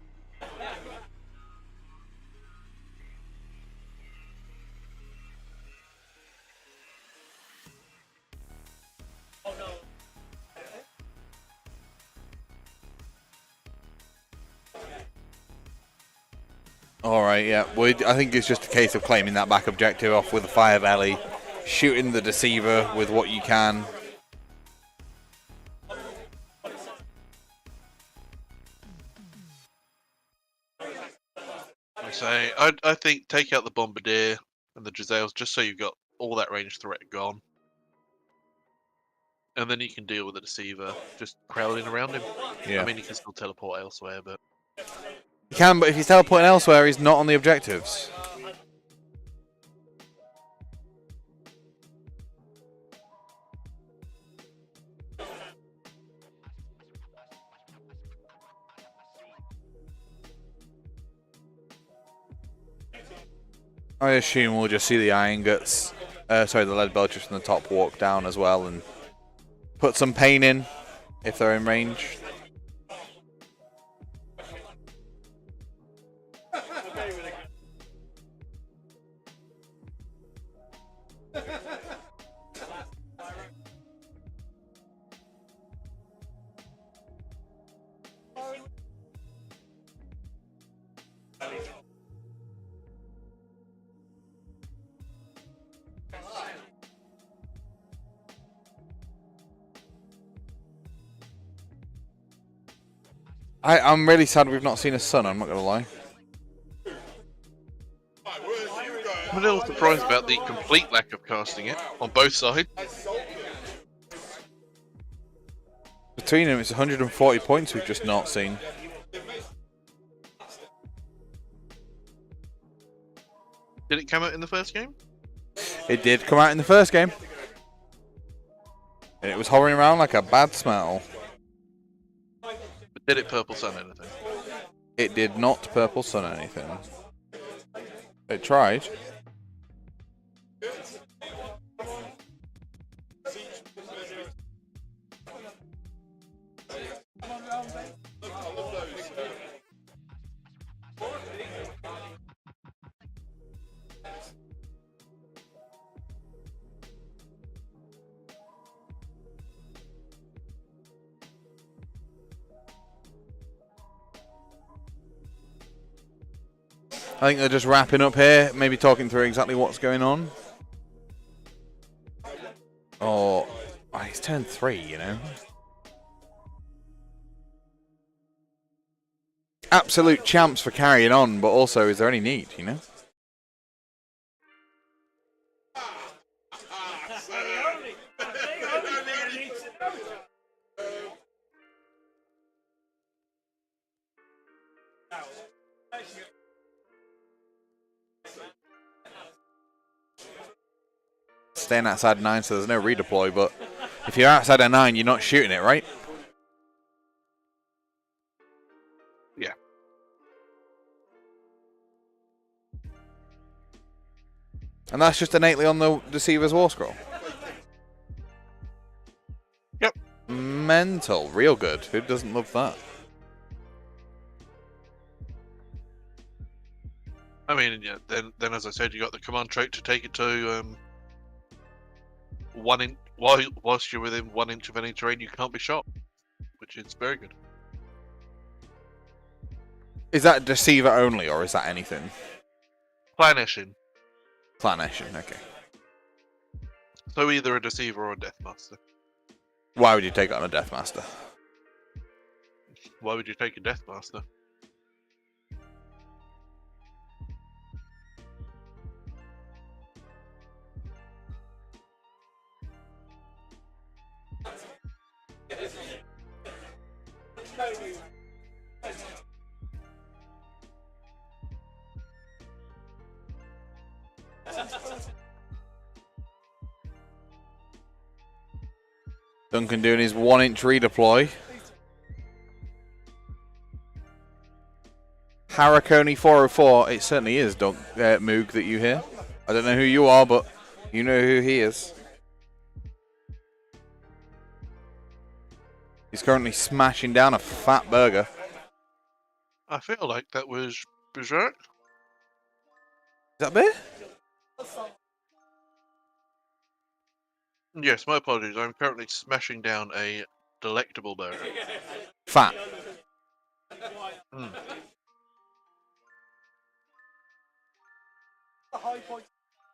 Alright, yeah. I think it's just a case of claiming that back objective off with a fire belly, shooting the deceiver with what you can. I think take out the bombardier and the Giselles just so you've got all that range threat gone. And then you can deal with the deceiver, just crowding around him. Yeah. I mean, he can still teleport elsewhere, but... He can, but if he's teleporting elsewhere, he's not on the objectives. I assume we'll just see the iron guts, the lead belchers from the top walk down as well and put some pain in if they're in range. I'm really sad we've not seen a sun, I'm not going to lie. I'm a little surprised about the complete lack of casting it on both sides. Between them, it's 140 points we've just not seen. Did it come out in the first game? It did come out in the first game. And it was hovering around like a bad smell. But did it purple sun anything? It did not purple sun anything. It tried. I think they're just wrapping up here, maybe talking through exactly what's going on. Oh, he's turned 3, you know. absolute champs for carrying on, but also, is there any need, you know? Staying outside 9, so there's no redeploy, but if you're outside of 9, you're not shooting it, right? Yeah. And that's just innately on the Deceiver's War Scroll. Yep. Mental. Real good. Who doesn't love that? I mean, yeah. Then as I said, you got the command trait to take it to whilst you're within 1 inch of any terrain, you can't be shot, which is very good. Is that Deceiver only, or is that anything? Planishing. Planation, okay. So either a Deceiver or a Deathmaster. Why would you take it on a Deathmaster? Why would you take a Deathmaster? Duncan doing his 1 inch redeploy. Harakoni 404, it certainly is Moog that you hear. I don't know who you are, but you know who he is. He's currently smashing down a fat burger. I feel like that was Berserk. Is that beer? Yes, my apologies. I'm currently smashing down a delectable burger. Fat. Mm.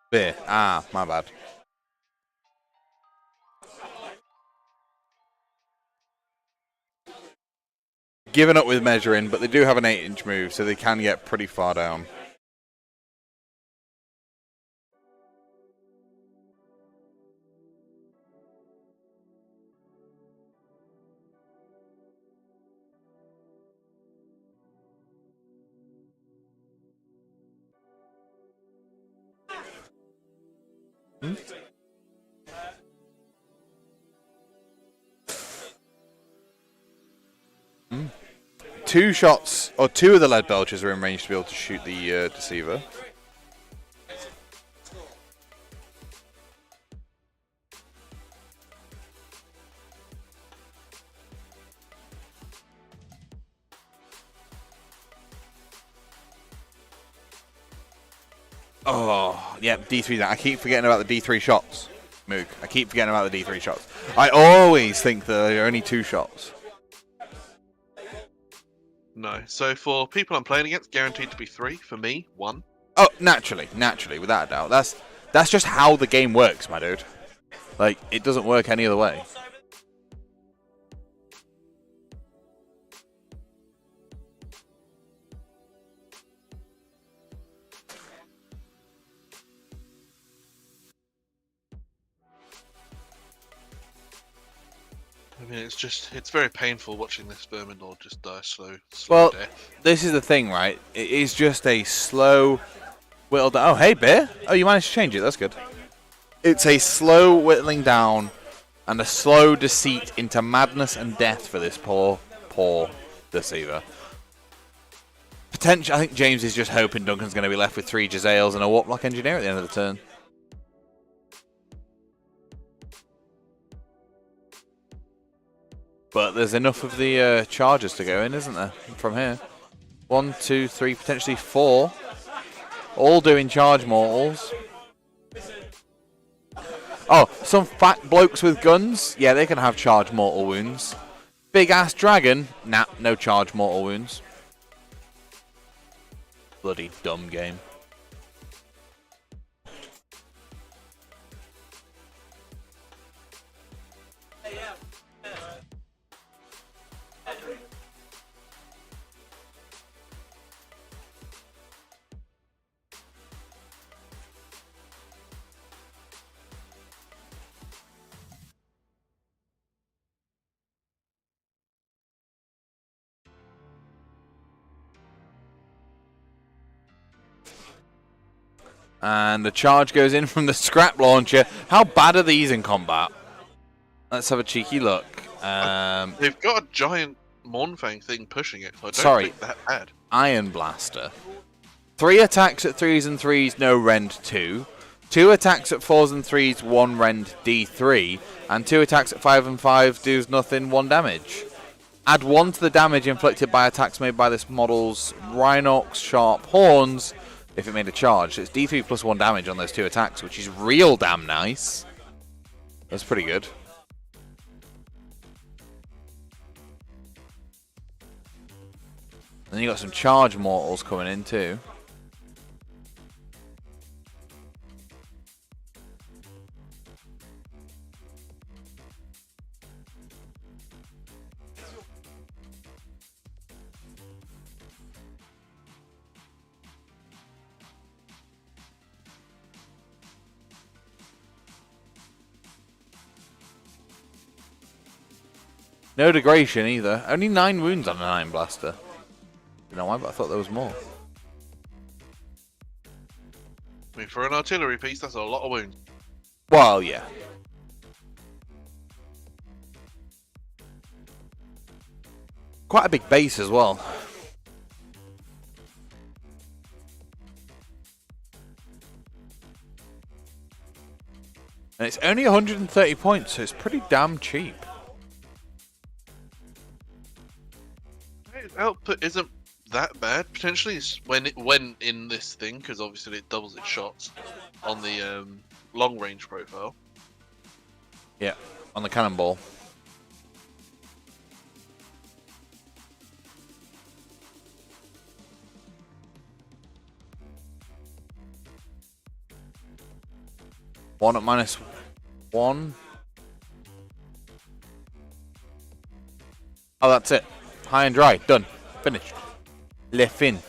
Beer. Ah, my bad. Giving up with measuring, but they do have an 8 inch move, so they can get pretty far down. Hmm? Hmm. 2 shots, or 2 of the lead belchers are in range to be able to shoot the Deceiver. Oh, yep, D3. I keep forgetting about the D3 shots, Moog. I keep forgetting about the D3 shots. I always think that there are only 2 shots. No. So for people I'm playing against, guaranteed to be 3. For me, 1. Oh, naturally, without a doubt. That's just how the game works, my dude. Like, it doesn't work any other way. I mean, it's very painful watching this Vermindor just die slow Well, death. this is the thing, right? It is just a slow whittle down. Oh, hey, Bear. Oh, you managed to change it. That's good. It's a slow whittling down and a slow deceit into madness and death for this poor Deceiver. Potential. I think James is just hoping Duncan's going to be left with 3 Jezzails and a Warp Lock Engineer at the end of the turn. But there's enough of the charges to go in, isn't there, from here? 1, 2, 3, potentially 4. All doing charge mortals. Oh, some fat blokes with guns? Yeah, they can have charge mortal wounds. Big ass dragon? Nah, no charge mortal wounds. Bloody dumb game. And the charge goes in from the scrap launcher. How bad are these in combat? Let's have a cheeky look. They've got a giant Mornfang thing pushing it, so I don't Sorry. think that bad. Iron Blaster. 3 attacks at 3s and 3s, no rend 2. 2 attacks at 4s and 3s, 1 rend D3. And 2 attacks at 5 and 5 does nothing, 1 damage. Add 1 to the damage inflicted by attacks made by this model's Rhinox sharp horns if it made a charge. So it's D3 plus 1 damage on those 2 attacks, which is real damn nice. That's pretty good. Then you got some charge mortals coming in too. No degradation either. Only 9 wounds on an Iron Blaster. You know why, but I thought there was more. I mean, for an artillery piece, that's a lot of wounds. Well, yeah. Quite a big base as well. And it's only 130 points, so it's pretty damn cheap. Output isn't that bad. Potentially, it's when in this thing, because obviously it doubles its shots on the long range profile. Yeah, on the cannonball. One at -1. Oh, that's it. High and dry. Done. Finished. Le fin.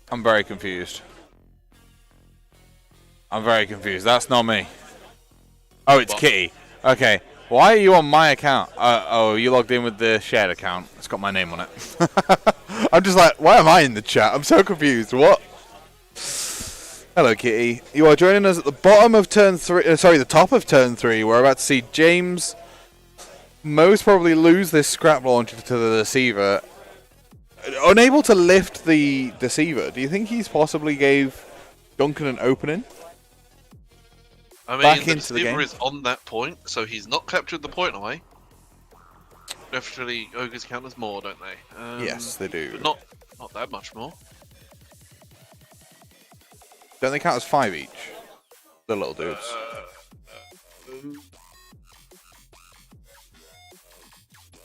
I'm very confused. That's not me. Oh, it's Kitty. Okay. Why are you on my account? Oh, you logged in with the shared account. It's got my name on it. I'm just like, why am I in the chat? I'm so confused. What? Hello, Kitty. You are joining us at the bottom of turn 3. Sorry, the top of turn 3. We're about to see James most probably lose this scrap launcher to the deceiver. Unable to lift the deceiver. Do you think he's possibly gave Duncan an opening? I mean, Back the into the receiver game. is on that point, so he's not captured the point away. Definitely, ogres count as more, don't they? Yes, they do. But not that much more. Don't they count as 5 each? The little dudes.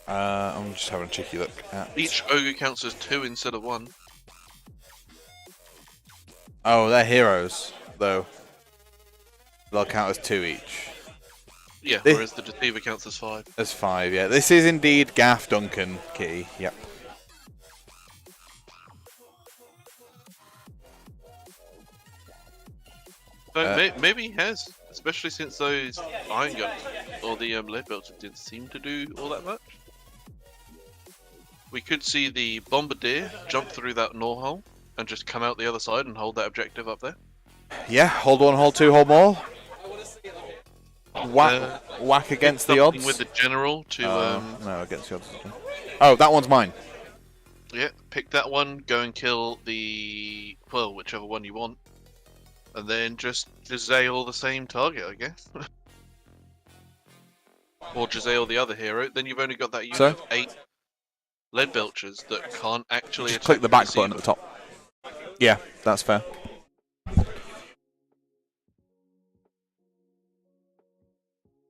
I'm just having a cheeky look at... Each ogre counts as 2 instead of 1. Oh, they're heroes, though. They'll count as 2 each. Yeah, whereas the deceiver counts as 5. As 5, yeah. This is indeed Gaff Duncan, Kitty. Yep. So maybe he has, especially since those iron guns or the lead belts didn't seem to do all that much. We could see the bombardier jump through that gnaw hole and just come out the other side and hold that objective up there. Yeah, hold 1, hold 2, hold more. Whack against the odds. With the general to no, against the odds. Oh, that one's mine. yeah, pick that one, go and kill the whichever one you want, and then just Jezzail the same target, I guess. Or Jezzail the other hero. Then you've only got that unit of 8 lead belchers that can't actually Just attack click the back receiver. button at the top. Yeah, that's fair.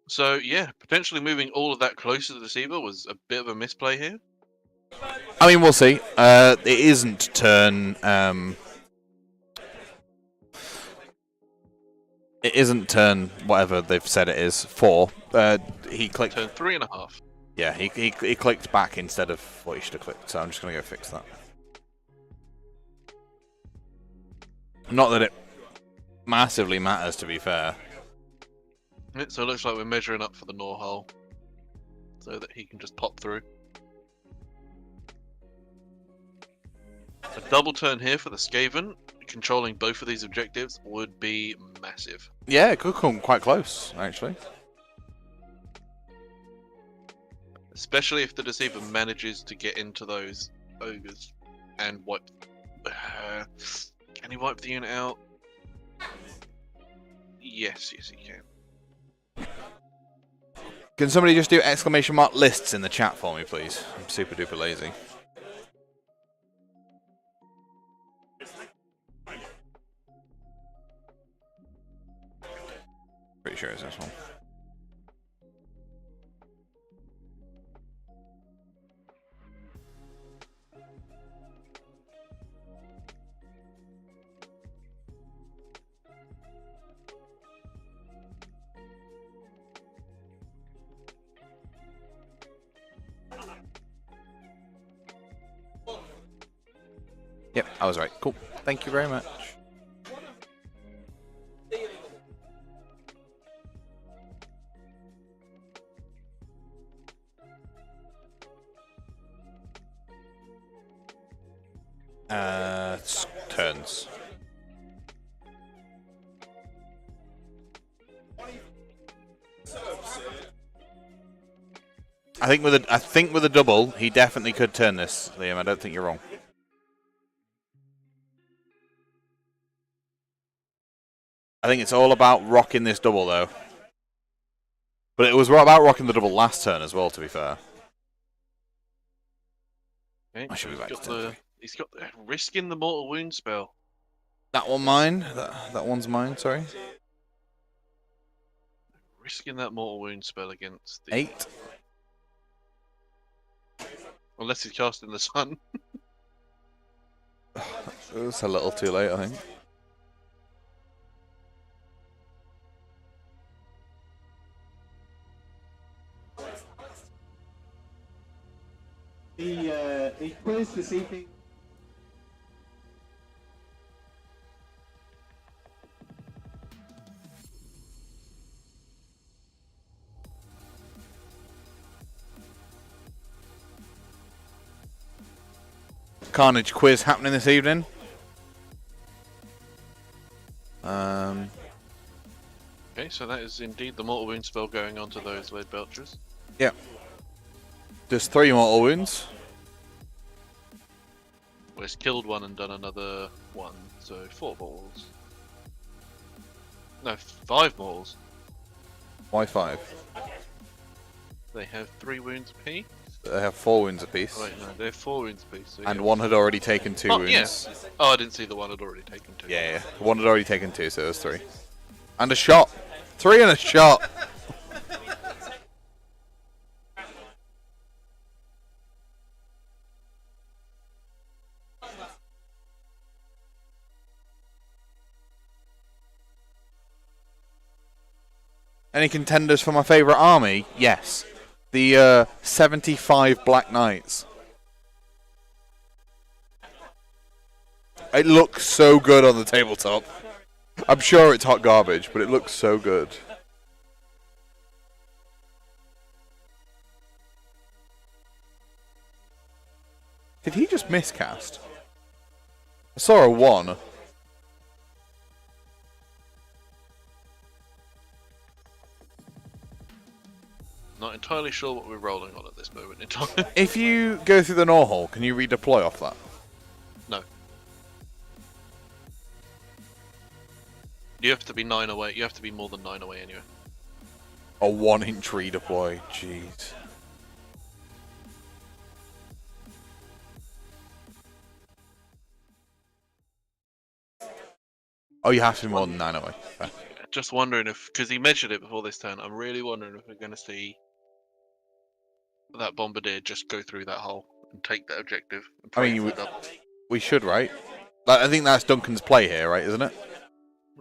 So yeah, potentially moving all of that closer to the deceiver was a bit of a misplay here. I mean, we'll see. It isn't turn... It isn't turn whatever they've said it is. 4. He clicked... Turn 3.5. Yeah, he clicked back instead of what he should have clicked, so I'm just going to go fix that. Not that it massively matters, to be fair. So it looks like we're measuring up for the Nor hole, so that he can just pop through. A double turn here for the Skaven, controlling both of these objectives, would be massive. Yeah, it could come quite close, actually. Especially if the Deceiver manages to get into those ogres and wipe. Can he wipe the unit out? Yes, he can. Can somebody just do exclamation mark lists in the chat for me, please? I'm super duper lazy. Pretty sure it's this one. Yep, I was right. Cool. Thank you very much. Turns. I think with a double, he definitely could turn this, Liam. I don't think you're wrong. I think it's all about rocking this double, though. But it was about rocking the double last turn as well, to be fair. Okay, I should be back to he's got the risking the mortal wound spell. That one mine? That one's mine, sorry. Risking that mortal wound spell against the 8. Unless he's casting the sun. It was a little too late, I think. The quiz this evening. Carnage quiz happening this evening. Okay, so that is indeed the mortal wound spell going on to those lead belchers. Yeah. There's 3 mortal wounds. Well, it's killed one and done another one, so 4 mortals. No, 5 mortals. Why 5? They have 3 wounds apiece. They have 4 wounds apiece. Wait, no, they have 4 wounds apiece. So And yeah. one had already taken 2 wounds. Yeah. Oh, I didn't see the one had already taken 2. Yeah. One had already taken 2, so there's 3. And a shot. 3 and a shot. Any contenders for my favourite army? Yes. The 75 Black Knights. It looks so good on the tabletop. I'm sure it's hot garbage, but it looks so good. Did he just miscast? I saw a 1. Not entirely sure what we're rolling on at this moment in time. If you go through the Nor hole, can you redeploy off that? No. You have to be 9 away. You have to be more than 9 away anyway. A 1-inch redeploy. Jeez. Oh, you have to be more than 9 away. Fair. Just wondering if, because he measured it before this turn, I'm really wondering if we're going to see that bombardier just go through that hole and take that objective. And I mean, pray for the double. we should, right? I think that's Duncan's play here, right? Isn't it?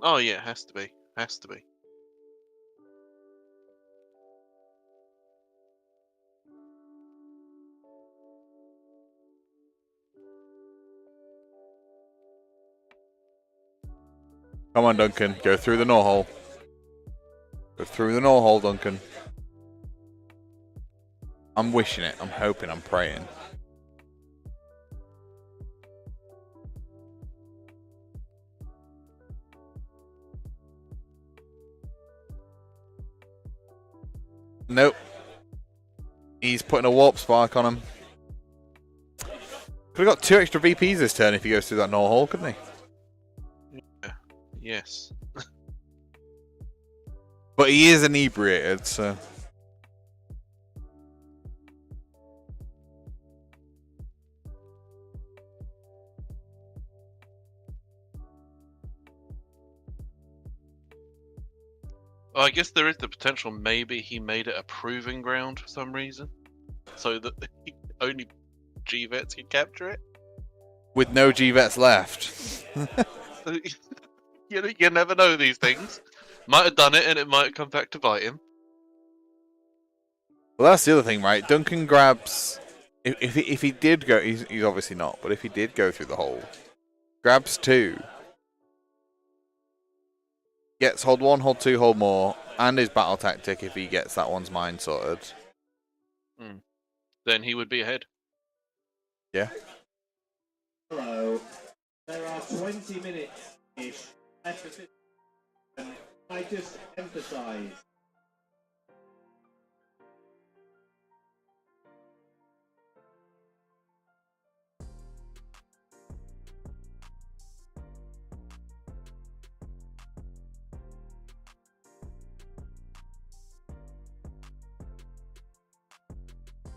Oh yeah, it has to be. Has to be. Come on, Duncan. Go through the gnaw hole. Go through the gnaw hole, Duncan. I'm wishing it. I'm hoping. I'm praying. Nope. He's putting a warp spark on him. Could have got 2 extra VPs this turn if he goes through that gnaw hole, couldn't he? Yeah. Yes. But he is inebriated, so... Well, I guess there is the potential maybe he made it a proving ground for some reason. So that only G-Vets can capture it. With no G-Vets left. You never know these things. Might have done it and it might have come back to bite him. Well, that's the other thing, right? Duncan grabs... If he did go... He's obviously not, but if he did go through the hole, grabs 2, gets hold 1, hold 2, hold more, and his battle tactic if he gets that one's mind sorted. Then he would be ahead. Yeah. Hello. There are 20 minutes-ish left of it. And I just emphasise.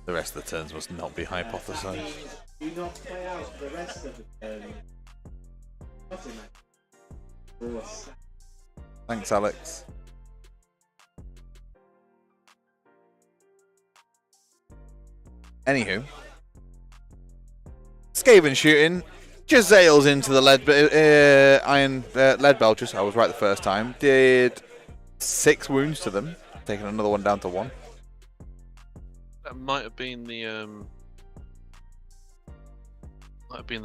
The rest of the turns must not be hypothesized. Do not play out the rest of the turn. Not in that. Thanks, Alex. Anywho. Skaven shooting. Jazale's into the lead belchers. I was right the first time. Did 6 wounds to them. Taking another one down to 1. That might have been the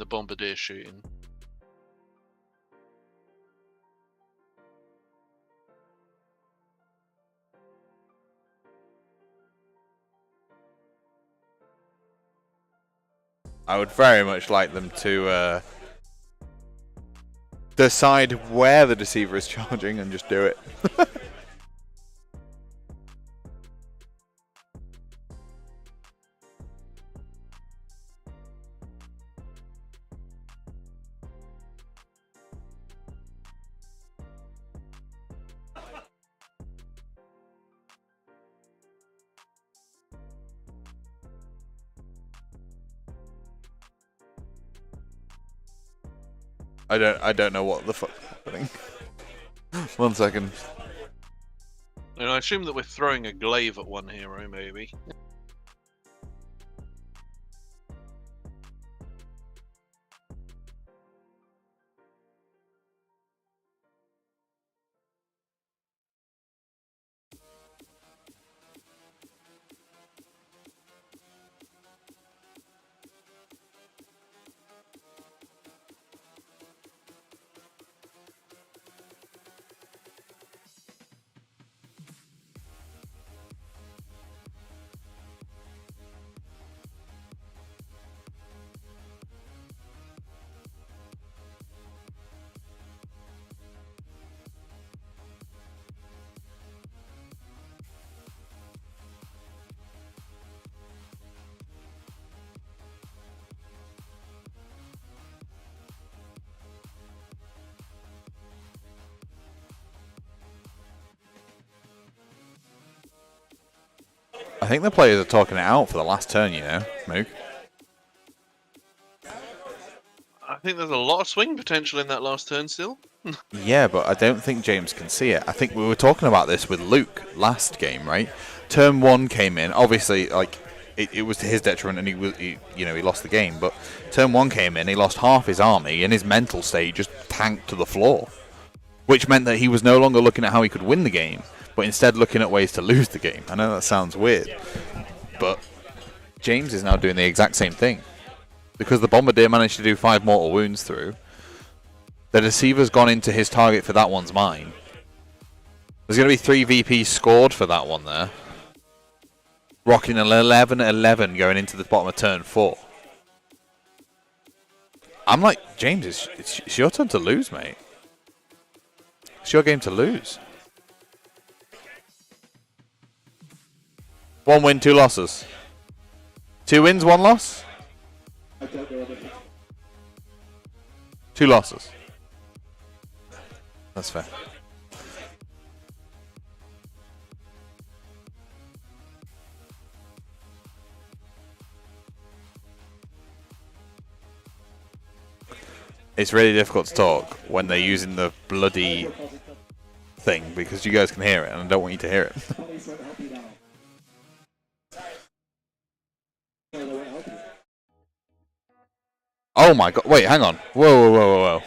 bombardier shooting. I would very much like them to decide where the deceiver is charging and just do it. I don't know what the fuck is happening. 1 second. And I assume that we're throwing a glaive at one hero, maybe. I think the players are talking it out for the last turn, you know, Moog. I think there's a lot of swing potential in that last turn still. Yeah, but I don't think James can see it. I think we were talking about this with Luke last game, right? Turn 1 came in, obviously, like it was to his detriment, and he lost the game. But turn 1 came in, he lost half his army, and his mental state just tanked to the floor, which meant that he was no longer looking at how he could win the game, but instead looking at ways to lose the game. I know that sounds weird, but James is now doing the exact same thing. Because the Bombardier managed to do 5 mortal wounds through, The Deceiver's gone into his target for that one's mine. There's going to be 3 VPs scored for that one there. Rocking an 11-11 going into the bottom of turn 4. I'm like, James, it's your turn to lose, mate. It's your game to lose. 1 win, 2 losses. 2 wins, 1 loss? I don't know. 2 losses. That's fair. It's really difficult to talk when they're using the bloody thing because you guys can hear it and I don't want you to hear it. Please don't help you now. No, they won't help you. Oh my god, wait, hang on. Whoa.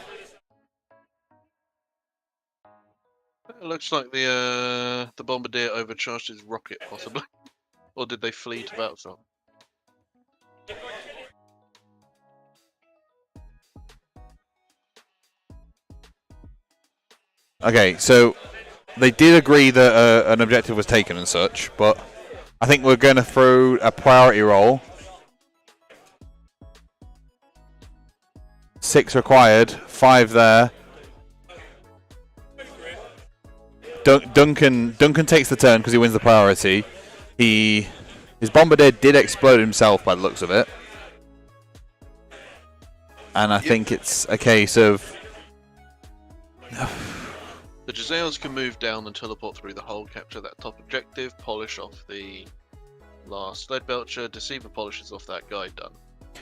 It looks like the bombardier overcharged his rocket, possibly. Or did they flee to battlefront? Okay, so they did agree that an objective was taken and such, but I think we're going to throw a priority roll. 6 required, 5 there. Duncan takes the turn because he wins the priority. His bombardier did explode himself by the looks of it. And I think it's a case of... The Giselles can move down and teleport through the hole, capture that top objective, polish off the last lead belcher, Deceiver polishes off that guy, done.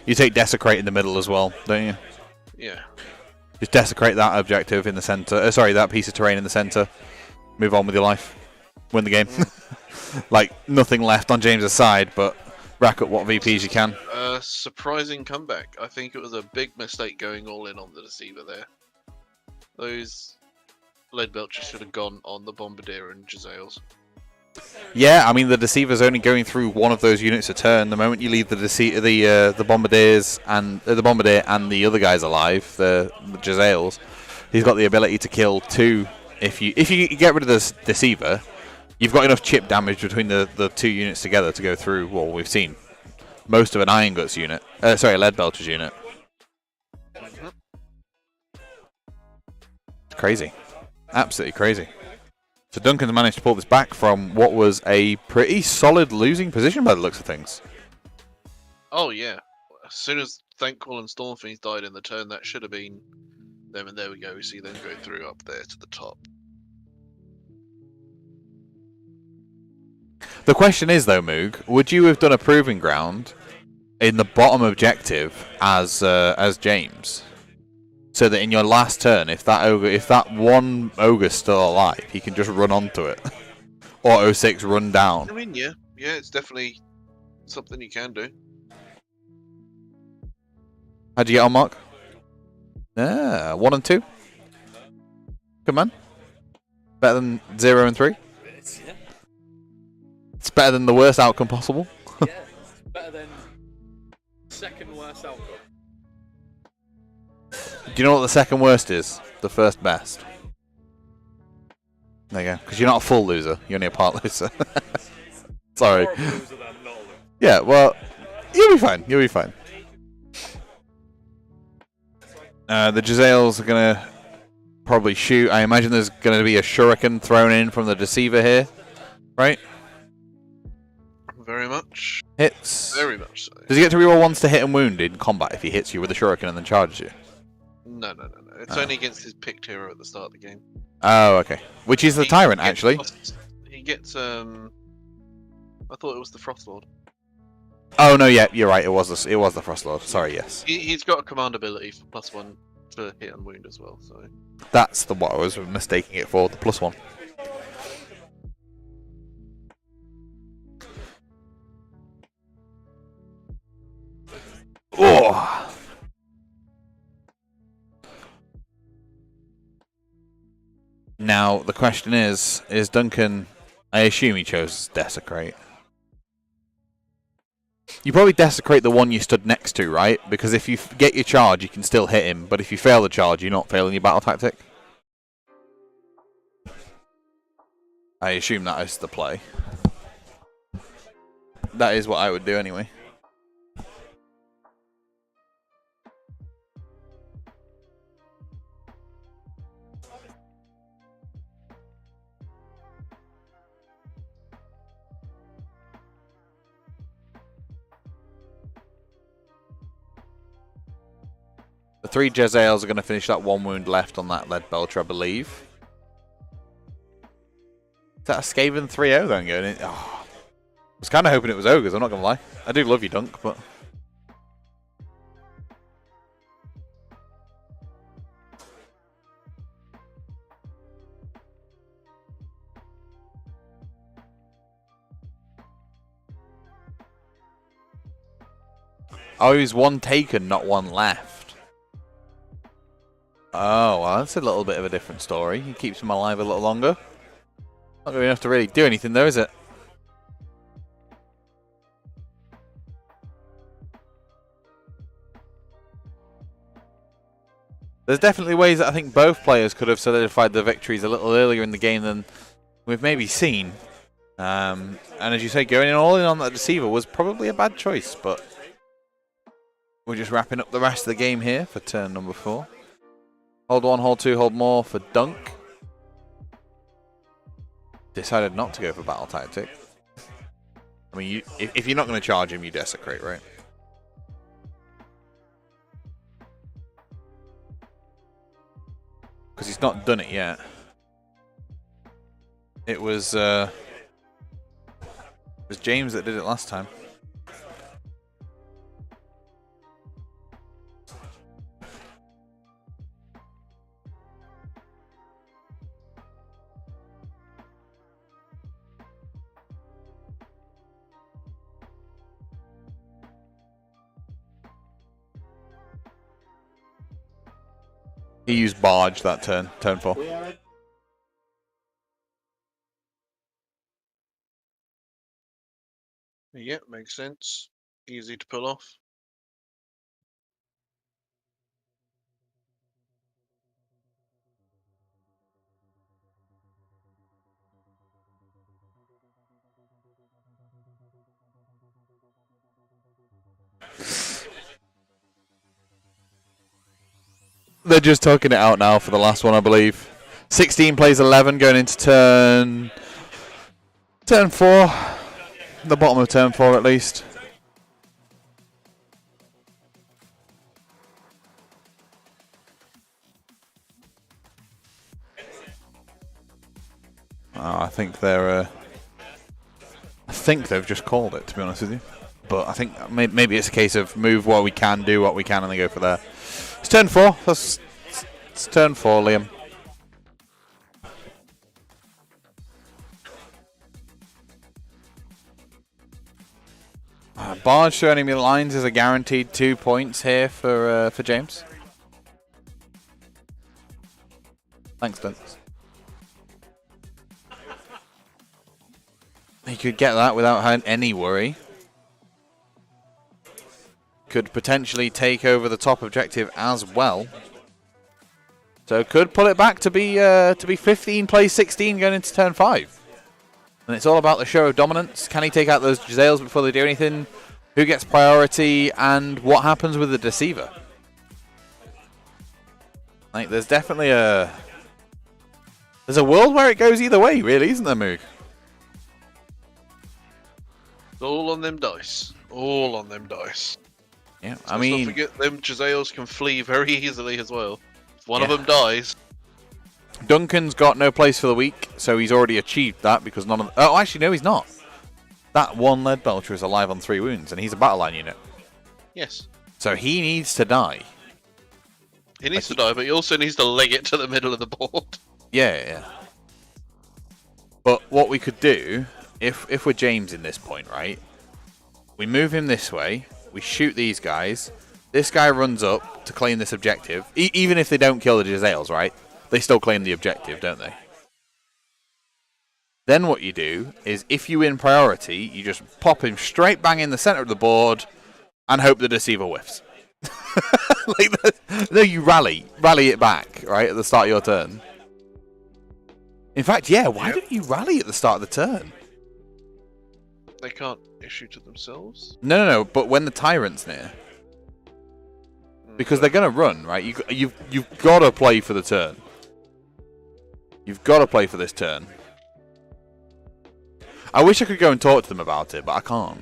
You take Desecrate in the middle as well, don't you? Yeah. Just Desecrate that objective in the center. Sorry, that piece of terrain in the center. Move on with your life. Win the game. Like, nothing left on James's side, but rack up what VPs you can. Surprising comeback. I think it was a big mistake going all in on the Deceiver there. Those lead belchers should have gone on the bombardier and Giselles. Yeah, I mean the Deceiver's only going through one of those units a turn. The moment you leave the Bombardiers and the Bombardier and the other guys alive, the Giselles, he's got the ability to kill 2. If you get rid of the Deceiver, you've got enough chip damage between the 2 units together to go through. Well, we've seen most of an Iron Guts unit. Sorry, a Lead Belchers unit. It's crazy, absolutely crazy. So Duncan's managed to pull this back from what was a pretty solid losing position by the looks of things. Oh yeah. As soon as Thankful and Stormfiends died in the turn, that should have been them, and there we go. We see them go through up there to the top. The question is though, Moog, would you have done a proving ground in the bottom objective as James? So that in your last turn, if that one ogre's still alive, he can just run onto it. Or 06 run down. I mean, yeah, it's definitely something you can do. How'd you get on, Mark? 1 and 2. Good man. Better than 0 and 3. It's better than the worst outcome possible. Yeah, it's better than second worst outcome. Do you know what the second worst is? The first best. There you go. Because you're not a full loser. You're only a part loser. Sorry. More of a loser than not a loser. Yeah, well, you'll be fine. You'll be fine. The Giselles are going to probably shoot. I imagine there's going to be a shuriken thrown in from the Deceiver here. Right? Very much. Hits. Very much so. Does he get to reroll once to hit and wound in combat if he hits you with a shuriken and then charges you? No. It's only against his picked hero at the start of the game. Oh, okay. Which is the Tyrant, actually. He gets, I thought it was the Frostlord. Oh, no, yeah, you're right. It was the Frostlord. Sorry, yes. He's got a command ability for +1 for hit and wound as well, so... That's what I was mistaking it for, the +1. Oh! Now, the question is Duncan... I assume he chose Desecrate. You probably desecrate the one you stood next to, right? Because if you get your charge, you can still hit him. But if you fail the charge, you're not failing your battle tactic. I assume that is the play. That is what I would do anyway. The 3 Jezzails are going to finish that 1 wound left on that lead belcher, I believe. Is that a Skaven 3-0 then going in? Oh, I was kind of hoping it was Ogres, I'm not going to lie. I do love you, Dunk, but... Oh, he was 1 taken, not 1 left. Oh, well, that's a little bit of a different story. He keeps him alive a little longer. Not going to be enough to really do anything though, is it? There's definitely ways that I think both players could have solidified the victories a little earlier in the game than we've maybe seen. And as you say, going in all in on that Deceiver was probably a bad choice, but we're just wrapping up the rest of the game here for turn number 4. Hold 1, hold 2, hold more for Dunk. Decided not to go for battle tactic. I mean, if you're not going to charge him, you desecrate, right? Because he's not done it yet. It was James that did it last time. He used barge that turn 4. We are Yeah, makes sense. Easy to pull off. They're just talking it out now for the last one, I believe. 16 plays 11 going into turn 4. The bottom of turn 4 at least. I think they're. I think they've just called it, to be honest with you. But I think maybe it's a case of move what we can, do what we can, and then go for there. It's turn 4. It's turn 4, Liam. Barge through enemy lines is a guaranteed 2 points here for James. Thanks, Dunks. He could get that without having any worry. Could potentially take over the top objective as well. So could pull it back to be 15 plays 16 going into turn 5. And it's all about the show of dominance. Can he take out those Jezzails before they do anything? Who gets priority? And what happens with the Deceiver? Like, there's definitely a world where it goes either way, really, isn't there, Moog? All on them dice. All on them dice. Yeah, So I mean, don't forget them Jezzails can flee very easily as well. If one of them dies. Duncan's got no place for the week, so he's already achieved that because none of. Oh, actually, no, he's not. That one lead belcher is alive on 3 wounds, and he's a battle line unit. Yes. So he needs to die. He needs to die, but he also needs to leg it to the middle of the board. Yeah. But what we could do, if we're James in this point, right? We move him this way. We shoot these guys. This guy runs up to claim this objective. Even if they don't kill the Jezzails, right? They still claim the objective, don't they? Then what you do is, if you win priority, you just pop him straight bang in the center of the board and hope the Deceiver whiffs. No, you rally it back, right, at the start of your turn. In fact, yeah, why don't you rally at the start of the turn? They can't issue to themselves. No, but when the Tyrant's near. Because they're going to run, right? You've got to play for the turn. You've got to play for this turn. I wish I could go and talk to them about it, but I can't.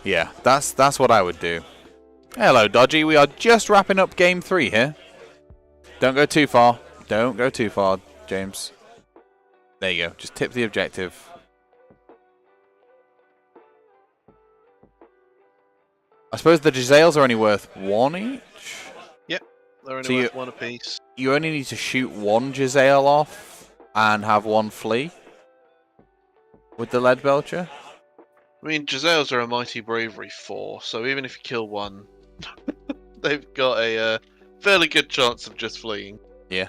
Yeah, that's what I would do. Hello, Dodgy. We are just wrapping up game 3 here. Don't go too far. Don't go too far, James. There you go. Just tip the objective. I suppose the Giselles are only worth 1 each? Yep, they're only So worth 1 apiece. You only need to shoot 1 Giselle off and have 1 flee with the Lead Belcher. I mean, Giselles are a mighty bravery 4, so even if you kill 1, they've got a fairly good chance of just fleeing. Yeah.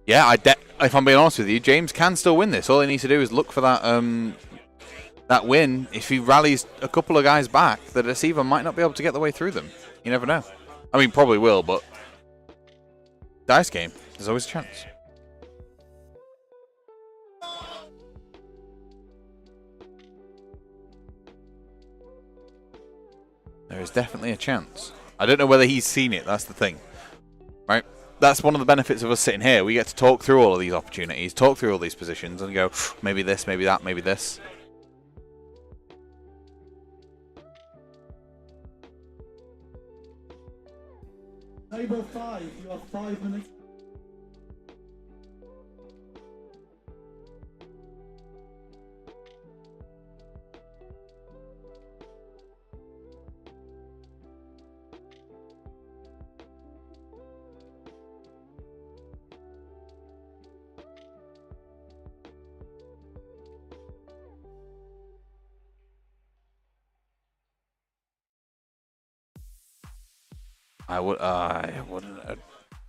Yeah, if I'm being honest with you, James can still win this. All he needs to do is look for that win. If he rallies a couple of guys back, the Deceiver might not be able to get the way through them. You never know. I mean, probably will, but dice game. There's always a chance. There is definitely a chance. I don't know whether he's seen it. That's the thing, right? That's one of the benefits of us sitting here. We get to talk through all of these opportunities, talk through all these positions, and go, maybe this, maybe that, maybe this. Table 5, you have 5 minutes. I wouldn't.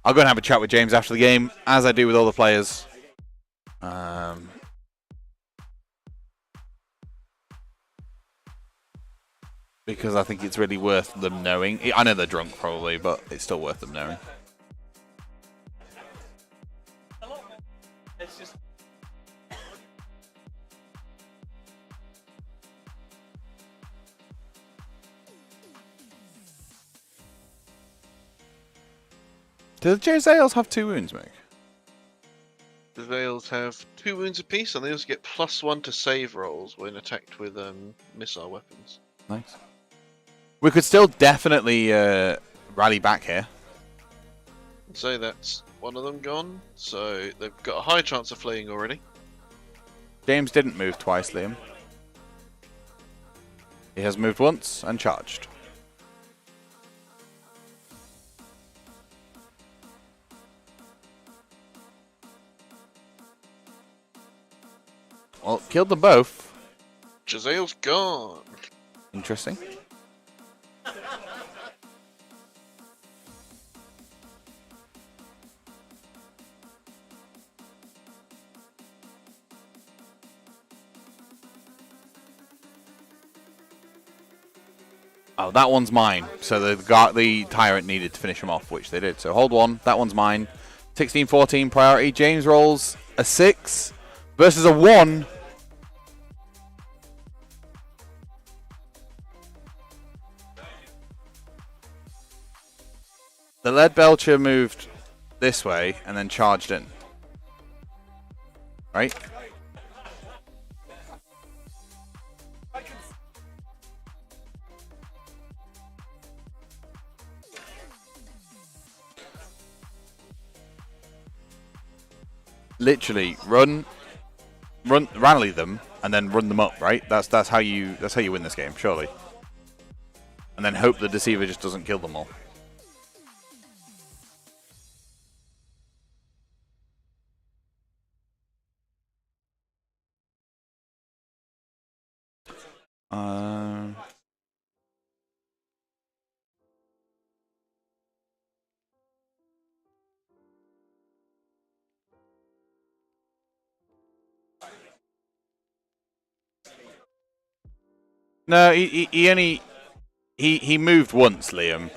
I'll go and have a chat with James after the game, as I do with all the players. Because I think it's really worth them knowing. I know they're drunk probably, but it's still worth them knowing. It's just Do the Giselles have 2 wounds, Mick? The Veils have 2 wounds apiece, and they also get +1 to save rolls when attacked with missile weapons. Nice. We could still definitely rally back here. So that's one of them gone, so they've got a high chance of fleeing already. James didn't move twice, Liam. He has moved once and charged. Well, killed them both. Gisele's gone. Interesting. Oh, that one's mine. So the Tyrant needed to finish him off, which they did. So hold 1. That one's mine. 16-14 priority. James rolls a 6 versus a 1. The Lead Belcher moved this way and then charged in. Right? Literally run, rally them, and then run them up. Right? That's how you win this game, surely. And then hope the Deceiver just doesn't kill them all. Um, no, he moved once, Liam.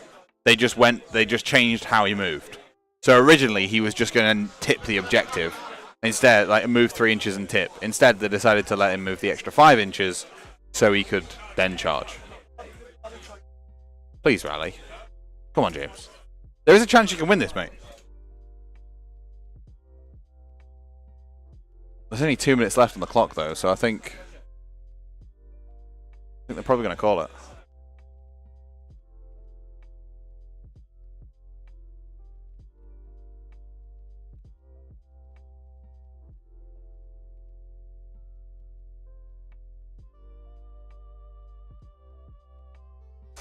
They just changed how he moved. So originally he was just going to tip the objective. Instead, like move 3 inches and tip. Instead, they decided to let him move the extra 5 inches so he could then charge. Please rally. Come on, James. There is a chance you can win this, mate. There's only 2 minutes left on the clock, though, so I think they're probably going to call it.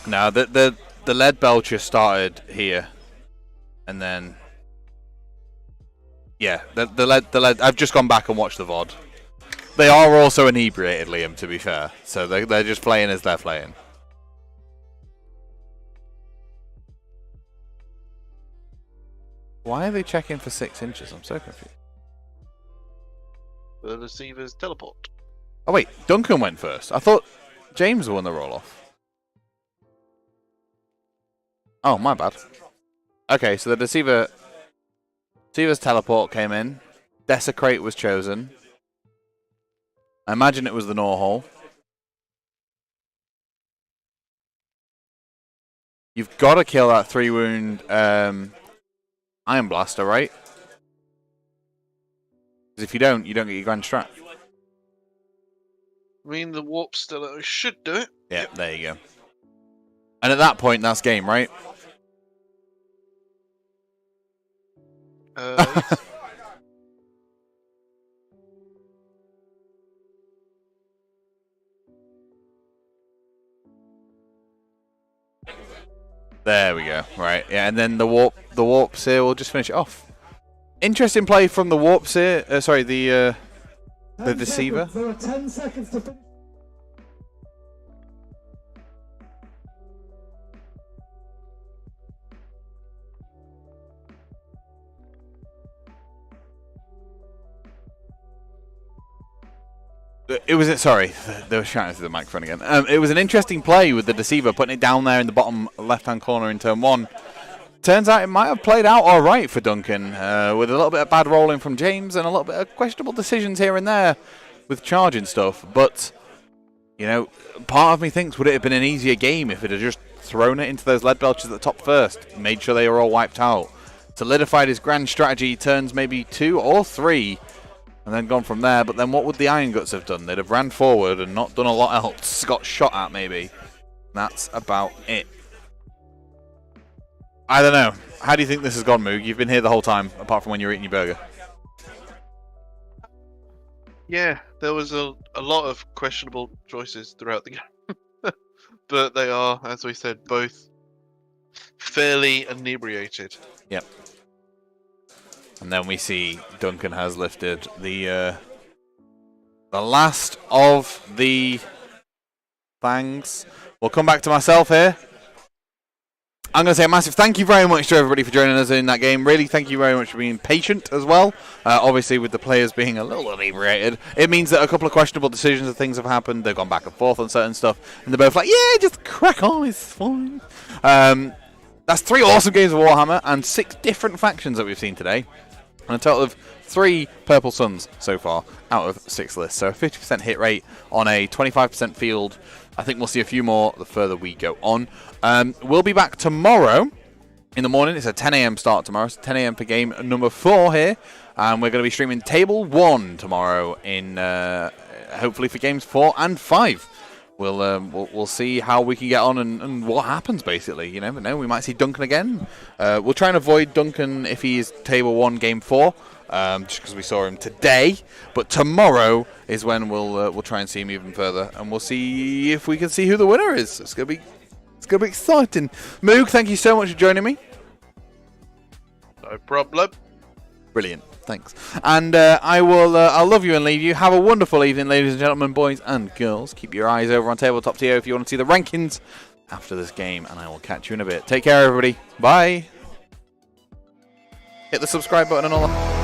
No, the lead belcher started here, and then yeah, the lead. I've just gone back and watched the VOD. They are also inebriated, Liam. To be fair, so they're just playing as they're playing. Why are they checking for 6 inches? I'm so confused. The receiver's teleport. Oh wait, Duncan went first. I thought James won the roll off. Oh, my bad. Okay, so the Deceiver's teleport came in. Desecrate was chosen. I imagine it was the Gnaw. You've got to kill that 3-wound Iron Blaster, right? Because if you don't get your Grand Strat. I mean, the warp still should do it. Yeah, there you go. And at that point, that's game, right? Yes. There we go. Right, yeah, and then the warp seer will just finish it off. Interesting play from the warp seer. Sorry, the Deceiver. There are 10 seconds to finish. It was sorry, they were shouting through the microphone again. It was an interesting play with the Deceiver putting it down there in the bottom left-hand corner in turn 1. Turns out it might have played out all right for Duncan, with a little bit of bad rolling from James and a little bit of questionable decisions here and there with charging stuff. But you know, part of me thinks would it have been an easier game if it had just thrown it into those lead belches at the top first, made sure they were all wiped out, solidified his grand strategy turns maybe 2 or 3. And then gone from there, but then what would the Iron Guts have done? They'd have ran forward and not done a lot else. Got shot at, maybe. That's about it. I don't know. How do you think this has gone, Moog? You've been here the whole time, apart from when you were eating your burger. Yeah, there was a lot of questionable choices throughout the game. But they are, as we said, both fairly inebriated. Yep. And then we see Duncan has lifted the last of the fangs. We'll come back to myself here. I'm going to say a massive thank you very much to everybody for joining us in that game. Really, thank you very much for being patient as well. Obviously, with the players being a little inebriated, it means that a couple of questionable decisions and things have happened. They've gone back and forth on certain stuff. And they're both like, yeah, just crack on, it's fine. That's 3 awesome games of Warhammer and 6 different factions that we've seen today. And a total of 3 Purple Suns so far out of 6 lists. So a 50% hit rate on a 25% field. I think we'll see a few more the further we go on. We'll be back tomorrow in the morning. It's a 10 a.m. start tomorrow. It's 10 a.m. for game number 4 here. And we're going to be streaming Table 1 tomorrow in hopefully for games 4 and 5. We'll see how we can get on and what happens, basically. You never know. We might see Duncan again. We'll try and avoid Duncan if he is Table 1, Game 4, just because we saw him today. But tomorrow is when we'll try and see him even further, and we'll see if we can see who the winner is. It's gonna be exciting. Moog, thank you so much for joining me. No problem. Brilliant. Thanks. And I'll love you and leave you. Have a wonderful evening, ladies and gentlemen, boys and girls. Keep your eyes over on Tabletop TO if you want to see the rankings after this game, and I will catch you in a bit. Take care, everybody. Bye. Hit the subscribe button and all that.